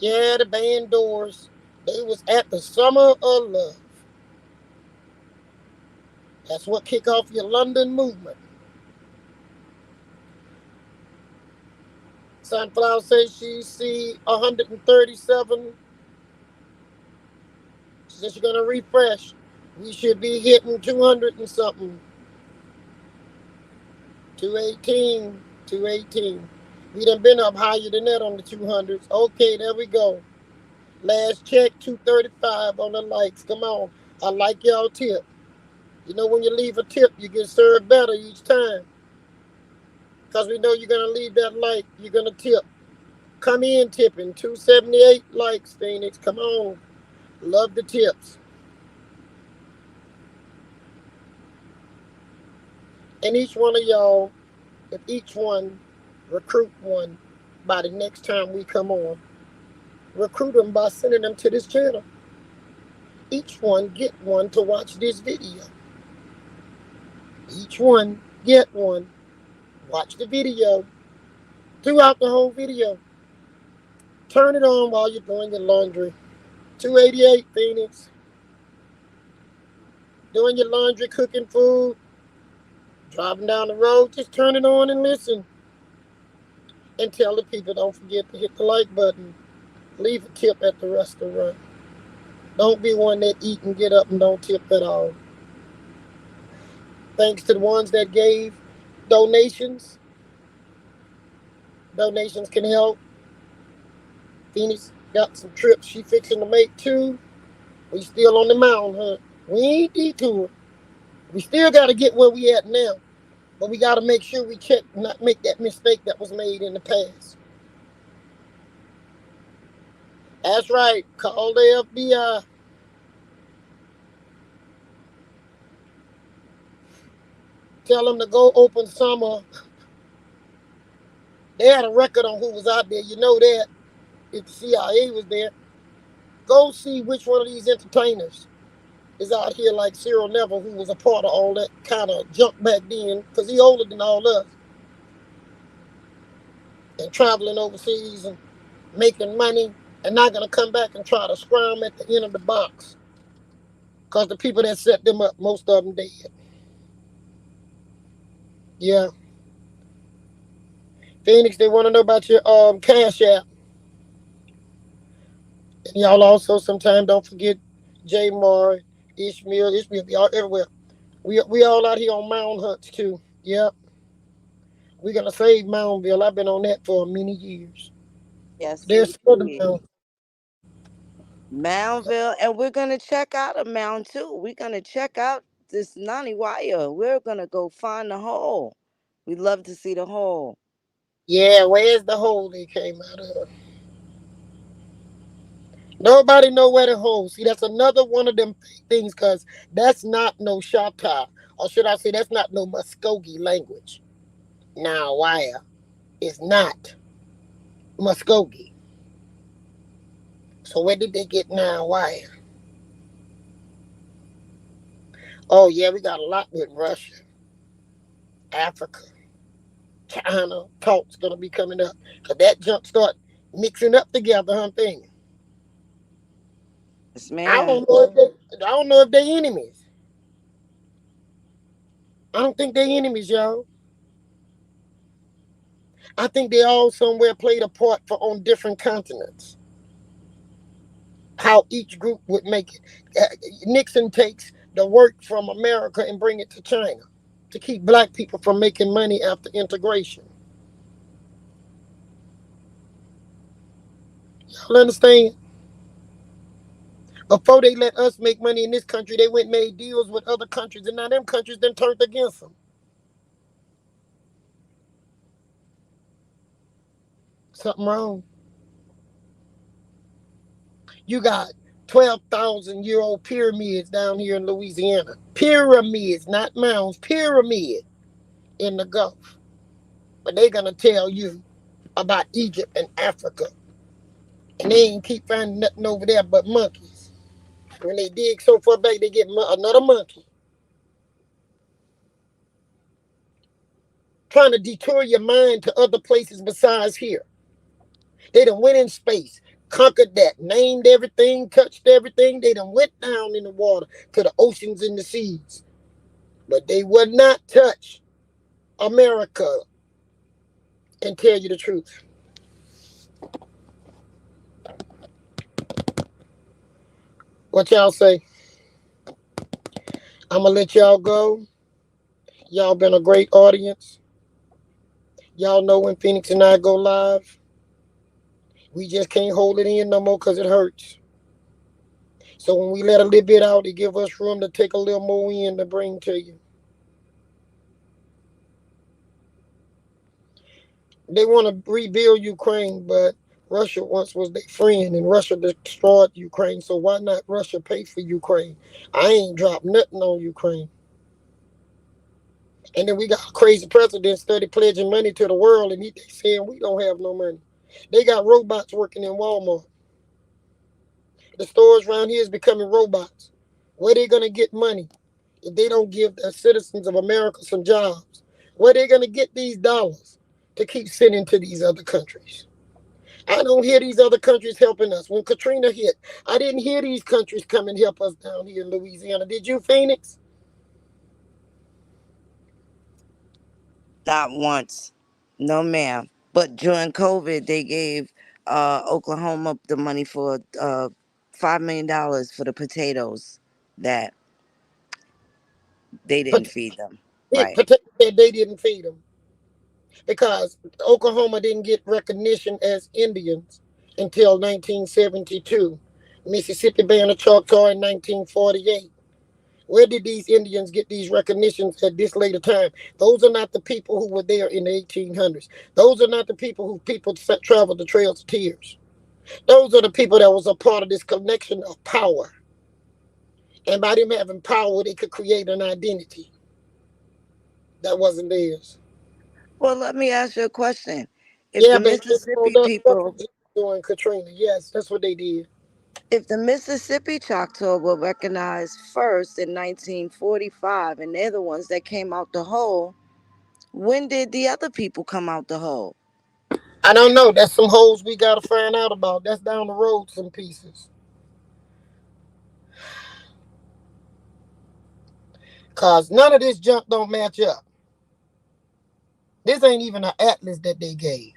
Yeah, the band Doors. They was at the Summer of Love. That's what kick off your London movement. Sunflower says she see 137. She says she's gonna refresh. We should be hitting 200 and something. 218. 218. We done been up higher than that on the 200s. Okay, there we go. Last check, 235 on the likes. Come on. I like y'all tip. You know when you leave a tip, you get served better each time. Because we know you're going to leave that like. You're going to tip. Come in tipping. 278 likes, Phoenix. Come on. Love the tips. And each one of y'all, if each one recruit one by the next time we come on, recruit them by sending them to this channel. Each one get one to watch this video. Each one get one. Watch the video. Throughout the whole video. Turn it on while you're doing your laundry. 288 Phoenix. Doing your laundry, cooking food, driving down the road, just turn it on and listen. And tell the people don't forget to hit the like button. Leave a tip at the restaurant. Don't be one that eat and get up and don't tip at all. Thanks to the ones that gave donations. Donations can help. Phoenix got some trips she fixing to make too. We still on the mountain hunt. We ain't detoured. We still got to get where we at now. But we got to make sure we check, not make that mistake that was made in the past. That's right. Call the FBI. Tell them to go open summer. They had a record on who was out there. You know that. If the CIA was there. Go see which one of these entertainers is out here like Cyril Neville, who was a part of all that kind of junk back then, because he older than all us. And traveling overseas and making money and not going to come back and try to scram at the end of the box. Because the people that set them up, most of them dead. Yeah. Phoenix, they want to know about your Cash App. And y'all also sometimes don't forget J Mar, Ishmael, y'all everywhere. We all out here on mound hunts too. Yep. We're gonna save Moundville. I've been on that for many years. Yes, There's other indeed. mound. Moundville, and we're gonna check out a mound too. We're gonna check out this Nani Wire. We're gonna go find the hole. We'd love to see the hole. Yeah, where's the hole they came out of? Nobody know where the hole. See, that's another one of them things, cause that's not no Shatta, or should I say, that's not no Muskogee language. Now, wire is not Muskogee. So where did they get now wire? Oh yeah, we got a lot with Russia, Africa, China. Talks gonna be coming up, cause that junk start mixing up together, huh? Thing. Yes, I ma'am. don't know if they. I don't know if they enemies. I don't think they enemies, y'all. I think they all somewhere played a part for on different continents. How each group would make it. Nixon takes the work from America and bring it to China to keep black people from making money after integration. Y'all understand? Before they let us make money in this country, they went and made deals with other countries, and now them countries then turned against them. Something wrong. You got 12,000-year-old pyramids down here in Louisiana. Pyramids, not mounds, pyramid in the Gulf. But they're going to tell you about Egypt and Africa. And they ain't keep finding nothing over there but monkeys. When they dig so far back, they get another monkey. Trying to detour your mind to other places besides here. They done went in space, conquered that, named everything, touched everything. They done went down in the water to the oceans and the seas. But they would not touch America and tell you the truth. What y'all say? I'm gonna let y'all go. Y'all been a great audience. Y'all know when Phoenix and I go live, we just can't hold it in no more because it hurts. So when we let a little bit out, it give us room to take a little more in to bring to you. They want to rebuild Ukraine, but Russia once was their friend, and Russia destroyed Ukraine. So why not Russia pay for Ukraine? I ain't dropped nothing on Ukraine. And then we got a crazy president study pledging money to the world, and they saying we don't have no money. They got robots working in Walmart. The stores around here is becoming robots. Where they gonna get money if they don't give the citizens of America some jobs? Where they gonna get these dollars to keep sending to these other countries? I don't hear these other countries helping us. When Katrina hit, I didn't hear these countries come and help us down here in Louisiana. Did you, Phoenix? Not once. No, ma'am. But during COVID, they gave Oklahoma the money for $5 million for the potatoes that they didn't But feed them. Right. they didn't feed them because Oklahoma didn't get recognition as Indians until 1972. Mississippi banned the Choctaw in 1948. Where did these Indians get these recognitions at this later time? Those are not the people who were there in the 1800s. Those are not the people who traveled the trails of tears. Those are the people that was a part of this connection of power. And by them having power, they could create an identity that wasn't theirs. Well, let me ask you a question. If Yeah, the baby, they pulled Mississippi up people, refugees during Katrina. Yes, that's what they did. if the Mississippi Choctaw were recognized first in 1945, and they're the ones that came out the hole, when did the other people come out the hole? I don't know. That's some holes we got to find out about. That's down the road, some pieces. Because none of this junk don't match up. This ain't even an atlas that they gave.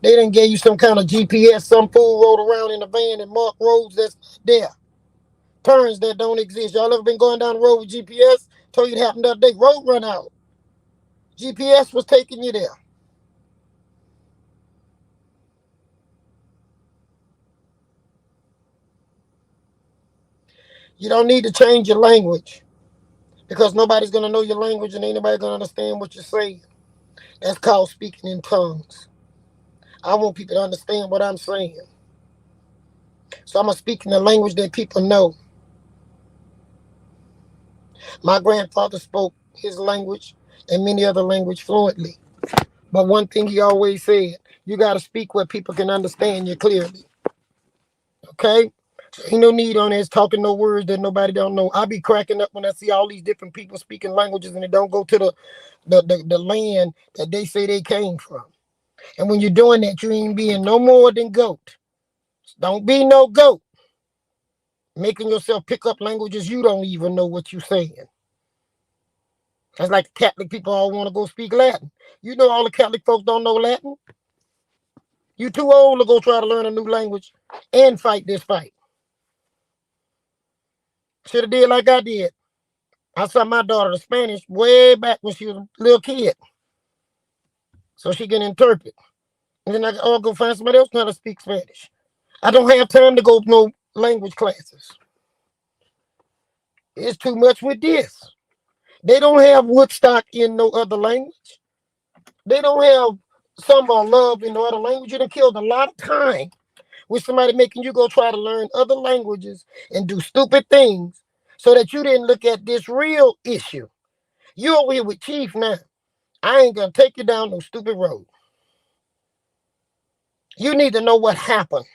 They didn't give you some kind of GPS. Some fool rode around in a van and marked roads that's not there. Turns that don't exist. Y'all ever been going down the road with GPS? Told you it happened the other day. Road run out. GPS was taking you there. You don't need to change your language because nobody's going to know your language and ain't nobody going to understand what you're saying. That's called speaking in tongues. I want people to understand what I'm saying. So I'm going to speak in the language that people know. My grandfather spoke his language and many other language fluently. But one thing he always said, you got to speak where people can understand you clearly. Okay? So ain't no need on this talking no words that nobody don't know. I be cracking up when I see all these different people speaking languages and they don't go to the land that they say they came from. And when you're doing that, you ain't being no more than goat. Don't be no goat. Making yourself pick up languages you don't even know what you're saying. That's like the Catholic people all want to go speak Latin. You know all the Catholic folks don't know Latin. You too old to go try to learn a new language and fight this fight. Should have did like I did. I taught my daughter the Spanish way back when she was a little kid, so she can interpret. And then I'll go find somebody else trying to speak Spanish. I don't have time to go no language classes. It's too much with this. They don't have Woodstock in no other language. They don't have Samba or Love in no other language. You done killed a lot of time with somebody making you go try to learn other languages and do stupid things so that you didn't look at this real issue. You over here with Chief now. I ain't gonna take you down no stupid road. You need to know what happened.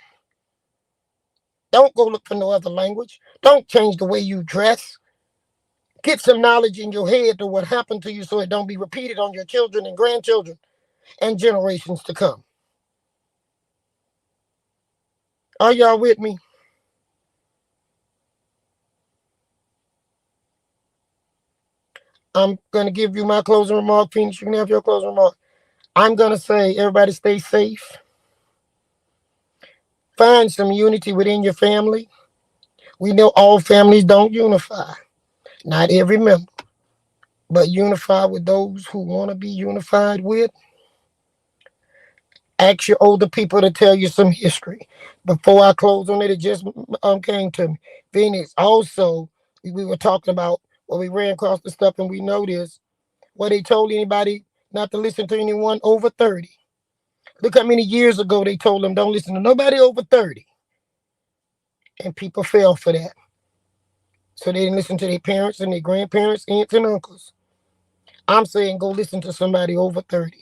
Don't go look for no other language. Don't change the way you dress. Get some knowledge in your head to what happened to you so it don't be repeated on your children and grandchildren and generations to come. Are y'all with me? I'm gonna give you my closing remark. Phoenix, you can have your closing remark. I'm gonna say everybody stay safe. Find some unity within your family. We know all families don't unify. Not every member. but unify with those who want to be unified with. Ask your older people to tell you some history. Before I close on it, it just came to me. Phoenix, also, we were talking about when we ran across the stuff and we noticed where they told anybody not to listen to anyone over 30. Look how many years ago they told them don't listen to nobody over 30. And people fell for that. So they didn't listen to their parents and their grandparents, aunts and uncles. I'm saying go listen to somebody over 30.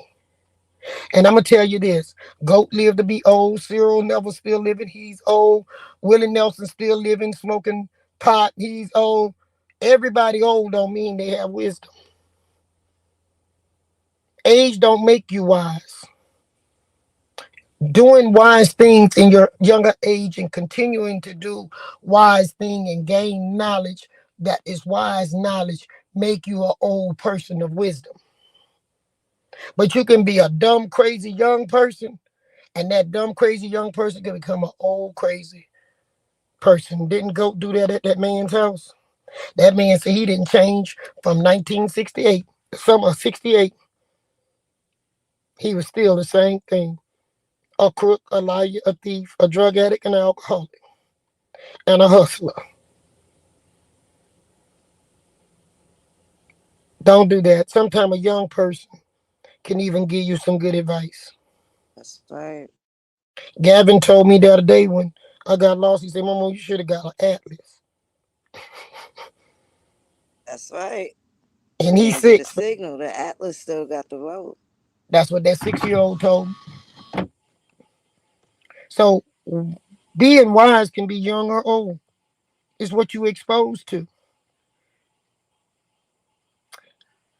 And I'm gonna tell you this: Goat lived to be old. Cyril never still living. He's old. Willie Nelson still living, smoking pot. He's old. Everybody old don't mean they have wisdom. Age don't make you wise. Doing wise things in your younger age and continuing to do wise thing and gain knowledge that is wise knowledge make you an old person of wisdom. But you can be a dumb, crazy young person, and that dumb, crazy young person can become an old, crazy person. Didn't go do that at that man's house. That man said he didn't change from 1968, the summer of 68. He was still the same thing: a crook, a liar, a thief, a drug addict, an alcoholic, and a hustler. Don't do that. Sometimes a young person can even give you some good advice. That's right. Gavin told me the other day when I got lost, he said, Mama, you should have got an atlas. That's right. And He he's gave you the 6. signal. The Atlas still got the road. That's what that 6-year old told me. So being wise can be young or old. It's what you exposed to.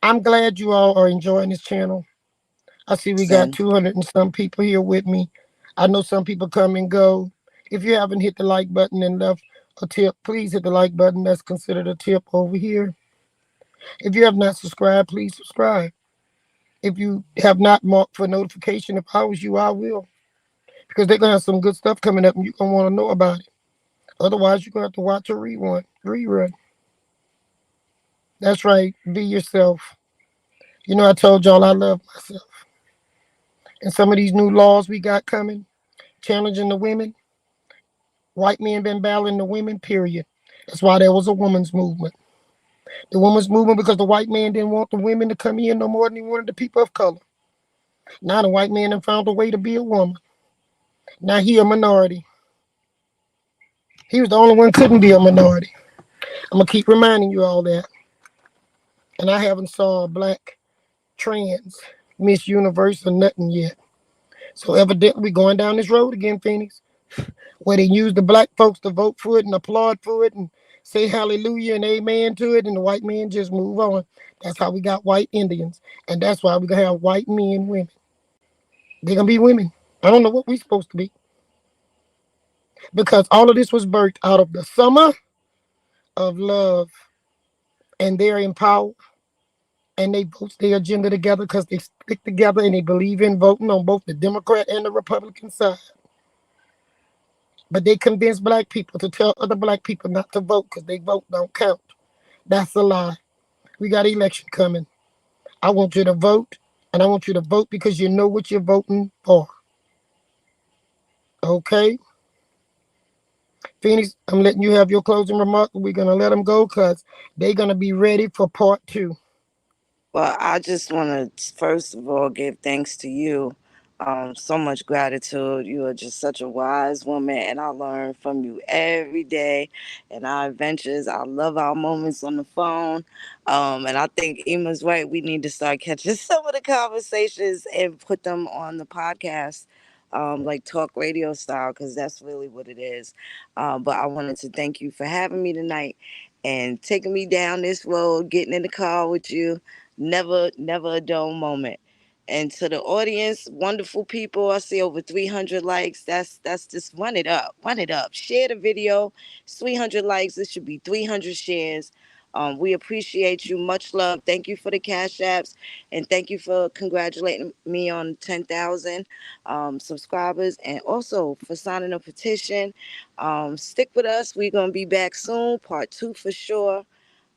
I'm glad you all are enjoying this channel. I see we got Listen, 200 and some people here with me. I know some people come and go. If you haven't hit the like button and left a tip, please hit the like button. That's considered a tip over here. If you have not subscribed, please subscribe. If you have not marked for notification, if I was you, I will. Because they're going to have some good stuff coming up and you're going to want to know about it. Otherwise, you're going to have to watch a rerun. That's right. Be yourself. You know, I told y'all I love myself. And some of these new laws we got coming, challenging the women, white men been battling the women, period. That's why there was a women's movement. The women's movement because the white man didn't want the women to come in no more than he wanted the people of color. Now the white man done found a way to be a woman. Now he a minority. He was the only one couldn't be a minority. I'm gonna keep reminding you all that. And I haven't saw a black trans Miss Universe or nothing yet. So evidently we going down this road again, Phoenix, where they use the black folks to vote for it and applaud for it and say hallelujah and amen to it, and the white men just move on. That's how we got white Indians, and that's why we gonna have white men, women. They're gonna be women. I don't know what we supposed to be because all of this was birthed out of the summer of love, and they're in power and they vote their agenda together because they stick together and they believe in voting on both the Democrat and the Republican side. But they convince black people to tell other black people not to vote because they vote don't count. That's a lie. We got election coming. I want you to vote, and I want you to vote because you know what you're voting for. Okay? Phoenix, I'm letting you have your closing remarks. We're going to let them go because they're going to be ready for part 2. well, I just want to first of all give thanks to you. So much gratitude. You are just such a wise woman, and I learn from you every day and our adventures. I love our moments on the phone. And I think Ema's right. We need to start catching some of the conversations and put them on the podcast, like talk radio style, because that's really what it is. But I wanted to thank you for having me tonight and taking me down this road, getting in the car with you. Never a dull moment. And to the audience, wonderful people, I see over 300 likes. That's just run it up. Share the video. It's 300 likes. It should be 300 shares. We appreciate you. Much love. Thank you for the cash apps, and thank you for congratulating me on 10,000 subscribers, and also for signing a petition. Stick with us. We're gonna be back soon. Part 2 for sure.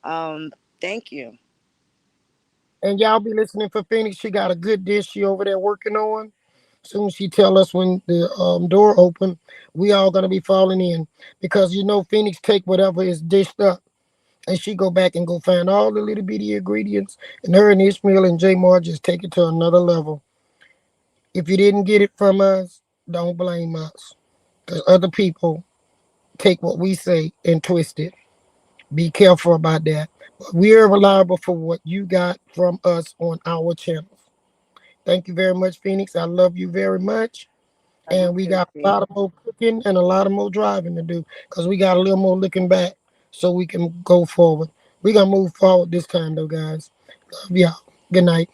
Um, Thank you. And y'all be listening for Phoenix. She got a good dish she over there working on. Soon she tell us when the door open, we all gonna be falling in because you know Phoenix take whatever is dished up and she go back and go find all the little bitty ingredients and her and Ishmael and J Mar just take it to another level. If you didn't get it from us, don't blame us because other people take what we say and twist it. Be careful about that. But we are reliable for what you got from us on our channels. Thank you very much, Phoenix. I love you very much. Love you And we too, got a T. lot of more cooking and a lot of more driving to do because we got a little more looking back so we can go forward. We gonna move forward this time though, guys. Love y'all. Good night.